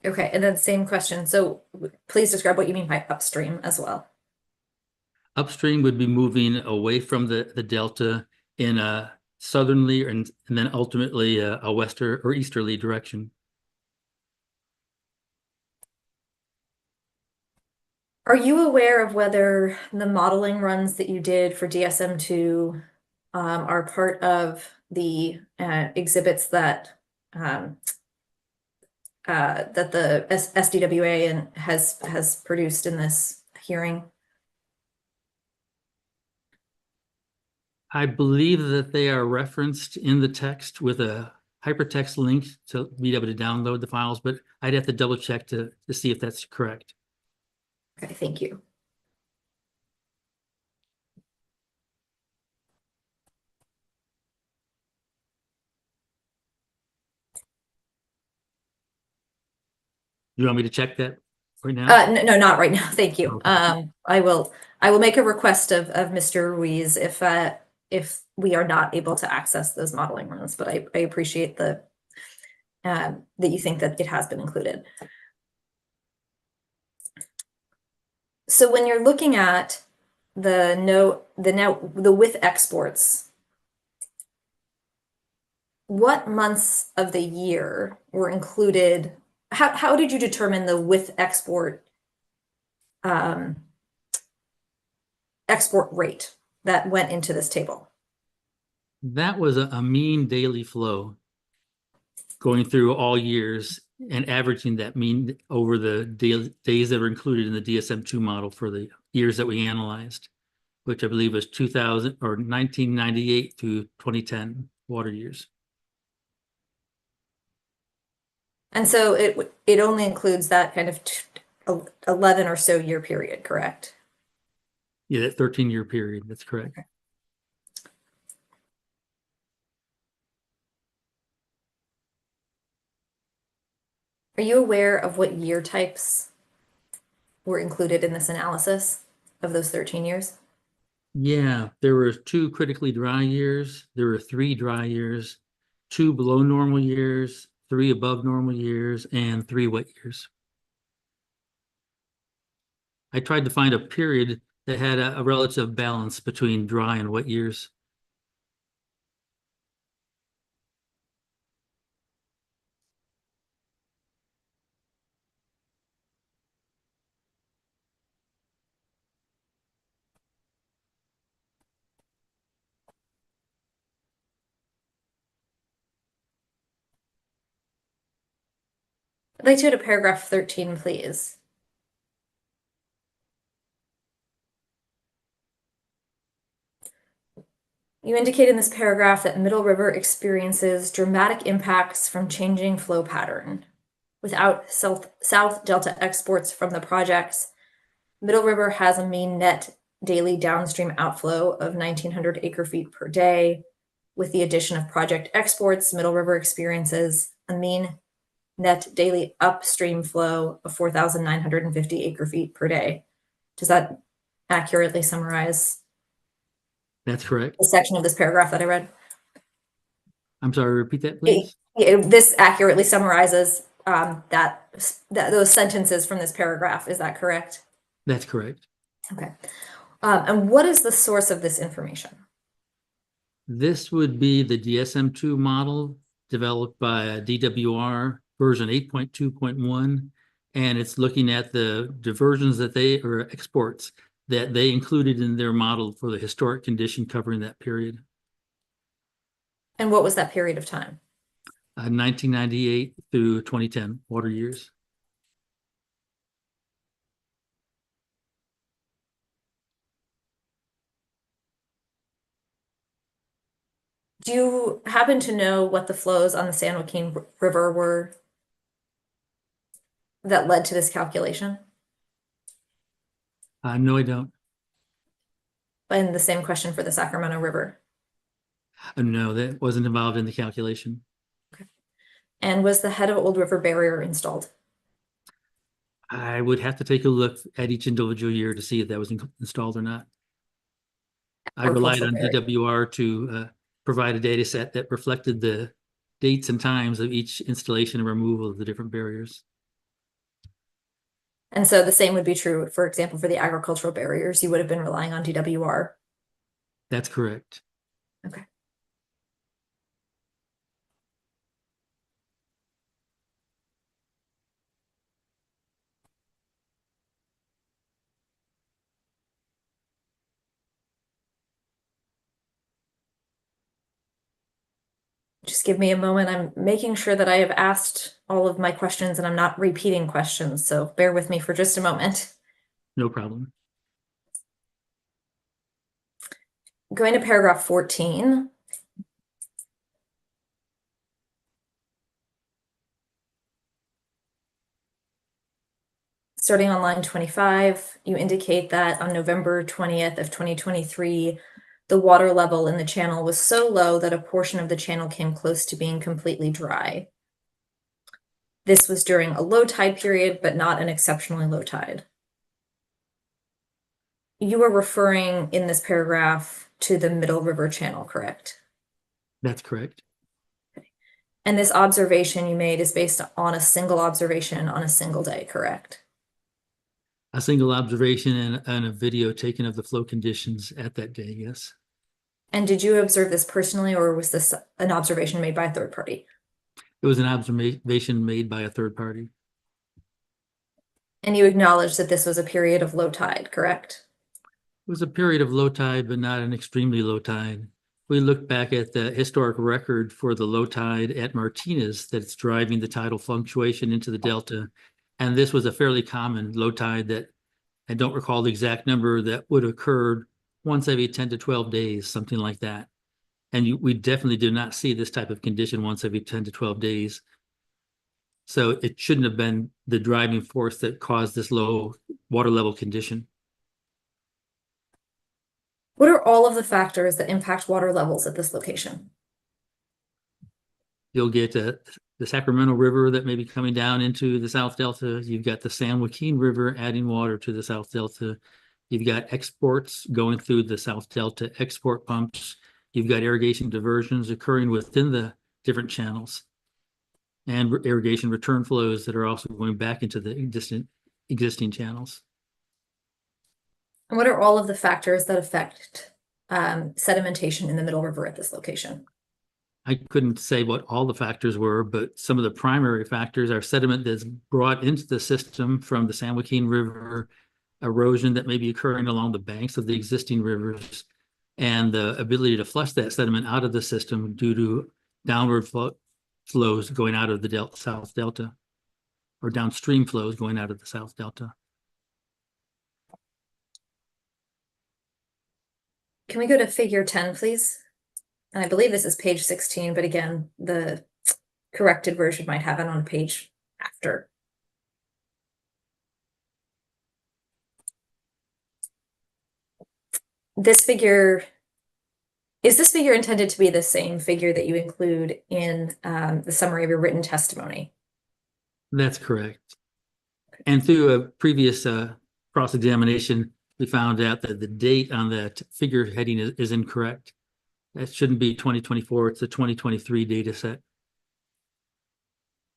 Okay, and then same question. So please describe what you mean by upstream as well. Upstream would be moving away from the delta in a southerly and then ultimately a western or easterly direction. Are you aware of whether the modeling runs that you did for DSM-2 are part of the exhibits that that the SDWA has produced in this hearing? I believe that they are referenced in the text with a hypertext link to be able to download the files, but I'd have to double check to see if that's correct. Okay, thank you. You want me to check that right now? No, not right now. Thank you. Okay. I will make a request of Mr. Ruiz if we are not able to access those modeling runs, but I appreciate the that you think that it has been included. So when you're looking at the width exports, what months of the year were included? How did you determine the width export export rate that went into this table? That was a mean daily flow going through all years and averaging that mean over the days that were included in the DSM-2 model for the years that we analyzed, which I believe was 2000 or 1998 to 2010 water years. And so it only includes that kind of 11 or so year period, correct? Yeah, that 13-year period, that's correct. Okay. Are you aware of what year types were included in this analysis of those 13 years? Yeah, there were 2 critically dry years, there were 3 dry years, 2 below normal years, 3 above normal years, and 3 wet years. I tried to find a period that had a relative balance between dry and wet years. I'd like to go to paragraph 13, please. You indicate in this paragraph that Middle River experiences dramatic impacts from changing flow pattern. Without South Delta exports from the projects, Middle River has a mean net daily downstream outflow of 1,900 acre feet per day. with the addition of project exports, Middle River experiences a mean net daily upstream flow of 4,950 acre feet per day. Does that accurately summarize That's correct. the section of this paragraph that I read? I'm sorry, repeat that, please. This accurately summarizes those sentences from this paragraph. Is that correct? That's correct. Okay. And what is the source of this information? This would be the DSM-2 model developed by DWR version 8.2.1, and it's looking at the diversions that or exports that they included in their model for the historic condition covering that period. And what was that period of time? 1998 through 2010 water years. Do you happen to know what the flows on the San Joaquin River were that led to this calculation? No, I don't. And the same question for the Sacramento River. No, that wasn't involved in the calculation. Okay. And was the head of Old River barrier installed? I would have to take a look at each individual year to see if that was installed or not. I relied on DWR to provide a data set that reflected the dates and times of each installation and removal of the different barriers. And so the same would be true, for example, for the agricultural barriers. You would have been relying on DWR. That's correct. Okay. Just give me a moment. I'm making sure that I have asked all of my questions and I'm not repeating questions. So bear with me for just a moment. No problem. Going to paragraph 14. Starting on line 25, you indicate that on November 20th of 2023, the water level in the channel was so low that a portion of the channel came close to being completely dry. This was during a low tide period, but not an exceptionally low tide. You are referring in this paragraph to the Middle River Channel, correct? That's correct. Okay. And this observation you made is based on a single observation on a single day, correct? A single observation and a video taken of the flow conditions at that day, yes. And did you observe this personally, or was this an observation made by a third party? It was an observation made by a third party. And you acknowledge that this was a period of low tide, correct? It was a period of low tide, but not an extremely low tide. We look back at the historic record for the low tide at Martinez that's driving the tidal fluctuation into the delta. And this was a fairly common low tide that I don't recall the exact number that would have occurred once every 10 to 12 days, something like that. And we definitely do not see this type of condition once every 10 to 12 days. So it shouldn't have been the driving force that caused this low water level condition. What are all of the factors that impact water levels at this location? You'll get the Sacramento River that may be coming down into the South Delta. You've got the San Joaquin River adding water to the South Delta. You've got exports going through the South Delta export pumps. You've got irrigation diversions occurring within the different channels and irrigation return flows that are also going back into the existing channels. And what are all of the factors that affect sedimentation in the Middle River at this location? I couldn't say what all the factors were, but some of the primary factors are sediment that's brought into the system from the San Joaquin River, erosion that may be occurring along the banks of the existing rivers, and the ability to flush that sediment out of the system due to downward flows going out of the South Delta, or downstream flows going out of the South Delta. Can we go to figure 10, please? And I believe this is page 16, but again, the corrected version might have it on a page after. This figure Is this figure intended to be the same figure that you include in the summary of your written testimony? That's correct. And through a previous cross-examination, we found out that the date on that figure heading is incorrect. That shouldn't be 2024, it's the 2023 data set.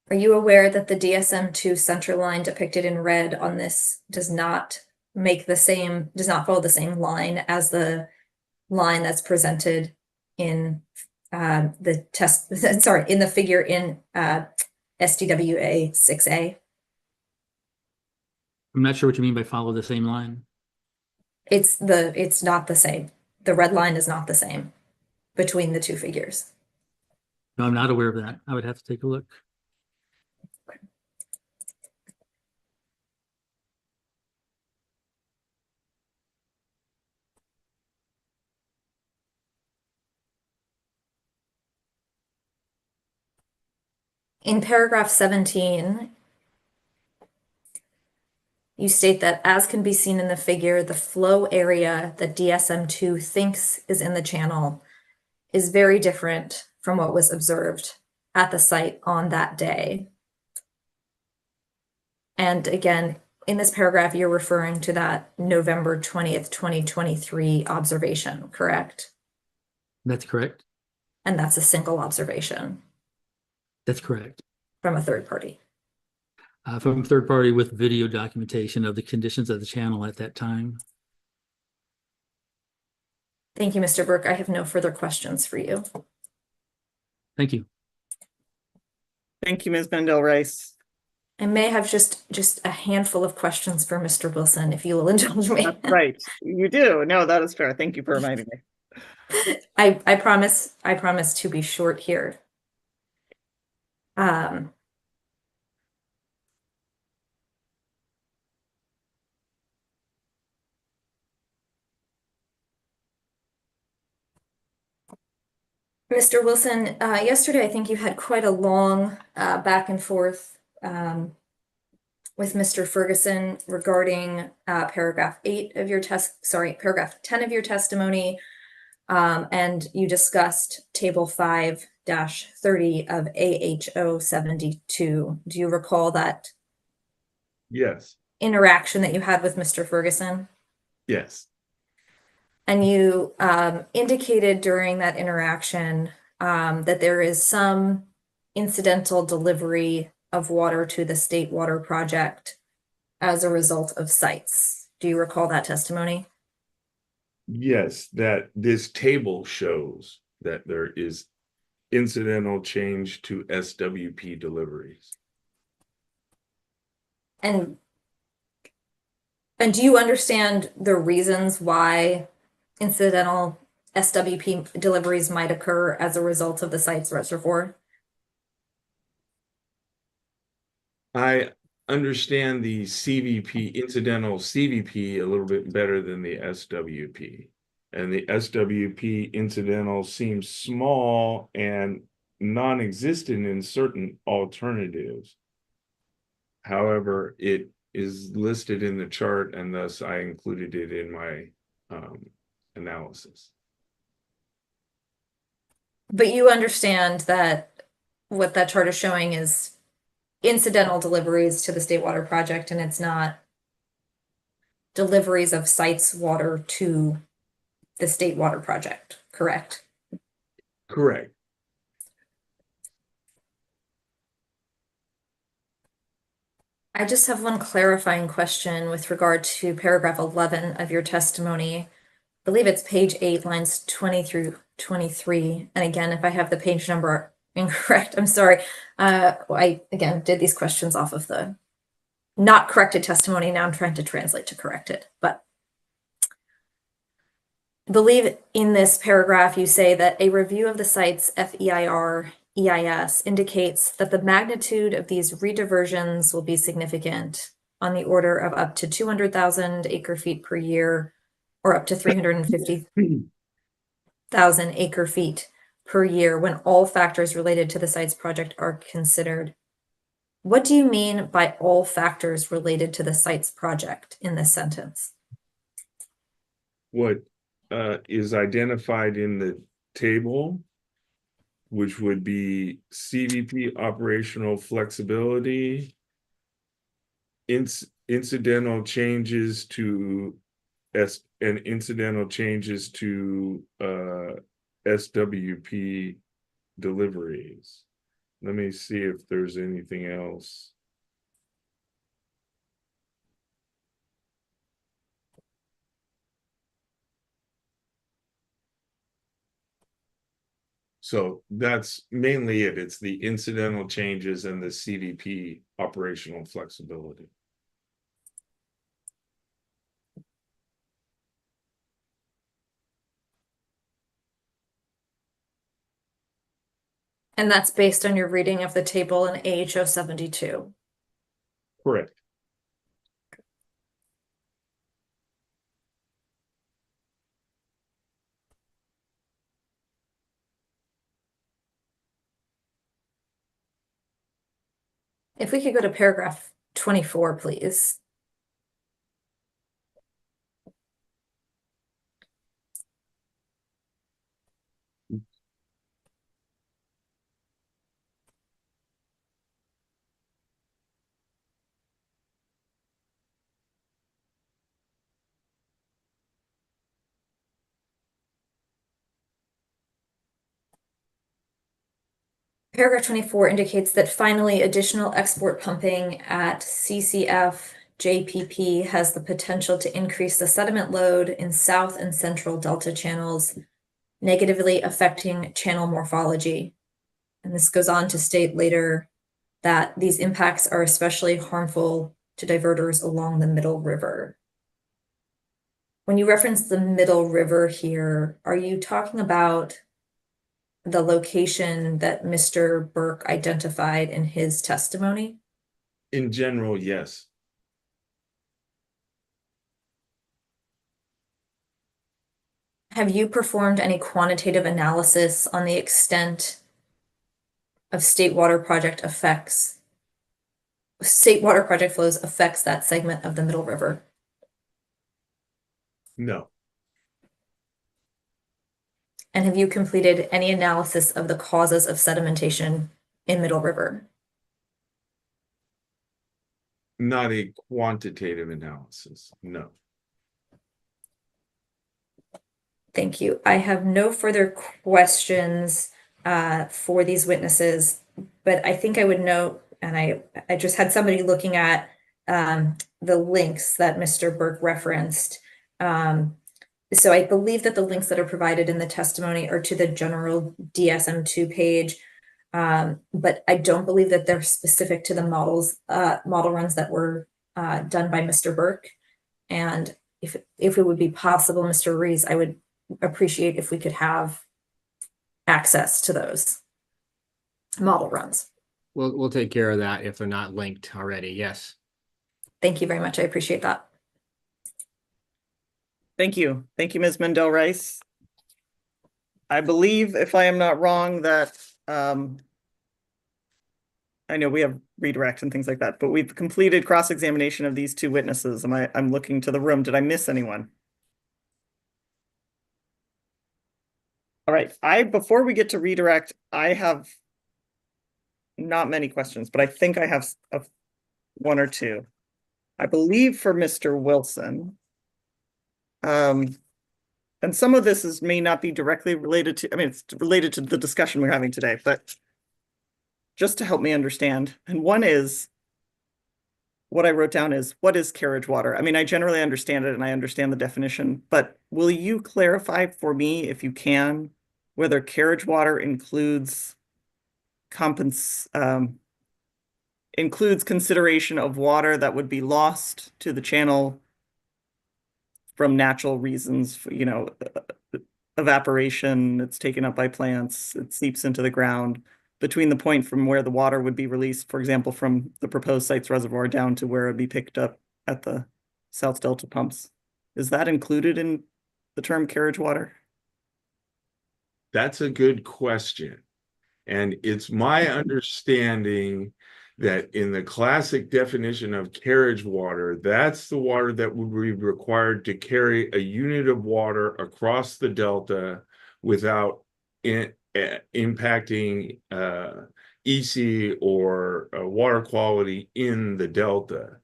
Are you aware that the DSM-2 center line depicted in red on this does not follow the same line as the line that's presented in the test, sorry, in the figure in SDWA 6A? I'm not sure what you mean by follow the same line. It's not the same. The red line is not the same between the two figures. No, I'm not aware of that. I would have to take a look. In paragraph 17, you state that as can be seen in the figure, the flow area that DSM-2 thinks is in the channel is very different from what was observed at the site on that day. And again, in this paragraph, you're referring to that November 20th, 2023 observation, correct? That's correct. And that's a single observation That's correct. from a third party. From a third party with video documentation of the conditions of the channel at that time. Thank you, Mr. Burke. I have no further questions for you. Thank you. Thank you, Ms. Mendel-Rice. I may have just a handful of questions for Mr. Wilson, if you will indulge me. That's right. You do. No, that is fair. Thank you for reminding me. I promise to be short here. Mr. Wilson, yesterday I think you had quite a long back and forth with Mr. Ferguson regarding paragraph 10 of your testimony, and you discussed table 5-30 of AHO 72. Do you recall that Yes. interaction that you had with Mr. Ferguson? Yes. And you indicated during that interaction that there is some incidental delivery of water to the state water project as a result of sites. Do you recall that testimony? Yes, that this table shows that there is incidental change to SWP deliveries. And do you understand the reasons why incidental SWP deliveries might occur as a result of the site's reservoir? I understand the CVP, incidental CVP, a little bit better than the SWP. And the SWP incidental seems small and non-existent in certain alternatives. However, it is listed in the chart, and thus I included it in my analysis. But you understand that what that chart is showing is incidental deliveries to the state water project, and it's not deliveries of sites water to the state water project, correct? Correct. I just have one clarifying question with regard to paragraph 11 of your testimony. I believe it's page 8, lines 20 through 23. And again, if I have the page number incorrect, I'm sorry. I, again, did these questions off of the not corrected testimony. Now I'm trying to translate to correct it. But I believe in this paragraph, you say that a review of the site's FEIR EIS indicates that the magnitude of these rediversions will be significant, on the order of up to 200,000 acre-feet per year, or up to 350,000 acre-feet per year when all factors related to the site's project are considered. What do you mean by all factors related to the site's project in this sentence? What is identified in the table, which would be CVP operational flexibility, incidental changes to SWP deliveries. Let me see if there's anything else. So that's mainly it. It's the incidental changes and the CVP operational flexibility. And that's based on your reading of the table in AHO 72. Correct. If we could go to paragraph 24, please. Paragraph 24 indicates that finally additional export pumping at CCF JPP has the potential to increase the sediment load in south and central delta channels, negatively affecting channel morphology. And this goes on to state later that these impacts are especially harmful to diverters along the Middle River. When you reference the Middle River here, are you talking about the location that Mr. Burke identified in his testimony? In general, yes. Have you performed any quantitative analysis on the extent of state water project flows affects that segment of the Middle River? No. And have you completed any analysis of the causes of sedimentation in Middle River? Not a quantitative analysis, no. Thank you. I have no further questions for these witnesses, but I think I would note, and I just had somebody looking at the links that Mr. Burke referenced. So I believe that the links that are provided in the testimony are to the general DSM-2 page, but I don't believe that they're specific to the model runs that were done by Mr. Burke. And if it would be possible, Mr. Rees, I would appreciate if we could have access to those model runs. We'll take care of that if they're not linked already. Yes. Thank you very much. I appreciate that. Thank you. Thank you, Ms. Mendel Rice. I believe, if I am not wrong, that I know we have redirect and things like that, but we've completed cross-examination of these two witnesses. I'm looking to the room. Did I miss anyone? All right. Before we get to redirect, I have not many questions, but I think I have one or two. I believe for Mr. Wilson. And some of this may not be directly related to, it's related to the discussion we're having today, but just to help me understand. And one is, what I wrote down is, what is carriage water? I generally understand it and I understand the definition, but will you clarify for me, if you can, whether carriage water includes consideration of water that would be lost to the channel from natural reasons, evaporation, it's taken up by plants, it seeps into the ground, between the point from where the water would be released, for example, from the proposed site's reservoir down to where it would be picked up at the South Delta pumps. Is that included in the term carriage water? That's a good question. And it's my understanding that in the classic definition of carriage water, that's the water that would be required to carry a unit of water across the delta without impacting EC or water quality in the Delta.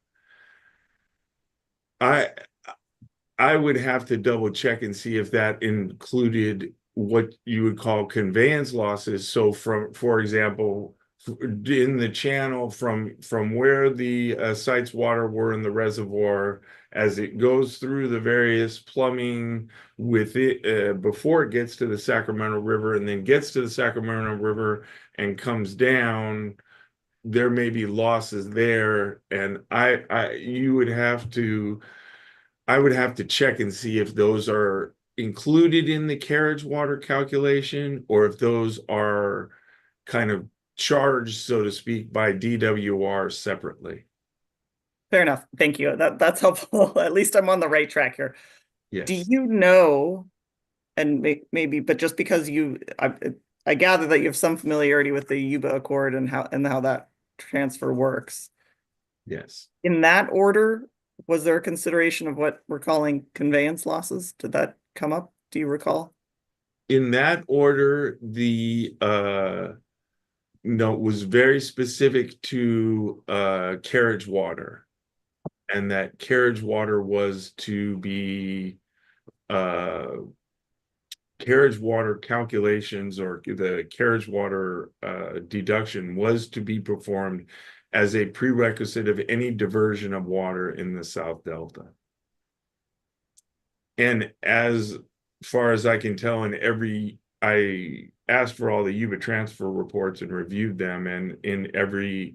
I would have to double check and see if that included what you would call conveyance losses. So for example, in the channel from where the site's water were in the reservoir, as it goes through the various plumbing with it before it gets to the Sacramento River, and then gets to the Sacramento River and comes down, there may be losses there. And I would have to check and see if those are included in the carriage water calculation, or if those are kind of charged, so to speak, by DWR separately. Fair enough. Thank you. That's helpful. At least I'm on the right track here. Yes. Do you know, and maybe, but just because I gather that you have some familiarity with the Yuba Accord and how that transfer works. Yes. In that order, was there a consideration of what we're calling conveyance losses? Did that come up? Do you recall? In that order, the no, it was very specific to carriage water, and that carriage water was to be carriage water calculations, or the carriage water deduction was to be performed as a prerequisite of any diversion of water in the South Delta. And as far as I can tell, I asked for all the Yuba transfer reports and reviewed them, and in every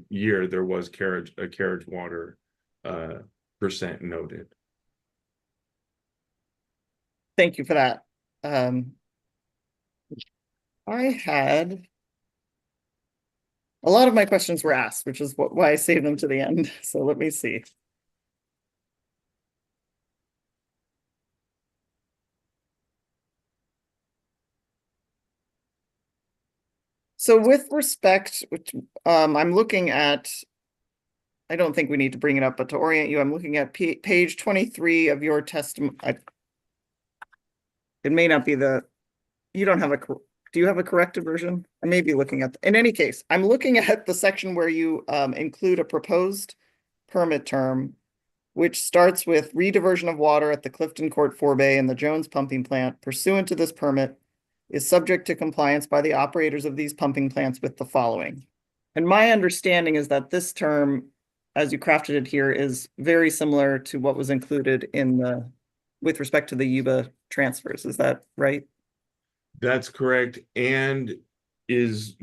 year there was a carriage water percent noted. Thank you for that. I had a lot of my questions were asked, which is why I saved them to the end. So let me see. So with respect, I'm looking at, I don't think we need to bring it up, but to orient you, I'm looking at page 23 of your testimony. It may not be you don't have do you have a corrected version? I may be looking at, in any case, I'm looking at the section where you include a proposed permit term, which starts with rediversion of water at the Clifton Court forebay and the Jones pumping plant pursuant to this permit is subject to compliance by the operators of these pumping plants with the following. And my understanding is that this term, as you crafted it here, is very similar to what was included with respect to the Yuba transfers. Is that right? That's correct. And there's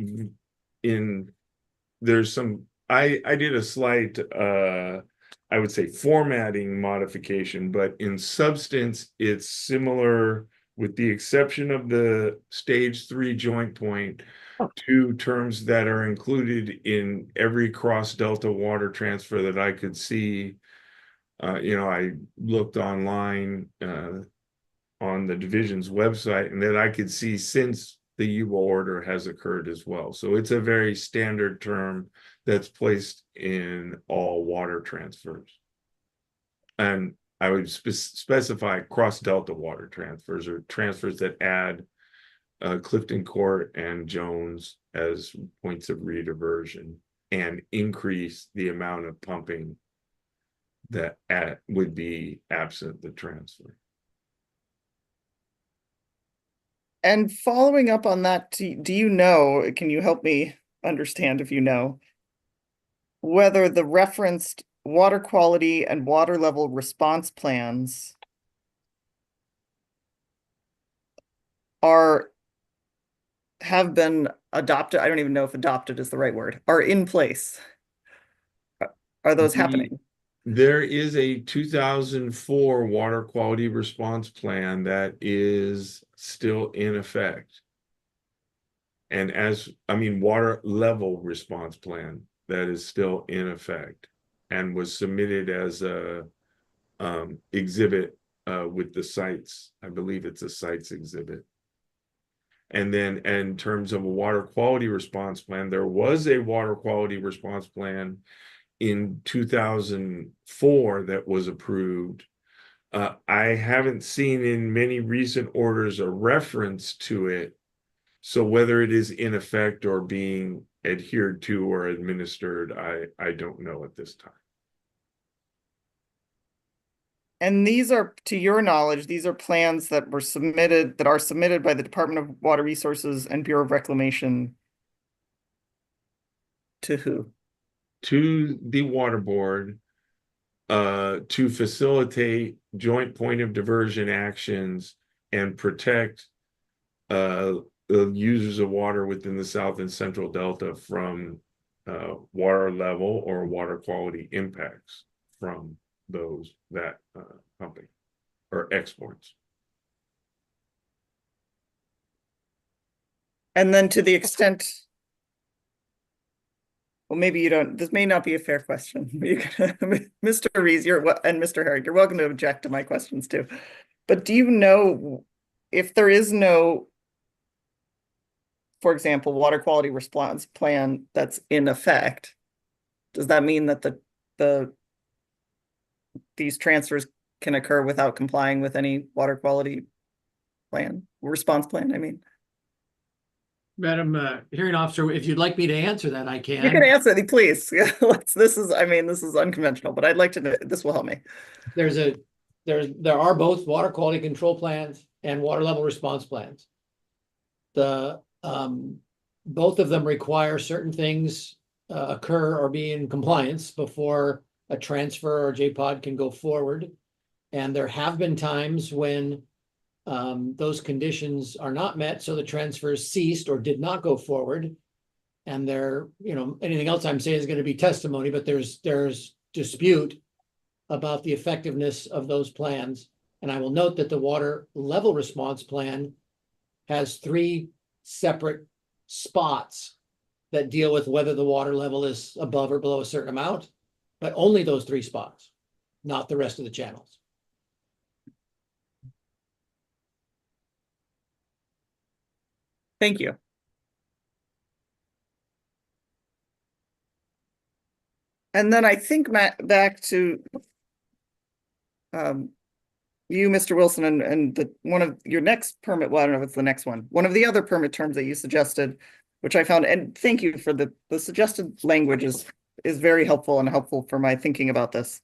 some, I did a slight, I would say formatting modification, but in substance, it's similar, with the exception of the stage 3 joint point, two terms that are included in every cross delta water transfer that I could see. I looked online on the division's website, and that I could see since the Yuba order has occurred as well. So it's a very standard term that's placed in all water transfers. And I would specify cross delta water transfers, or transfers that add Clifton Court and Jones as points of rediversion and increase the amount of pumping that would be absent the transfer. And following up on that, do you know, can you help me understand, if you know, whether the referenced water quality and water level response plans have been adopted? I don't even know if adopted is the right word, are in place. Are those happening? There is a 2004 water quality response plan that is still in effect. And water level response plan that is still in effect, and was submitted as a exhibit with the sites. I believe it's a sites exhibit. And then in terms of a water quality response plan, there was a water quality response plan in 2004 that was approved I haven't seen in many recent orders a reference to it. So whether it is in effect or being adhered to or administered, I don't know at this time. And these are, to your knowledge, these are plans that were submitted, that are submitted by the Department of Water Resources and Bureau of Reclamation to who? To the water board, to facilitate joint point of diversion actions and protect the users of water within the South and Central Delta from water level or water quality impacts from that pumping or exports. And then to the extent, well, maybe you don't, this may not be a fair question. Mr. Rees, and Mr. Herrick, you're welcome to object to my questions too. But do you know if there is no, for example, water quality response plan that's in effect, does that mean that these transfers can occur without complying with any water quality response plan, I mean? Madam Hearing Officer, if you'd like me to answer that, I can. You can answer it, please. This is unconventional, but I'd like to know, this will help me. There are both water quality control plans and water level response plans. Both of them require certain things occur or be in compliance before a transfer or JPOD can go forward. And there have been times when those conditions are not met, so the transfers ceased or did not go forward. And anything else I'm saying is going to be testimony, but there's dispute about the effectiveness of those plans. And I will note that the water level response plan has 3 separate spots that deal with whether the water level is above or below a certain amount, but only those 3 spots, not the rest of the channels. Thank you. And then I think, Matt, back to you, Mr. Wilson, and one of your next permit, well, I don't know if it's the next one. One of the other permit terms that you suggested, which I found, and thank you for the suggested language is very helpful and helpful for my thinking about this.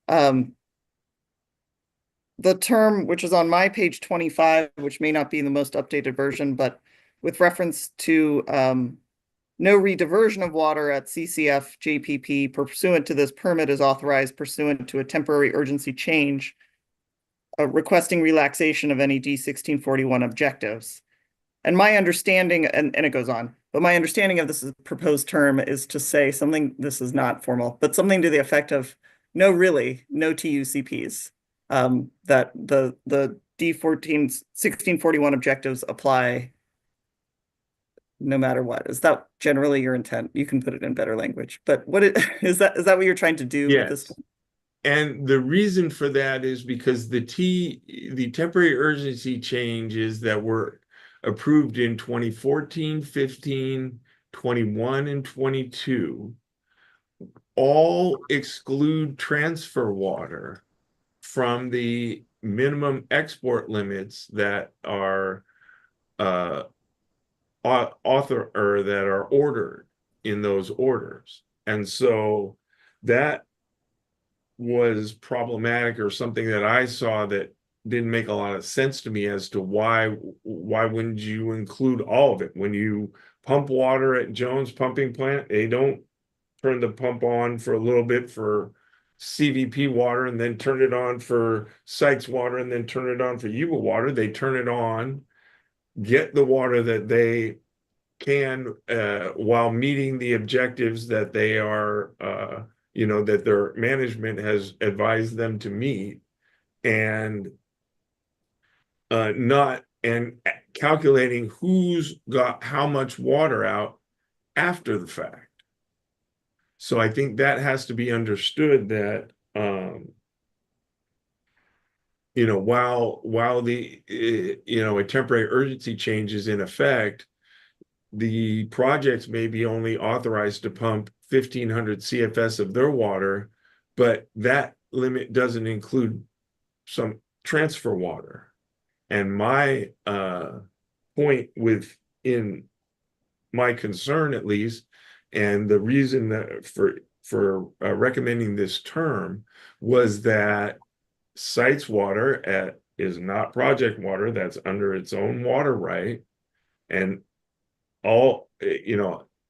The term, which is on my page 25, which may not be the most updated version, but with reference to no rediversion of water at CCF JPP pursuant to this permit is authorized pursuant to a temporary urgency change, requesting relaxation of any D1641 objectives. And my understanding, and it goes on, but my understanding of this proposed term is to say something, this is not formal, but something to the effect of no TUCPs, that the D1641 objectives apply no matter what. Is that generally your intent? You can put it in better language, but is that what you're trying to do with this? And the reason for that is because the temporary urgency changes that were approved in 2014, 15, 21, and 22 all exclude transfer water from the minimum export limits that are ordered in those orders. And so that was problematic, or something that I saw that didn't make a lot of sense to me as to why wouldn't you include all of it? When you pump water at Jones Pumping Plant, they don't turn the pump on for a little bit for CVP water and then turn it on for Sykes water and then turn it on for Yuba water. They turn it on, get the water that they can while meeting the objectives that they are that their management has advised them to meet, and calculating who's got how much water out after the fact. So I think that has to be understood, that while the a temporary urgency change is in effect, the projects may be only authorized to pump 1,500 CFS of their water, but that limit doesn't include some transfer water. And my point within my concern, at least, and the reason that for recommending this term was that sites water is not project water, that's under its own water right, and all,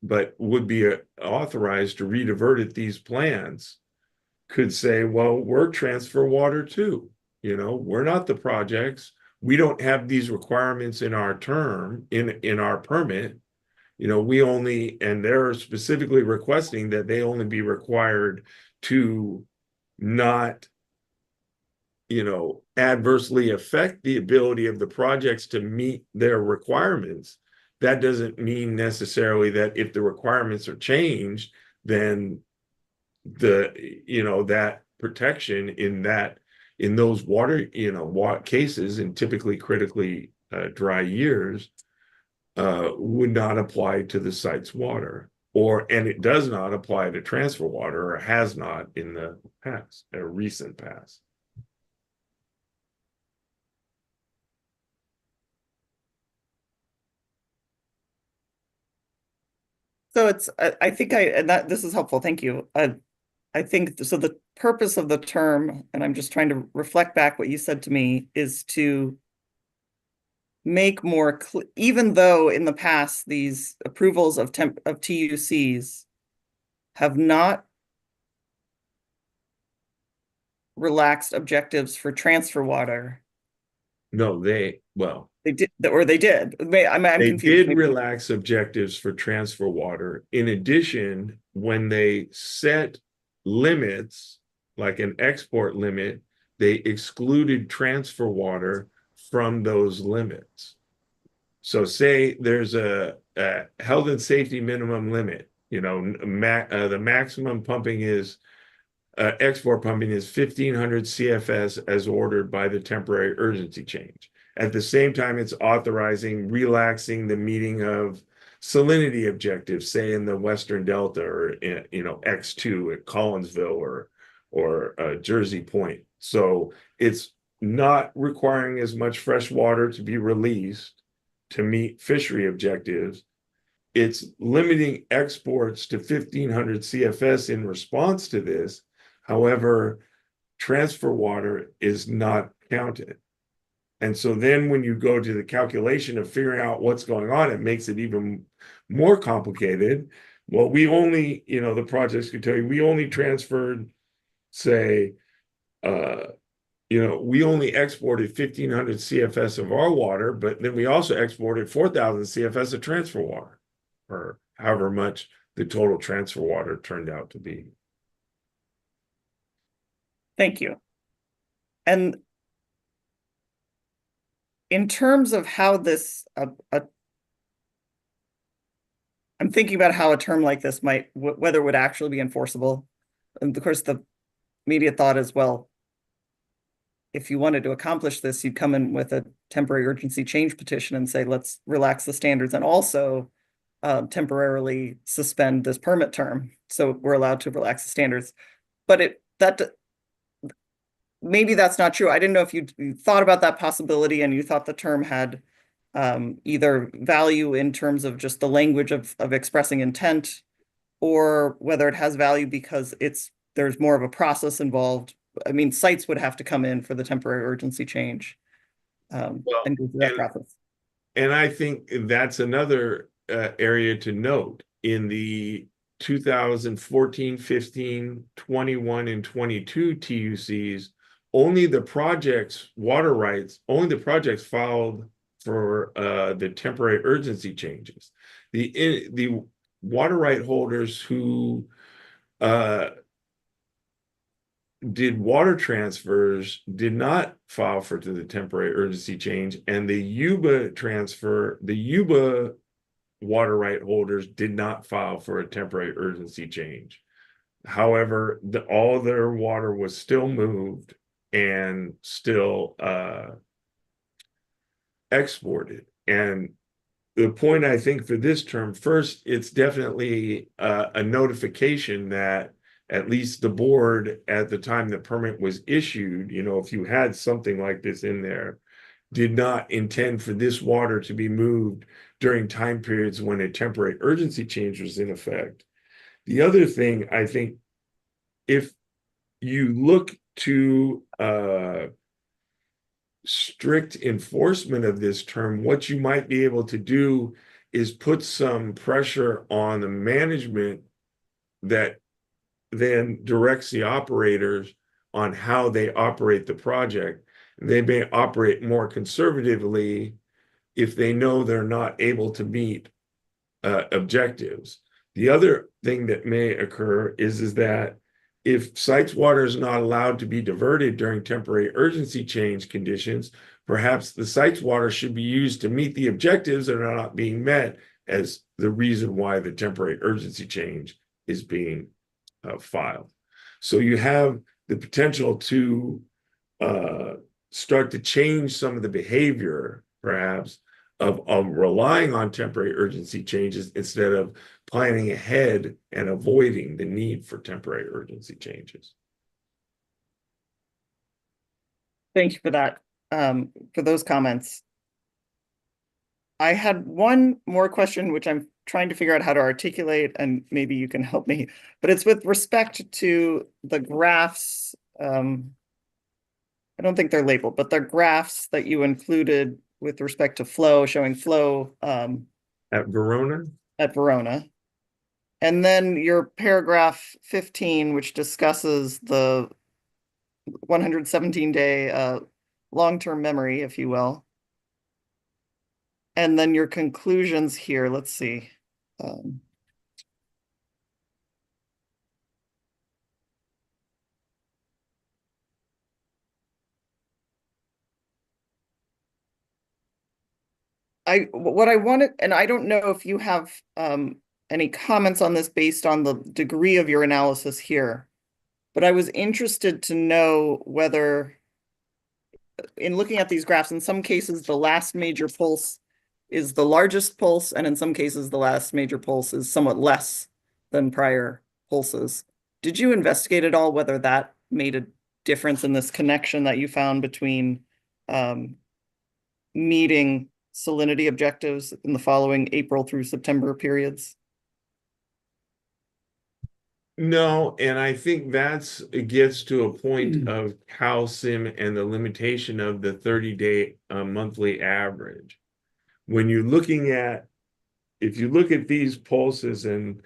but would be authorized to redivert at these plants could say, well, we're transfer water too. We're not the projects. We don't have these requirements in our term, in our permit. We only, and they're specifically requesting that they only be required to not, adversely affect the ability of the projects to meet their requirements. That doesn't mean necessarily that if the requirements are changed, then that protection in those water, cases, and typically critically dry years, would not apply to the site's water, and it does not apply to transfer water, or has not in the past, or recent past. So I think and that this is helpful. Thank you. I think so. The purpose of the term, and I'm just trying to reflect back what you said to me, is to make more clear, even though in the past these approvals of TUCs have not relaxed objectives for transfer water. No, they did, or they did. I'm they confused. did relax objectives for transfer water. In addition, when they set limits, like an export limit, they excluded transfer water from those limits. So say there's a health and safety minimum limit, the maximum pumping is export pumping is 1,500 CFS as ordered by the temporary urgency change. At the same time, it's authorizing relaxing the meeting of salinity objectives, say in the Western Delta, or X2 at Collinsville or Jersey Point. So it's not requiring as much fresh water to be released to meet fishery objectives. It's limiting exports to 1,500 CFS in response to this. However, transfer water is not counted. And so then when you go to the calculation of figuring out what's going on, it makes it even more complicated. Well, we only, the projects could tell you, we only transferred, say, we only exported 1,500 CFS of our water, but then we also exported 4,000 CFS of transfer water, or however much the total transfer water turned out to be. Thank you. And in terms of how this, I'm thinking about how a term like this might, whether it would actually be enforceable. And of course, the immediate thought is, well, if you wanted to accomplish this, you'd come in with a temporary urgency change petition and say, let's relax the standards and also temporarily suspend this permit term. So we're allowed to relax the standards. But maybe that's not true. I didn't know if you thought about that possibility and you thought the term had either value in terms of just the language of expressing intent, or whether it has value because there's more of a process involved. I mean, sites would have to come in for the temporary urgency change and go through that process. And I think that's another area to note. In the 2014, 15, 21, and 22 TUCs, only the projects filed for the temporary urgency changes. The water right holders who did water transfers did not file for the temporary urgency change, and the UBA water right holders did not file for a temporary urgency change. However, all their water was still moved and still exported. And the point, I think, for this term, first, it's definitely a notification that at least the board at the time the permit was issued, you know, if you had something like this in there, did not intend for this water to be moved during time periods when a temporary urgency change was in effect. The other thing, I think, if you look to strict enforcement of this term, what you might be able to do is put some pressure on the management that then directs the operators on how they operate the project. They may operate more conservatively if they know they're not able to meet objectives. The other thing that may occur is that if site's water is not allowed to be diverted during temporary urgency change conditions, perhaps the site's water should be used to meet the objectives that are not being met as the reason why the temporary urgency change is being filed. So you have the potential to start to change some of the behavior, perhaps, of relying on temporary urgency changes instead of planning ahead and avoiding the need for temporary urgency changes. Thank you for that, for those comments. I had one more question, which I'm trying to figure out how to articulate, and maybe you can help me, but it's with respect to the graphs. I don't think they're labeled, but they're graphs that you included with respect to flow, showing flow At Verona? At Verona. And then your paragraph 15, which discusses the 117-day long-term memory, if you will. And then your conclusions here, let's see. What I wanted, and I don't know if you have any comments on this based on the degree of your analysis here, but I was interested to know whether, in looking at these graphs, in some cases, the last major pulse is the largest pulse, and in some cases, the last major pulse is somewhat less than prior pulses. Did you investigate at all whether that made a difference in this connection that you found between meeting salinity objectives in the following April through September periods? No, and I think it gets to a point of calcium and the limitation of the 30-day monthly average. When you're looking at, if you look at these pulses, and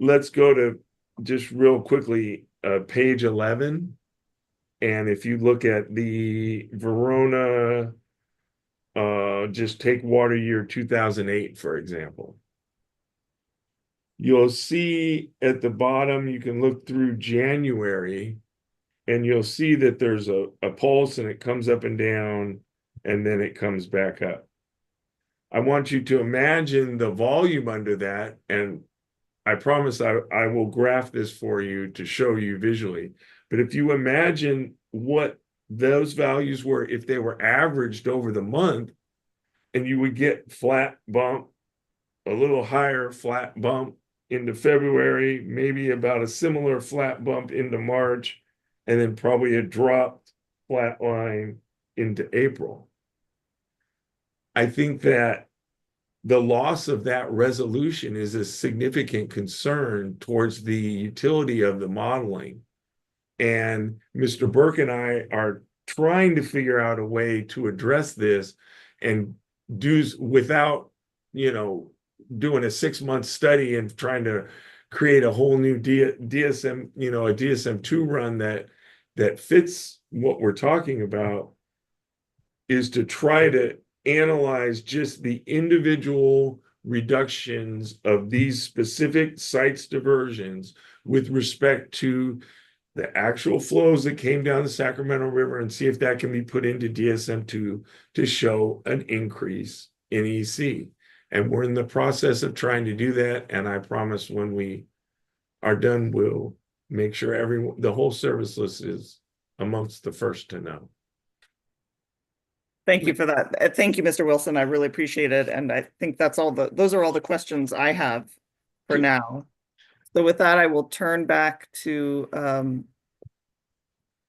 let's go to just real quickly, page 11. And if you look at the Verona, just take water year 2008, for example. You'll see at the bottom, you can look through January, and you'll see that there's a pulse, and it comes up and down, and then it comes back up. I want you to imagine the volume under that, and I promise I will graph this for you to show you visually. But if you imagine what those values were if they were averaged over the month, and you would get flat bump, a little higher flat bump into February, maybe about a similar flat bump into March, and then probably a dropped flat line into April. I think that the loss of that resolution is a significant concern towards the utility of the modeling. And Mr. Burke and I are trying to figure out a way to address this and do without, doing a 6-month study and trying to create a whole new DSM, a DSM-2 run that fits what we're talking about, is to try to analyze just the individual reductions of these specific sites diversions with respect to the actual flows that came down the Sacramento River, and see if that can be put into DSM-2 to show an increase in EC. And we're in the process of trying to do that. And I promise when we are done, we'll make sure the whole service list is amongst the first to know. Thank you for that. Thank you, Mr. Wilson. I really appreciate it. And I think those are all the questions I have for now. So with that, I will turn back to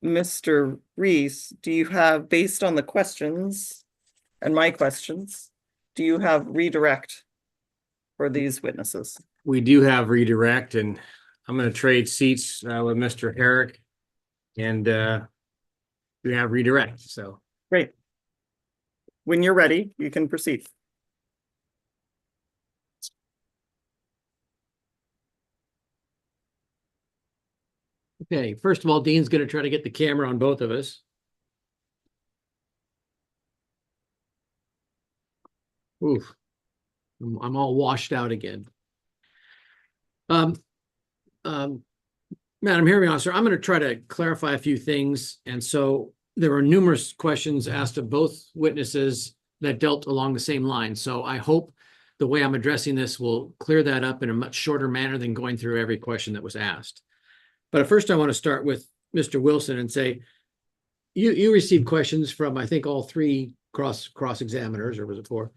Mr. Reese. Do you have, based on the questions and my questions, do you have redirect for these witnesses? We do have redirect, and I'm going to trade seats with Mr. Herrick, and we have redirect. So Great. When you're ready, you can proceed. Okay, first of all, Dean's going to try to get the camera on both of us. Oof, I'm all washed out again. Madam Hearing Officer, I'm going to try to clarify a few things. And so there were numerous questions asked of both witnesses that dealt along the same line. So I hope the way I'm addressing this will clear that up in a much shorter manner than going through every question that was asked. But first, I want to start with Mr. Wilson and say, you received questions from, I think, all three cross-examiners, or was it four,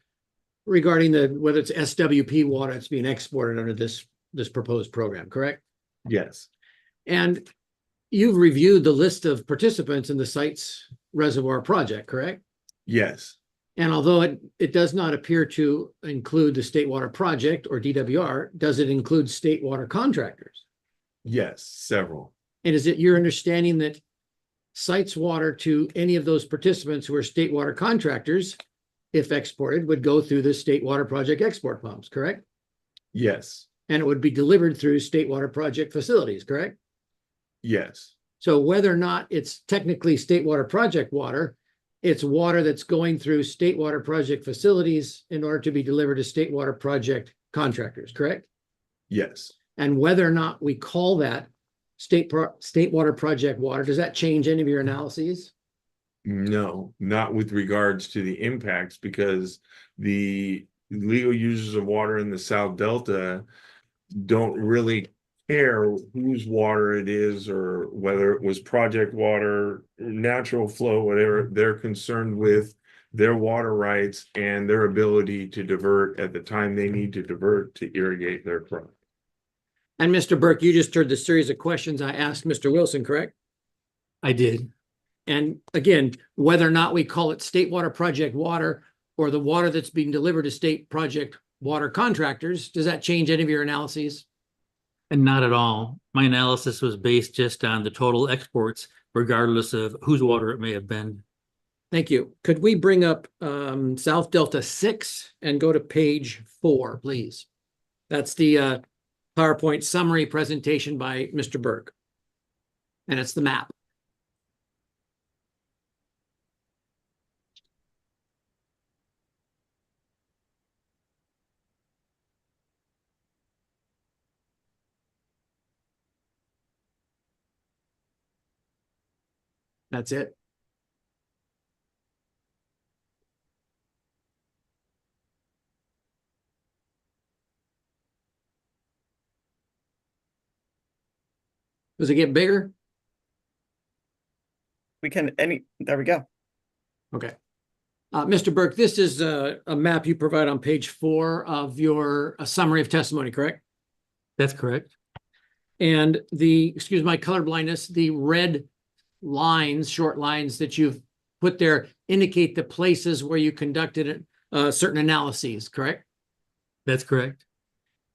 regarding whether it's SWP water that's being exported under this proposed program, correct? Yes. And you've reviewed the list of participants in the site's reservoir project, correct? Yes. And although it does not appear to include the State Water Project or DWR, does it include state water contractors? Yes, several. And is it your understanding that sites water to any of those participants who are state water contractors, if exported, would go through the State Water Project export pumps, correct? Yes. And it would be delivered through State Water Project facilities, correct? Yes. So whether or not it's technically State Water Project water, it's water that's going through State Water Project facilities in order to be delivered to State Water Project contractors, correct? Yes. And whether or not we call that State Water Project water, does that change any of your analyses? No, not with regards to the impacts, because the legal users of water in the South Delta don't really care whose water it is or whether it was project water, natural flow, whatever. They're concerned with their water rights and their ability to divert at the time they need to divert to irrigate their crop. And Mr. Burke, you just heard the series of questions I asked Mr. Wilson, correct? I did. And again, whether or not we call it State Water Project water or the water that's being delivered to state project water contractors, does that change any of your analyses? And not at all. My analysis was based just on the total exports, regardless of whose water it may have been. Thank you. Could we bring up South Delta 6 and go to page 4, please? That's the PowerPoint summary presentation by Mr. Burke. And it's the map. That's it. Does it get bigger? There we go. Okay. Mr. Burke, this is a map you provide on page 4 of your summary of testimony, correct? That's correct. And excuse my color blindness, the red lines, short lines that you've put there indicate the places where you conducted certain analyses, correct? That's correct.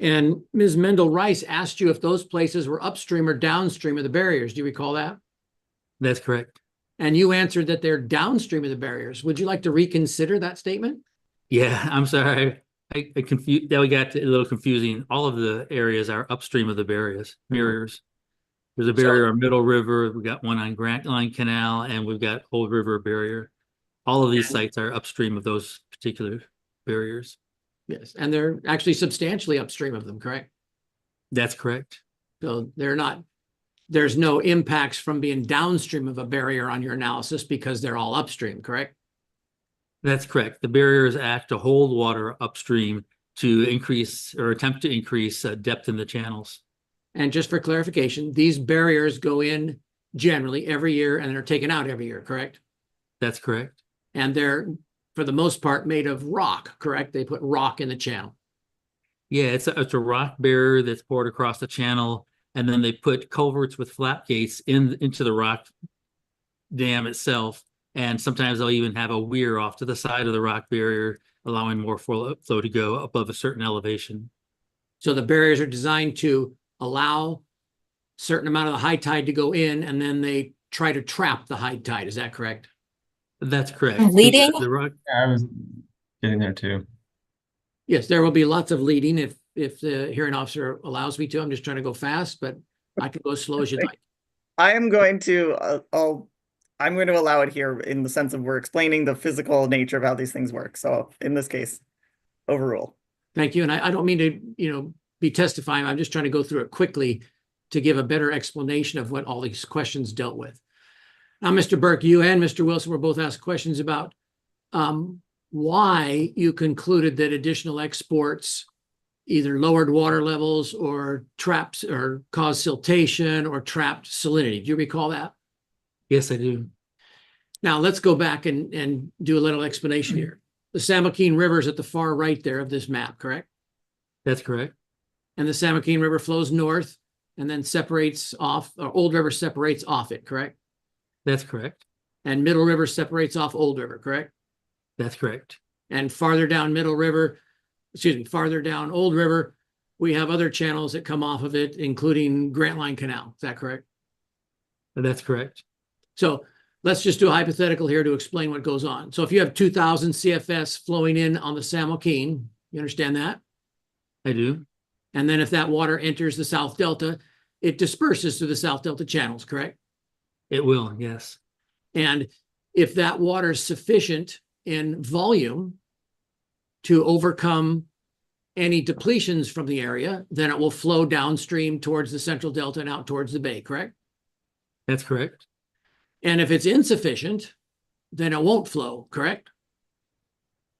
And Ms. Mendel Rice asked you if those places were upstream or downstream of the barriers. Do you recall that? That's correct. And you answered that they're downstream of the barriers. Would you like to reconsider that statement? Yeah, I'm sorry. I confused. That we got a little confusing. All of the areas are upstream of the barriers. There's a barrier on Middle River. We got one on Grant Line Canal, and we've got Old River barrier. All of these sites are upstream of those particular barriers. Yes, and they're actually substantially upstream of them, correct? That's correct. So there's no impacts from being downstream of a barrier on your analysis because they're all upstream, correct? That's correct. The barriers act to hold water upstream to increase or attempt to increase depth in the channels. And just for clarification, these barriers go in generally every year and they're taken out every year, correct? That's correct. And they're, for the most part, made of rock, correct? They put rock in the channel. Yeah, it's a rock barrier that's poured across the channel, and then they put culverts with flap gates into the rock dam itself. And sometimes they'll even have a weir off to the side of the rock barrier, allowing more flow to go above a certain elevation. So the barriers are designed to allow certain amount of the high tide to go in, and then they try to trap the high tide. Is that correct? That's correct. Leading? The rock, I was getting there too. Yes, there will be lots of leading if the hearing officer allows me to. I'm just trying to go fast, but I can go as slow as you'd like. I am going to, I'm going to allow it here in the sense of we're explaining the physical nature of how these things work. So in this case, overrule. Thank you. And I don't mean to, be testifying. I'm just trying to go through it quickly to give a better explanation of what all these questions dealt with. Now, Mr. Burke, you and Mr. Wilson were both asked questions about why you concluded that additional exports either lowered water levels or trapped or caused siltation or trapped salinity. Do you recall that? yes, I do. Now let's go back and do a little explanation here. The San Joaquin River is at the far right there of this map, correct? That's correct. And the San Joaquin River flows north and then separates off, or Old River separates off it, correct? That's correct. And Middle River separates off Old River, correct? That's correct. And farther down farther down Old River, we have other channels that come off of it, including Grant Line Canal. Is that correct? That's correct. So let's just do a hypothetical here to explain what goes on. So if you have 2,000 CFS flowing in on the San Joaquin, you understand that? I do. And then if that water enters the South Delta, it disperses through the South Delta channels, correct? It will, yes. And if that water is sufficient in volume to overcome any depletions from the area, then it will flow downstream towards the Central Delta and out towards the bay, correct? That's correct. And if it's insufficient, then it won't flow, correct?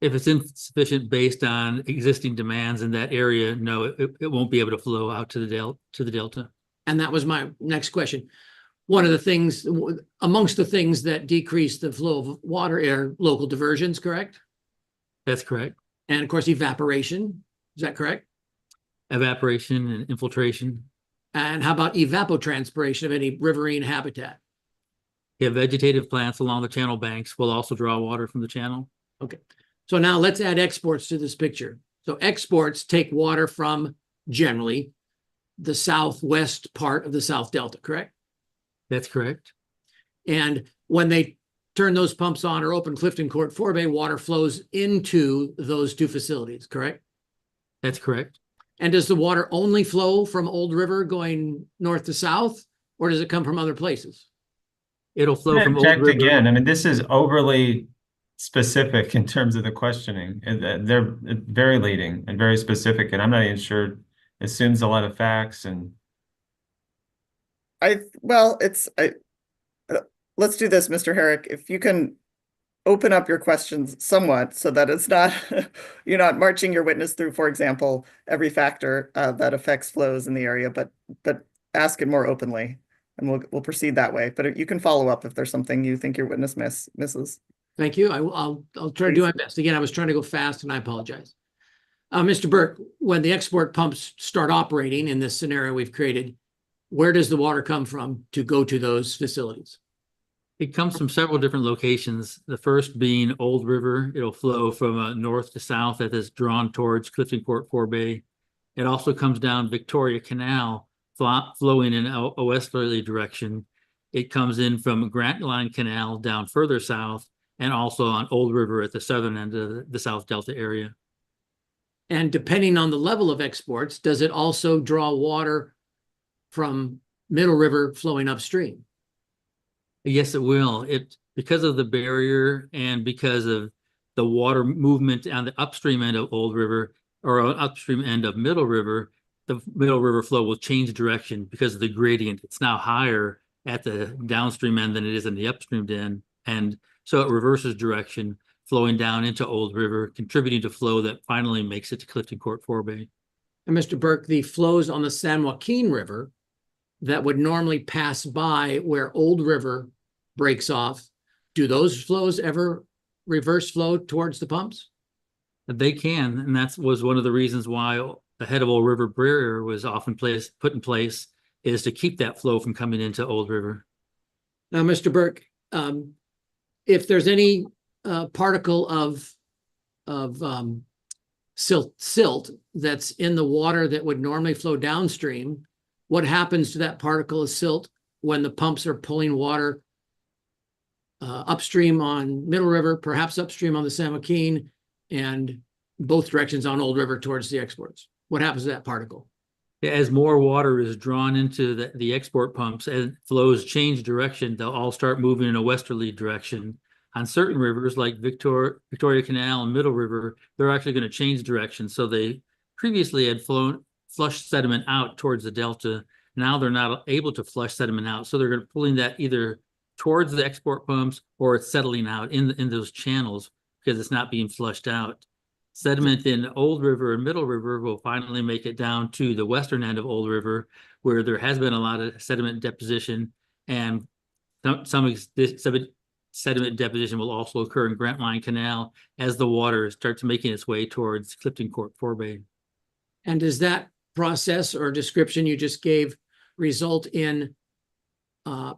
If it's insufficient based on existing demands in that area, no, it won't be able to flow out to the delta. And that was my next question. One of the things, amongst the things that decrease the flow of water are local diversions, correct? That's correct. And of course, evaporation. Is that correct? Evaporation and infiltration. And how about evapotranspiration of any riverine habitat? Yeah, vegetative plants along the channel banks will also draw water from the channel. Okay. So now let's add exports to this picture. So exports take water from generally the southwest part of the South Delta, correct? That's correct. And when they turn those pumps on or open Clifton Court Forebay, water flows into those two facilities, correct? That's correct. And does the water only flow from Old River going north to south, or does it come from other places? It'll flow from Old Checked River. again. I mean, this is overly specific in terms of the questioning. They're very leading and very specific, and I'm not even sure it assumes a lot of facts. And let's do this, Mr. Herrick. If you can open up your questions somewhat so that it's not, you're not marching your witness through, for example, every factor that affects flows in the area, but ask it more openly, and we'll proceed that way. But you can follow up if there's something you think your witness misses. Thank you. I'll try to do my best. Again, I was trying to go fast and I apologize. Mr. Burke, when the export pumps start operating in this scenario we've created, where does the water come from to go to those facilities? It comes from several different locations. The first being Old River. It'll flow from north to south as it's drawn towards Clifton Court Forebay. It also comes down Victoria Canal, flowing in a westerly direction. It comes in from Grant Line Canal down further south, and also on Old River at the southern end of the South Delta area. And depending on the level of exports, does it also draw water from Middle River flowing upstream? Yes, it will. Because of the barrier and because of the water movement on the upstream end of Old River or upstream end of Middle River, the Middle River flow will change direction because of the gradient. It's now higher at the downstream end than it is in the upstream end. And so it reverses direction, flowing down into Old River, contributing to flow that finally makes it to Clifton Court Forebay. And Mr. Burke, the flows on the San Joaquin River that would normally pass by where Old River breaks off, do those flows ever reverse flow towards the pumps? They can, and that was one of the reasons why the head of Old River barrier was often put in place is to keep that flow from coming into Old River. Now, Mr. Burke, if there's any particle of silt that's in the water that would normally flow downstream, what happens to that particle of silt when the pumps are pulling water upstream on Middle River, perhaps upstream on the San Joaquin, and both directions on Old River towards the exports? What happens to that particle? As more water is drawn into the export pumps and flows change direction, they'll all start moving in a westerly direction. On certain rivers like Victoria Canal and Middle River, they're actually going to change direction. So they previously had flushed sediment out towards the delta. Now they're not able to flush sediment out. So they're pulling that either towards the export pumps or it's settling out in those channels because it's not being flushed out. Sediment in Old River and Middle River will finally make it down to the western end of Old River, where there has been a lot of sediment deposition, and some sediment deposition will also occur in Grantline Canal as the water starts making its way towards Clifton Court Forebay. And does that process or description you just gave result in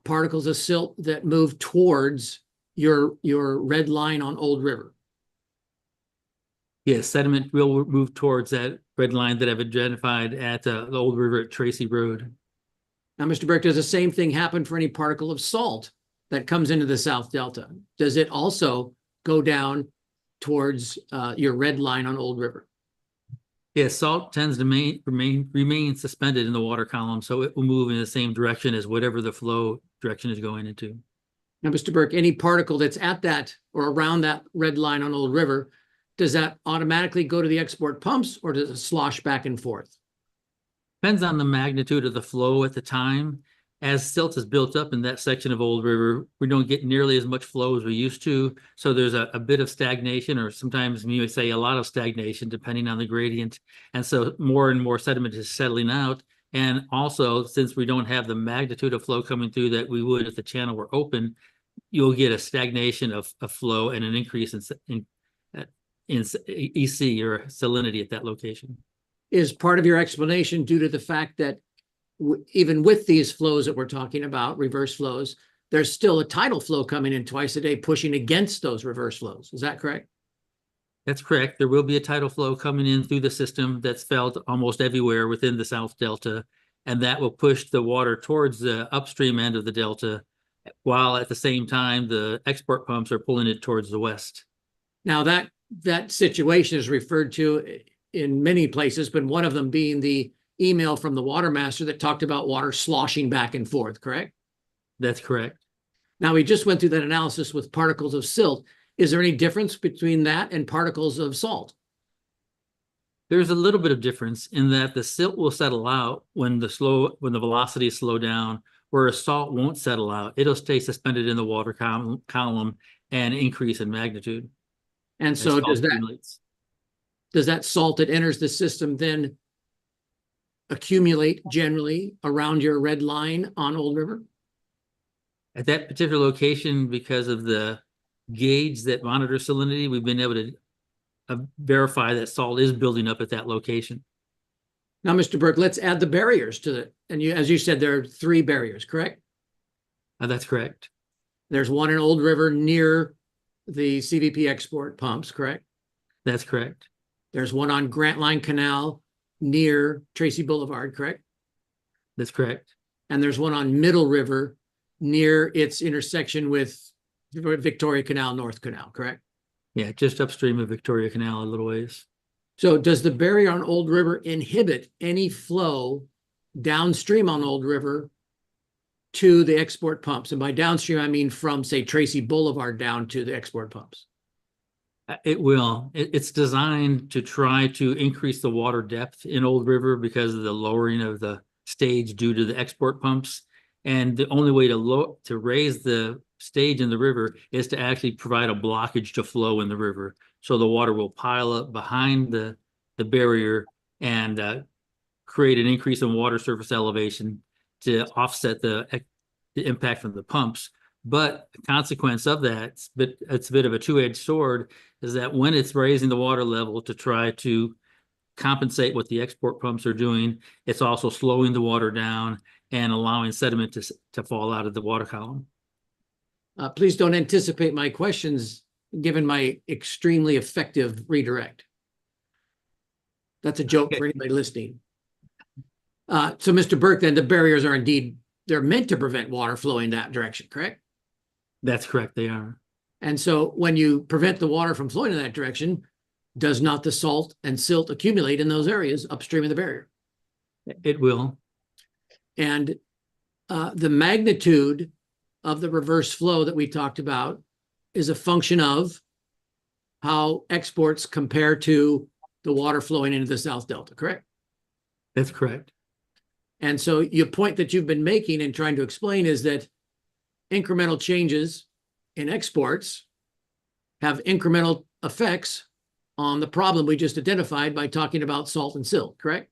particles of silt that move towards your red line on Old River? Yes, sediment will move towards that red line that I've identified at the Old River at Tracy Road. Now, Mr. Burke, does the same thing happen for any particle of salt that comes into the South Delta? Does it also go down towards your red line on Old River? Yes, salt tends to remain suspended in the water column, so it will move in the same direction as whatever the flow direction is going into. Now, Mr. Burke, any particle that's at that or around that red line on Old River, does that automatically go to the export pumps or does it slosh back and forth? Depends on the magnitude of the flow at the time. As silt is built up in that section of Old River, we don't get nearly as much flow as we used to. So there's a bit of stagnation, or sometimes you would say a lot of stagnation, depending on the gradient. And so more and more sediment is settling out. And also, since we don't have the magnitude of flow coming through that we would if the channel were open, you'll get a stagnation of flow and an increase in EC or salinity at that location. Is part of your explanation due to the fact that even with these flows that we're talking about, reverse flows, there's still a tidal flow coming in twice a day pushing against those reverse flows? Is that correct? That's correct. There will be a tidal flow coming in through the system that's felt almost everywhere within the South Delta, and that will push the water towards the upstream end of the Delta, while at the same time the export pumps are pulling it towards the west. Now that situation is referred to in many places, but one of them being the email from the water master that talked about water sloshing back and forth, correct? That's correct. Now, we just went through that analysis with particles of silt. Is there any difference between that and particles of salt? There's a little bit of difference in that the silt will settle out when the velocity slow down, whereas salt won't settle out. It'll stay suspended in the water column and increase in magnitude. And so does that salt that enters the system then accumulate generally around your red line on Old River? At that particular location, because of the gauge that monitors salinity, we've been able to verify that salt is building up at that location. Now, Mr. Burke, let's add the barriers to it. And as you said, there are 3 barriers, correct? That's correct. There's one in Old River near the CVP export pumps, correct? That's correct. There's one on Grantline Canal near Tracy Boulevard, correct? That's correct. And there's one on Middle River near its intersection with Victoria Canal, North Canal, correct? Yeah, just upstream of Victoria Canal a little ways. So does the barrier on Old River inhibit any flow downstream on Old River to the export pumps? And by downstream, I mean from, say, Tracy Boulevard down to the export pumps. It will. It's designed to try to increase the water depth in Old River because of the lowering of the stage due to the export pumps. And the only way to raise the stage in the river is to actually provide a blockage to flow in the river. So the water will pile up behind the barrier and create an increase in water surface elevation to offset the impact from the pumps. But a consequence of that, it's a bit of a two-edged sword, is that when it's raising the water level to try to compensate what the export pumps are doing. It's also slowing the water down and allowing sediment to fall out of the water column. Please don't anticipate my questions, given my extremely effective redirect. That's a joke for anybody listening. So Mr. Burke, then the barriers are indeed, they're meant to prevent water flowing that direction, correct? That's correct, they are. And so when you prevent the water from flowing in that direction, does not the salt and silt accumulate in those areas upstream of the barrier? It will. And the magnitude of the reverse flow that we talked about is a function of how exports compare to the water flowing into the South Delta, correct? That's correct. And so your point that you've been making and trying to explain is that incremental changes in exports have incremental effects on the problem we just identified by talking about salt and silt, correct?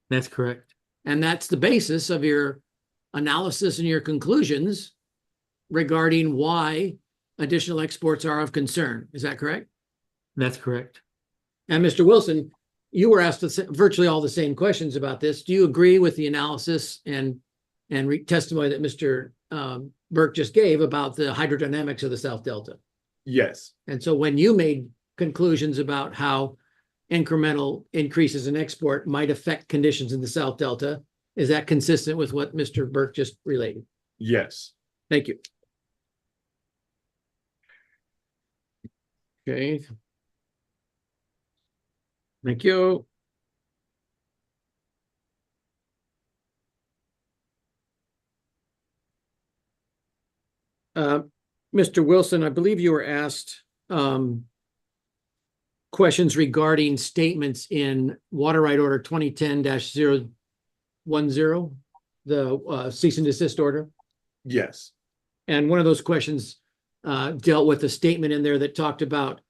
That's correct. And that's the basis of your analysis and your conclusions regarding why additional exports are of concern. Is that correct? That's correct. And Mr. Wilson, you were asked virtually all the same questions about this. Do you agree with the analysis and testimony that Mr. Burke just gave about the hydrodynamics of the South Delta? Yes. And so when you made conclusions about how incremental increases in export might affect conditions in the South Delta, is that consistent with what Mr. Burke just related? Yes. Thank you. Okay. Thank you. Mr. Wilson, I believe you were asked questions regarding statements in Water Right Order 2010-010, the cease and desist order. Yes. And one of those questions dealt with a statement in there that talked about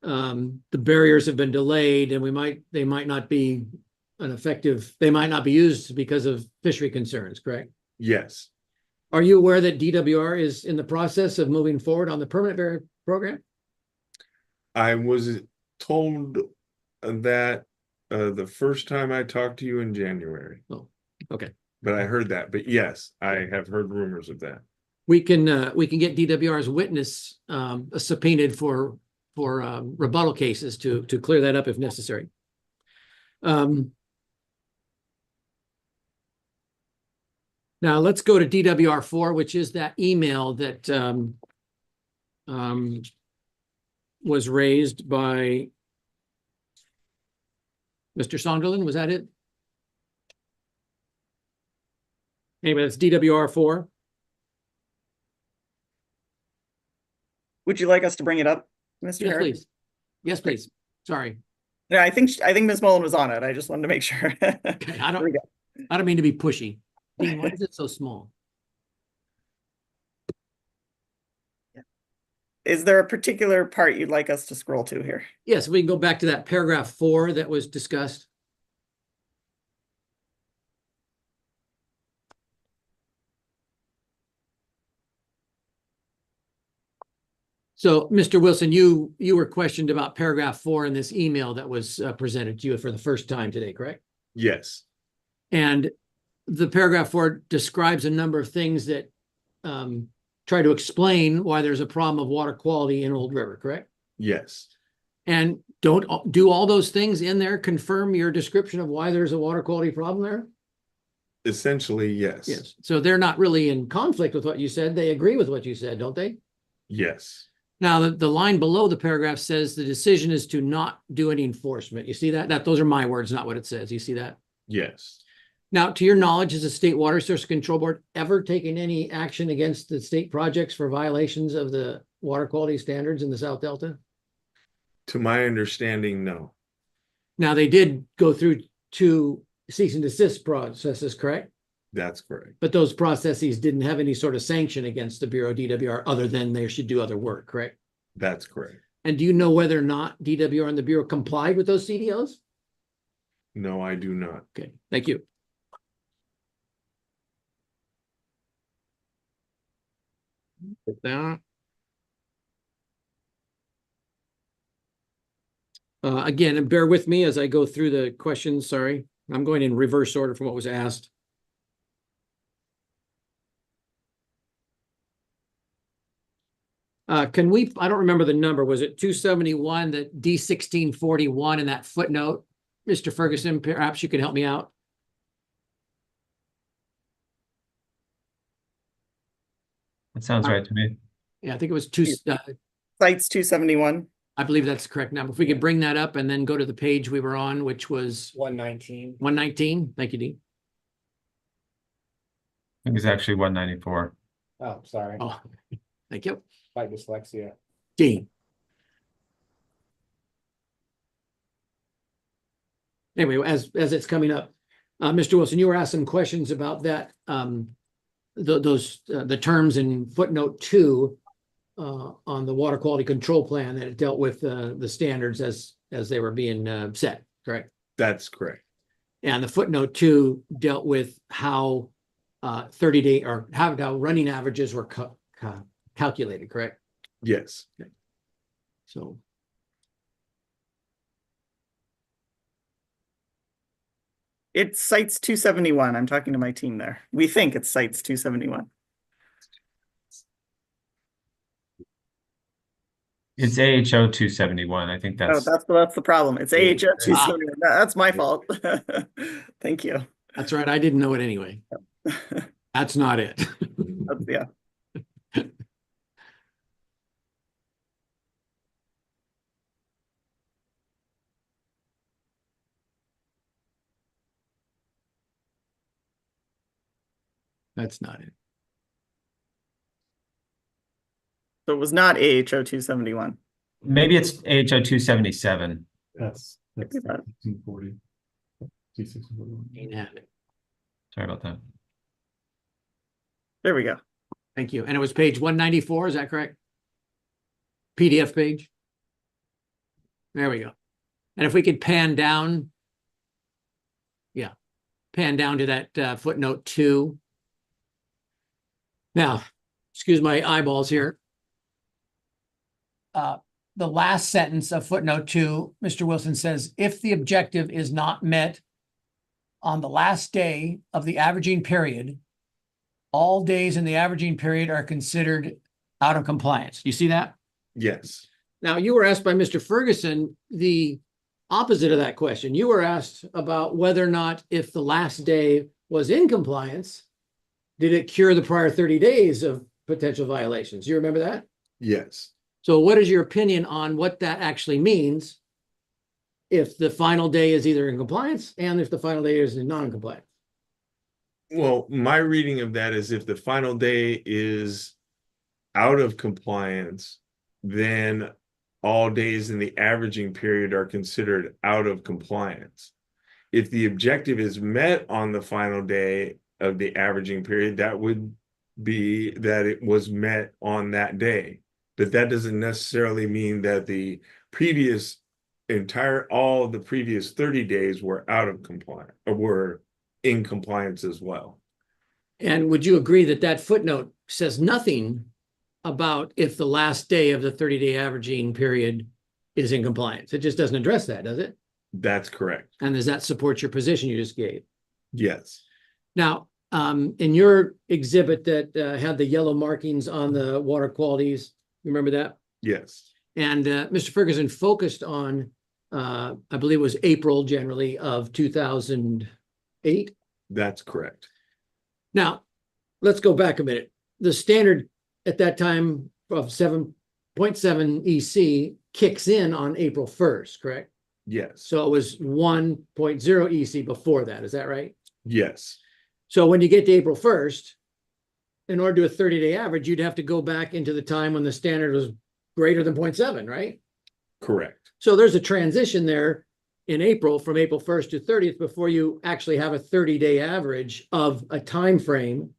the barriers have been delayed and they might not be they might not be used because of fishery concerns, correct? Yes. Are you aware that DWR is in the process of moving forward on the permanent barrier program? I was told that the first time I talked to you in January. Oh, okay. But I heard that. But yes, I have heard rumors of that. We can get DWR's witness subpoenaed for rebuttal cases to clear that up if necessary. Now let's go to DWR4, which is that email that was raised by Mr. Sonderland. Was that it? Anyway, that's DWR4. Would you like us to bring it up, Mr. Yes, Herrick? please. Yes, please. Sorry. Yeah, I think Ms. Mullen was on it. I just wanted to make sure. Okay, I don't mean to be pushy. Dean, why is it so small? Is there a particular part you'd like us to scroll to here? Yes, we can go back to that paragraph 4 that was discussed. So, Mr. Wilson, you were questioned about paragraph 4 in this email that was presented to you for the first time today, correct? Yes. And the paragraph 4 describes a number of things that try to explain why there's a problem of water quality in Old River, correct? Yes. And do all those things in there confirm your description of why there's a water quality problem there? Essentially, yes. Yes. So they're not really in conflict with what you said. They agree with what you said, don't they? Yes. Now, the line below the paragraph says the decision is to not do any enforcement. You see that? Those are my words, not what it says. You see that? Yes. Now, to your knowledge, has the State Water Resource Control Board ever taken any action against the state projects for violations of the water quality standards in the South Delta? To my understanding, no. Now, they did go through 2 cease and desist processes, correct? That's correct. But those processes didn't have any sort of sanction against the Bureau DWR other than they should do other work, correct? That's correct. And do you know whether or not DWR and the Bureau complied with those CDOs? No, I do not. Okay, thank you. Put that. Again, and bear with me as I go through the questions, sorry. I'm going in reverse order from what was asked. Can we, I don't remember the number, was it 271, the D1641 in that footnote? Mr. Ferguson, perhaps you can help me out. That sounds right to me. Yeah, I think it was two, Sites 271. I believe that's the correct number. If we could bring that up and then go to the page we were on, which was 119. 119. Thank you, Dean. I think it's actually 194. Oh, sorry. Oh, thank you. My dyslexia. Dean. Anyway, as it's coming up, Mr. Wilson, you were asked some questions about that. The terms in footnote 2 on the water quality control plan that it dealt with the standards as they were being set, correct? That's correct. And the footnote 2 dealt with how 30-day or how running averages were calculated, correct? Yes. Okay. So It cites 271. I'm talking to my team there. We think it cites 271. It's AHO 271. I think Oh, that's that's the problem. It's AHO 271. That's my fault. Thank you. that's right. I didn't know it anyway. That's not it. Yeah. That's not it. So it was not AHO 271. maybe it's AHO 277. That's Look at that. 240. Ain't have it. Sorry about that. There we go. Thank you. And it was page 194, is that correct? PDF page? There we go. And if we could pan down, yeah, pan down to that footnote 2. Now, excuse my eyeballs here. The last sentence of footnote 2, Mr. Wilson says, if the objective is not met on the last day of the averaging period, all days in the averaging period are considered out of compliance. Do you see that? Yes. Now, you were asked by Mr. Ferguson the opposite of that question. You were asked about whether or not if the last day was in compliance, did it cure the prior 30 days of potential violations? You remember that? Yes. So what is your opinion on what that actually means if the final day is either in compliance and if the final day is in non-compliance? Well, my reading of that is if the final day is out of compliance, then all days in the averaging period are considered out of compliance. If the objective is met on the final day of the averaging period, that would be that it was met on that day. But that doesn't necessarily mean that the previous all the previous 30 days were out of compliance or were in compliance as well. And would you agree that that footnote says nothing about if the last day of the 30-day averaging period is in compliance? It just doesn't address that, does it? That's correct. And does that support your position you just gave? Yes. Now, in your exhibit that had the yellow markings on the water qualities, you remember that? Yes. And Mr. Ferguson focused on, I believe it was April generally of 2008. That's correct. Now, let's go back a minute. The standard at that time of 7.7 EC kicks in on April 1st, correct? Yes. So it was 1.0 EC before that, is that right? Yes. So when you get to April 1st, in order to do a 30-day average, you'd have to go back into the time when the standard was greater than 0.7, right? Correct. So there's a transition there in April from April 1st to 30th before you actually have a 30-day average of a time frame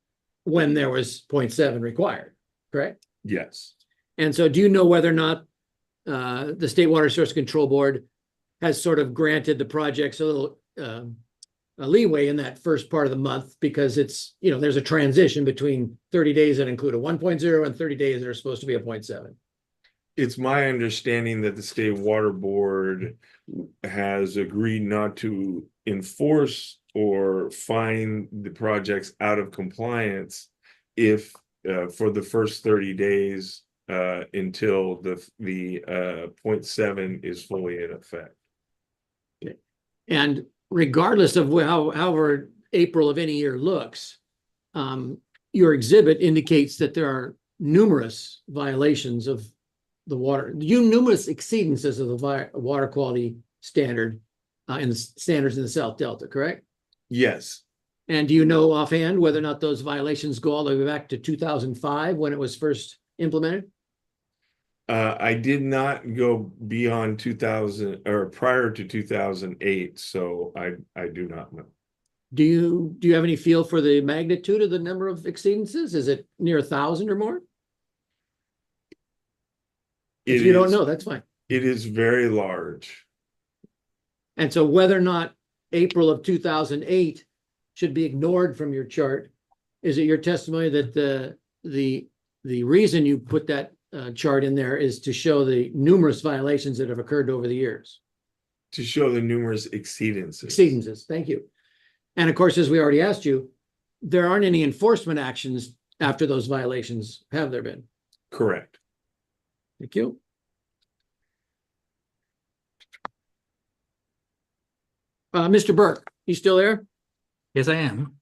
when there was 0.7 required, correct? Yes. And so do you know whether or not the State Water Resource Control Board has sort of granted the projects a little a leeway in that first part of the month because it's, you know, there's a transition between 30 days that include a 1.0 and 30 days that are supposed to be a 0.7? It's my understanding that the State Water Board has agreed not to enforce or fine the projects out of compliance if for the first 30 days until the 0.7 is fully in effect. And regardless of however April of any year looks, your exhibit indicates that there are numerous violations of the water, numerous exceedances of the water quality standard in the standards in the South Delta, correct? Yes. And do you know offhand whether or not those violations go all the way back to 2005 when it was first implemented? I did not go beyond 2000 or prior to 2008, so I do not know. Do you have any feel for the magnitude of the number of exceedances? Is it near 1,000 or more? If you don't know, that's fine. It is very large. And so whether or not April of 2008 should be ignored from your chart, is it your testimony that the reason you put that chart in there is to show the numerous violations that have occurred over the years? To show the numerous exceedances. Exceedances, thank you. And of course, as we already asked you, there aren't any enforcement actions after those violations, have there been? Correct. Thank you. Mr. Burke, you still there? Yes, I am.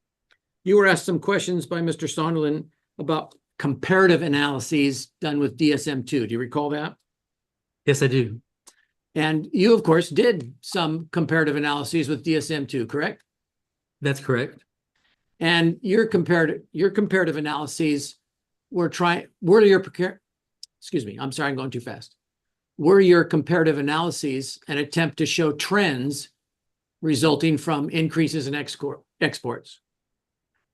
You were asked some questions by Mr. Sonderlin about comparative analyses done with DSM-2. Do you recall that? Yes, I do. And you, of course, did some comparative analyses with DSM-2, correct? That's correct. And your comparative analyses were excuse me, I'm sorry, I'm going too fast. Were your comparative analyses an attempt to show trends resulting from increases in exports?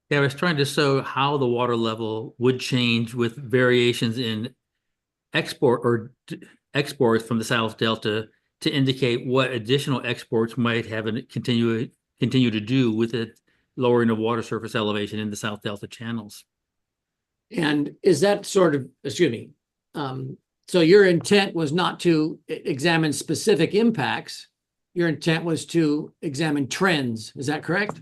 Yeah, I was trying to show how the water level would change with variations in exports from the South Delta to indicate what additional exports might have and continue to do with it lowering of water surface elevation in the South Delta channels. And is that sort of, excuse me, so your intent was not to examine specific impacts, your intent was to examine trends, is that correct?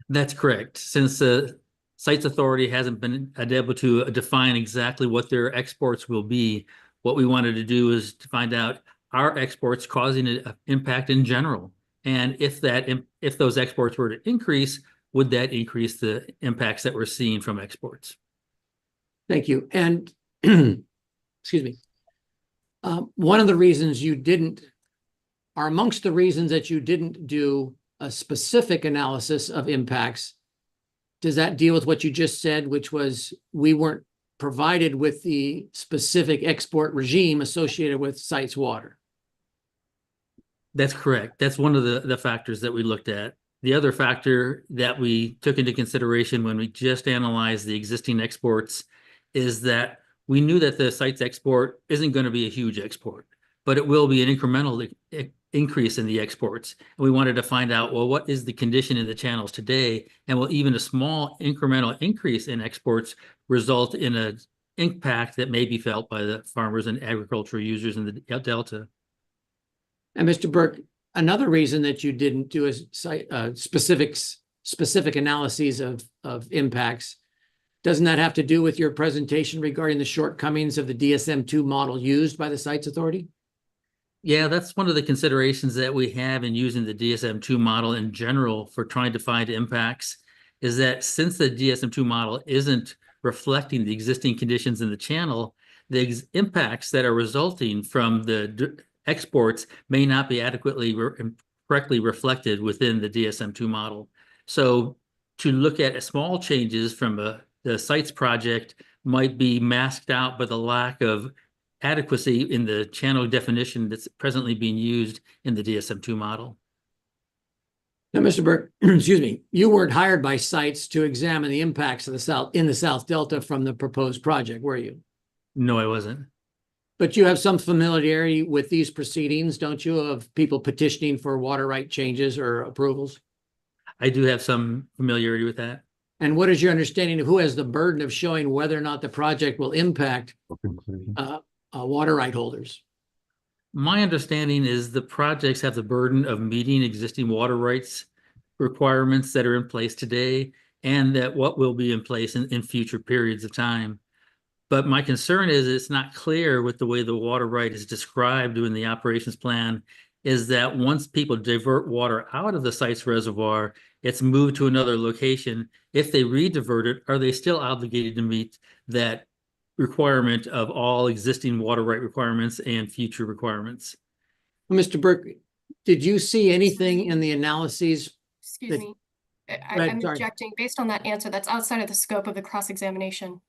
That's correct. Since the Sites Authority hasn't been able to define exactly what their exports will be, what we wanted to do is to find out, are exports causing an impact in general? And if those exports were to increase, would that increase the impacts that we're seeing from exports? Thank you. And excuse me. One of the reasons you didn't, or amongst the reasons that you didn't do a specific analysis of impacts, does that deal with what you just said, which was we weren't provided with the specific export regime associated with sites water? That's correct. That's one of the factors that we looked at. The other factor that we took into consideration when we just analyzed the existing exports is that we knew that the site's export isn't going to be a huge export, but it will be an incremental increase in the exports. And we wanted to find out, well, what is the condition in the channels today? And will even a small incremental increase in exports result in an impact that may be felt by the farmers and agricultural users in the Delta? And Mr. Burke, another reason that you didn't do a specific analyses of impacts, doesn't that have to do with your presentation regarding the shortcomings of the DSM-2 model used by the Sites Authority? Yeah, that's one of the considerations that we have in using the DSM-2 model in general for trying to find impacts, is that since the DSM-2 model isn't reflecting the existing conditions in the channel, the impacts that are resulting from the exports may not be adequately correctly reflected within the DSM-2 model. So to look at small changes from the sites project might be masked out by the lack of adequacy in the channel definition that's presently being used in the DSM-2 model. Now, Mr. Burke, excuse me, you weren't hired by sites to examine the impacts of the South Delta from the proposed project, were you? No, I wasn't. But you have some familiarity with these proceedings, don't you, of people petitioning for water right changes or approvals? I do have some familiarity with that. And what is your understanding of who has the burden of showing whether or not the project will impact water right holders? My understanding is the projects have the burden of meeting existing water rights requirements that are in place today and that what will be in place in future periods of time. But my concern is it's not clear with the way the water right is described in the operations plan, is that once people divert water out of the site's reservoir, it's moved to another location. If they re-divert it, are they still obligated to meet that requirement of all existing water right requirements and future requirements? Mr. Burke, did you see anything in the analyses? Excuse that- me. Right, I'm sorry. objecting based on that answer. That's outside of the scope of the cross-examination.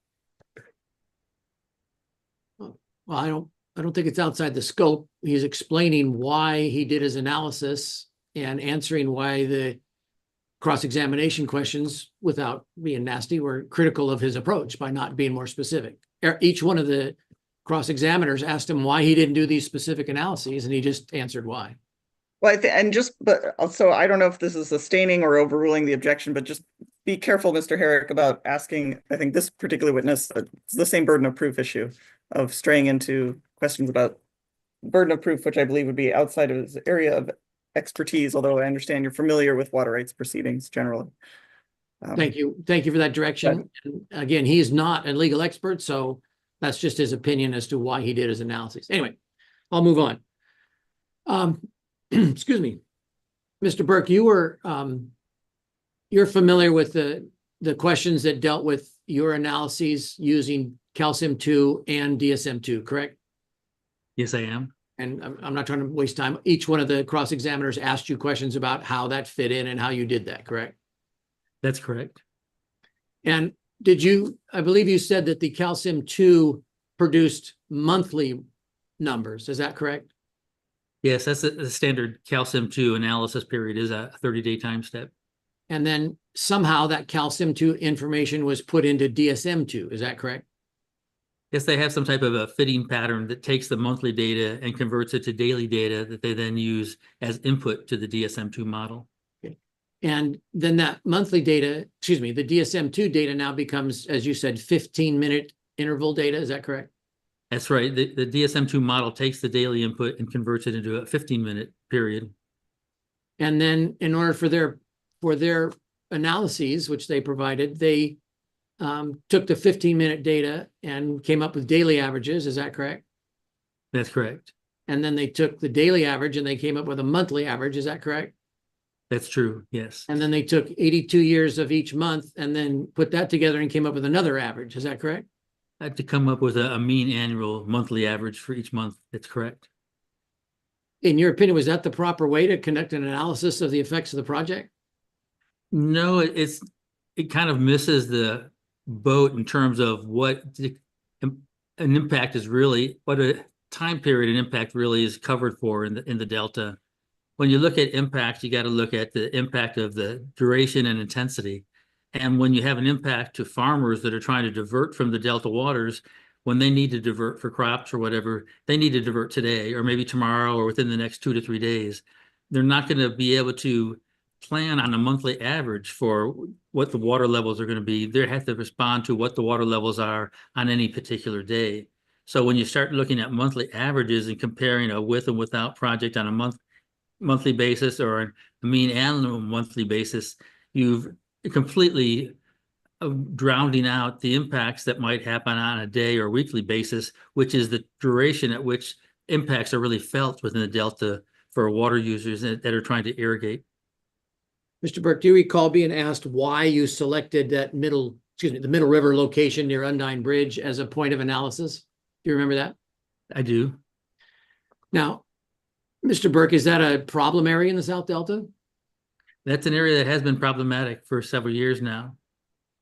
Well, I don't think it's outside the scope. He's explaining why he did his analysis and answering why the cross-examination questions, without being nasty, were critical of his approach by not being more specific. Each one of the cross-examiners asked him why he didn't do these specific analyses, and he just answered why. Well, but also, I don't know if this is sustaining or overruling the objection, but just be careful, Mr. Herrick, about asking, I think this particular witness, it's the same burden of proof issue of straying into questions about burden of proof, which I believe would be outside of his area of expertise, although I understand you're familiar with water rights proceedings generally. Thank you. Thank you for that direction. And again, he's not a legal expert, so that's just his opinion as to why he did his analysis. Anyway, I'll move on. Excuse me, Mr. Burke, you're familiar with the questions that dealt with your analyses using calcium 2 and DSM 2, correct? Yes, I am. And I'm not trying to waste time. Each one of the cross-examiners asked you questions about how that fit in and how you did that, correct? That's correct. And I believe you said that the calcium 2 produced monthly numbers, is that correct? Yes, that's the standard calcium 2 analysis period is a 30-day time step. And then somehow that calcium 2 information was put into DSM 2, is that correct? Yes, they have some type of a fitting pattern that takes the monthly data and converts it to daily data that they then use as input to the DSM-2 model. Okay. And then that monthly data, the DSM-2 data now becomes, as you said, 15-minute interval data, is that correct? That's right. The DSM-2 model takes the daily input and converts it into a 15-minute period. And then in order for their analyses, which they provided, they took the 15-minute data and came up with daily averages. Is that correct? That's correct. And then they took the daily average and they came up with a monthly average. Is that correct? That's true. Yes. And then they took 82 years of each month and then put that together and came up with another average. Is that correct? I had to come up with a mean annual monthly average for each month. That's correct. In your opinion, was that the proper way to conduct an analysis of the effects of the project? No, it kind of misses the boat in terms of what an impact is really, what a time period and impact really is covered for in the delta. When you look at impacts, you got to look at the impact of the duration and intensity. And when you have an impact to farmers that are trying to divert from the delta waters, when they need to divert for crops or whatever, they need to divert today or maybe tomorrow or within the next 2 to 3 days. They're not going to be able to plan on a monthly average for what the water levels are going to be. They have to respond to what the water levels are on any particular day. So when you start looking at monthly averages and comparing a with and without project on a monthly basis or a mean annual monthly basis, you've completely drowning out the impacts that might happen on a day or weekly basis, which is the duration at which impacts are really felt within the delta for water users that are trying to irrigate. Mr. Burke, do you recall being asked why you selected that the Middle River location near Undine Bridge as a point of analysis? Do you remember that? I do. Now, Mr. Burke, is that a problem area in the South Delta? That's an area that has been problematic for several years now.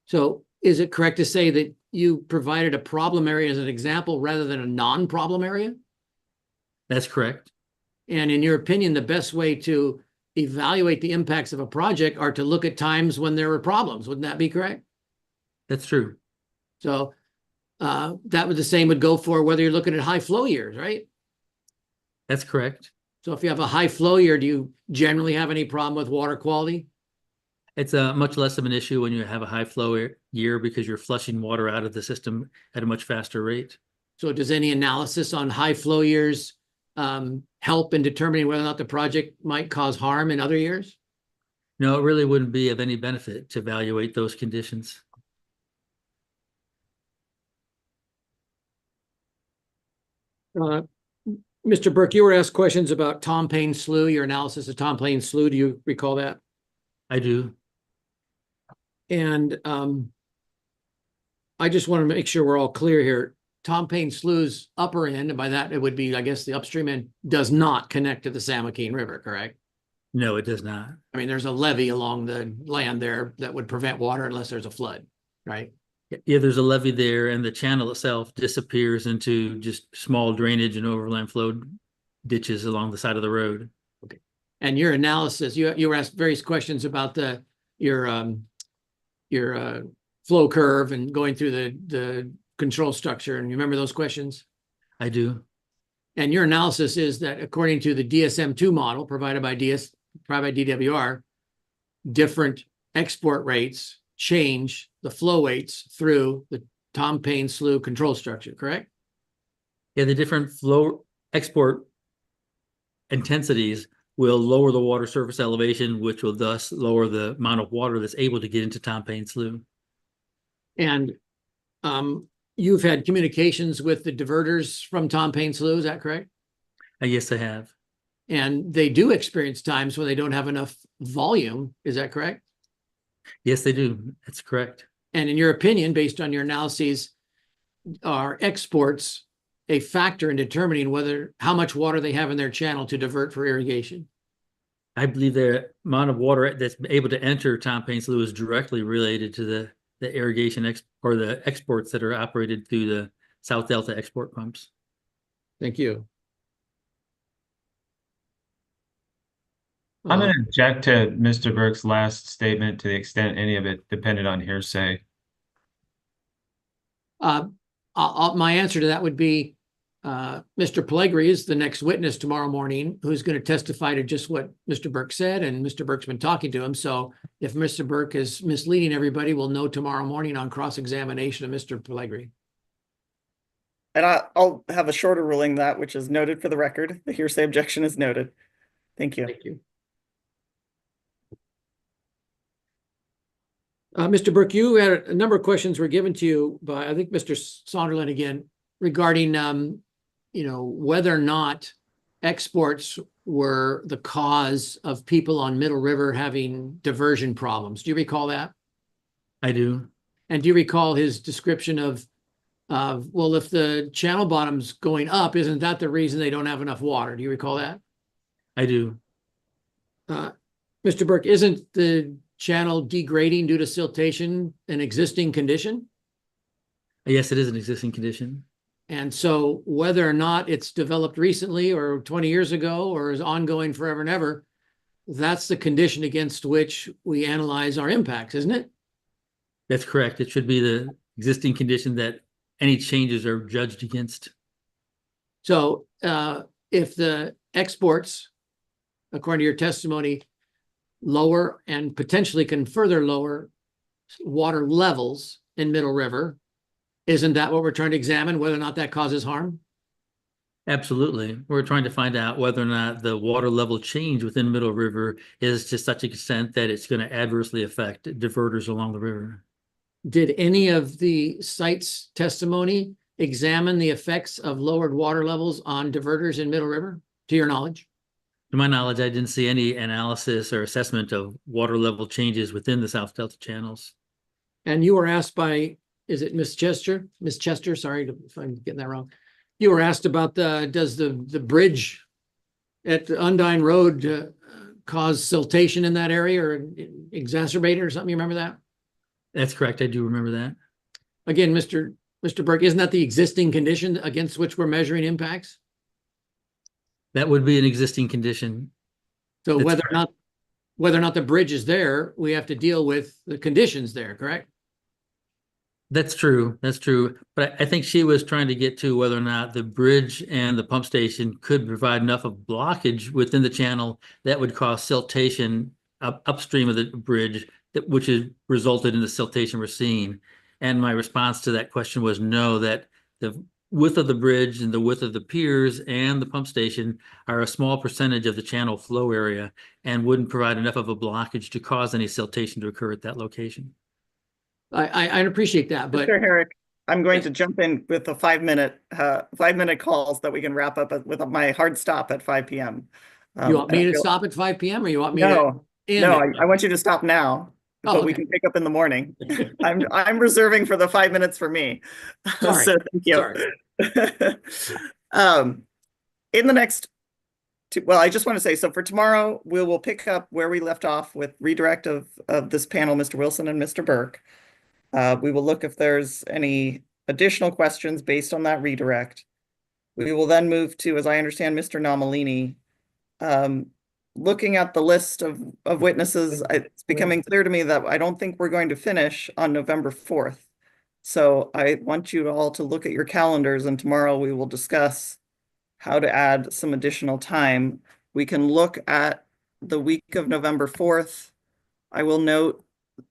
So is it correct to say that you provided a problem area as an example rather than a non-problem area? That's correct. And in your opinion, the best way to evaluate the impacts of a project are to look at times when there were problems. Wouldn't that be correct? That's true. So that would the same would go for whether you're looking at high flow years, right? That's correct. So if you have a high flow year, do you generally have any problem with water quality? It's much less of an issue when you have a high flow year because you're flushing water out of the system at a much faster rate. So does any analysis on high flow years help in determining whether or not the project might cause harm in other years? No, it really wouldn't be of any benefit to evaluate those conditions. Mr. Burke, you were asked questions about Tom Paine Slough, your analysis of Tom Paine Slough. Do you recall that? I do. And I just want to make sure we're all clear here. Tom Paine Slough's upper end, and by that it would be, I guess, the upstream end, does not connect to the San Joaquin River, correct? No, it does not. I mean, there's a levee along the land there that would prevent water unless there's a flood, right? Yeah, there's a levee there, and the channel itself disappears into just small drainage and overland flow ditches along the side of the road. Okay. And your analysis, you were asked various questions about your flow curve and going through the control structure. And you remember those questions? I do. And your analysis is that according to the DSM-2 model provided by DWR, different export rates change the flow weights through the Tom Paine Slough control structure, correct? Yeah, the different flow export intensities will lower the water surface elevation, which will thus lower the amount of water that's able to get into Tom Paine Slough. And you've had communications with the diverters from Tom Paine Slough, is that correct? Yes, I have. And they do experience times when they don't have enough volume, is that correct? Yes, they do. That's correct. And in your opinion, based on your analyses, are exports a factor in determining how much water they have in their channel to divert for irrigation? I believe the amount of water that's able to enter Tom Paine Slough is directly related to the irrigation or the exports that are operated through the South Delta export pumps. Thank you. I'm going to object to Mr. Burke's last statement to the extent any of it depended on hearsay. My answer to that would be Mr. Pellegrini is the next witness tomorrow morning who's going to testify to just what Mr. Burke said, and Mr. Burke's been talking to him. So if Mr. Burke is misleading everybody, we'll know tomorrow morning on cross-examination of Mr. Pellegrini. And I'll have a shorter ruling that, which is noted for the record. The hearsay objection is noted. Thank you. Thank you. Mr. Burke, you had a number of questions were given to you by, I think, Mr. Sonderland again, regarding, whether or not exports were the cause of people on Middle River having diversion problems. Do you recall that? I do. And do you recall his description of, well, if the channel bottom's going up, isn't that the reason they don't have enough water? Do you recall that? I do. Mr. Burke, isn't the channel degrading due to siltation an existing condition? Yes, it is an existing condition. And so whether or not it's developed recently or 20 years ago or is ongoing forever and ever, that's the condition against which we analyze our impacts, isn't it? That's correct. It should be the existing condition that any changes are judged against. So if the exports, according to your testimony, lower and potentially can further lower water levels in Middle River, isn't that what we're trying to examine, whether or not that causes harm? Absolutely. We're trying to find out whether or not the water level change within Middle River is to such an extent that it's going to adversely affect diverters along the river. Did any of the site's testimony examine the effects of lowered water levels on diverters in Middle River, to your knowledge? To my knowledge, I didn't see any analysis or assessment of water level changes within the South Delta channels. And you were asked by, is it Miss Chester? Miss Chester, sorry if I'm getting that wrong. You were asked about does the bridge at Undine Road cause siltation in that area or exacerbate it or something? You remember that? That's correct. I do remember that. Again, Mr. Burke, isn't that the existing condition against which we're measuring impacts? That would be an existing condition. So whether or not the bridge is there, we have to deal with the conditions there, correct? That's true. That's true. But I think she was trying to get to whether or not the bridge and the pump station could provide enough of blockage within the channel that would cause siltation upstream of the bridge, which has resulted in the siltation we're seeing. And my response to that question was no, that the width of the bridge and the width of the piers and the pump station are a small percentage of the channel flow area and wouldn't provide enough of a blockage to cause any siltation to occur at that location. I appreciate that, but Mr. Herrick, I'm going Yes. to jump in with the 5-minute calls that we can wrap up with my hard stop at 5 p.m. you want me and I to feel- stop at 5 p.m. or you want me to No, end no, it? I want you to stop now, Oh, but we okay. can pick up in the morning. I'm reserving for the 5 minutes for me. Sorry. So thank you. Sorry. In the next well, I just want to say, so for tomorrow, we will pick up where we left off with redirect of this panel, Mr. Wilson and Mr. Burke. We will look if there's any additional questions based on that redirect. We will then move to, as I understand, Mr. Nomalini. Looking at the list of witnesses, it's becoming clear to me that I don't think we're going to finish on November 4th. So I want you all to look at your calendars, and tomorrow we will discuss how to add some additional time. We can look at the week of November 4th. I will note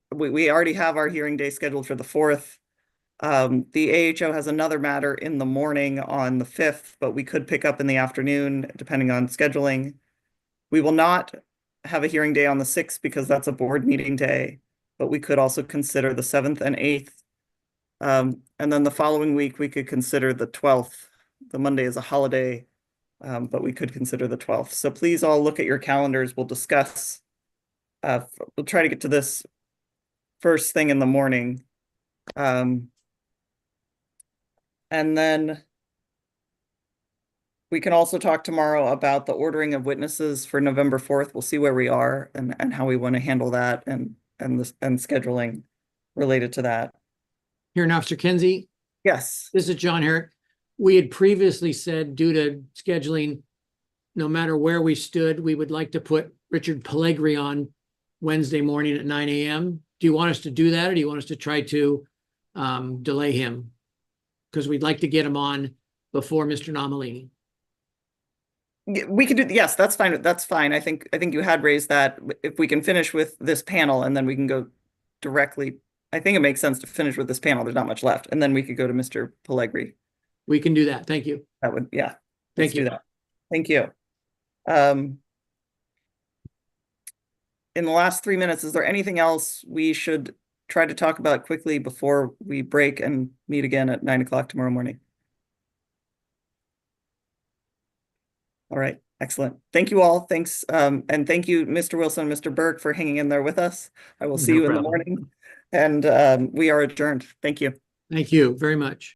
we already have our hearing day scheduled for the 4th. The AHO has another matter in the morning on the 5th, but we could pick up in the afternoon depending on scheduling. We will not have a hearing day on the 6th because that's a board meeting day, but we could also consider the 7th and 8th. And then the following week, we could consider the 12th. The Monday is a holiday, but we could consider the 12th. So please all look at your calendars. We'll discuss. We'll try to get to this first thing in the morning. And then we can also talk tomorrow about the ordering of witnesses for November 4th. We'll see where we are and how we want to handle that and scheduling related to that. Here now, Mr. Kinsey, Yes. this is John Herrick. We had previously said due to scheduling, no matter where we stood, we would like to put Richard Pellegri on Wednesday morning at 9 a.m. Do you want us to do that, or do you want us to try to delay him? Because we'd like to get him on before Mr. Nomalini. We could do, yes, that's fine. That's fine. I think you had raised that. If we can finish with this panel and then we can go directly, I think it makes sense to finish with this panel. There's not much left. And then we could go to Mr. Pellegri. We can do that. Thank you. That would, yeah. Thank you. Do that. Thank you. In the last 3 minutes, is there anything else we should try to talk about quickly before we break and meet again at 9 o'clock tomorrow morning? All right, excellent. Thank you all. Thanks. And thank you, Mr. Wilson, Mr. Burke, for hanging in there with us. I will see No you in the problem. morning. And we are adjourned. Thank you. Thank you very much.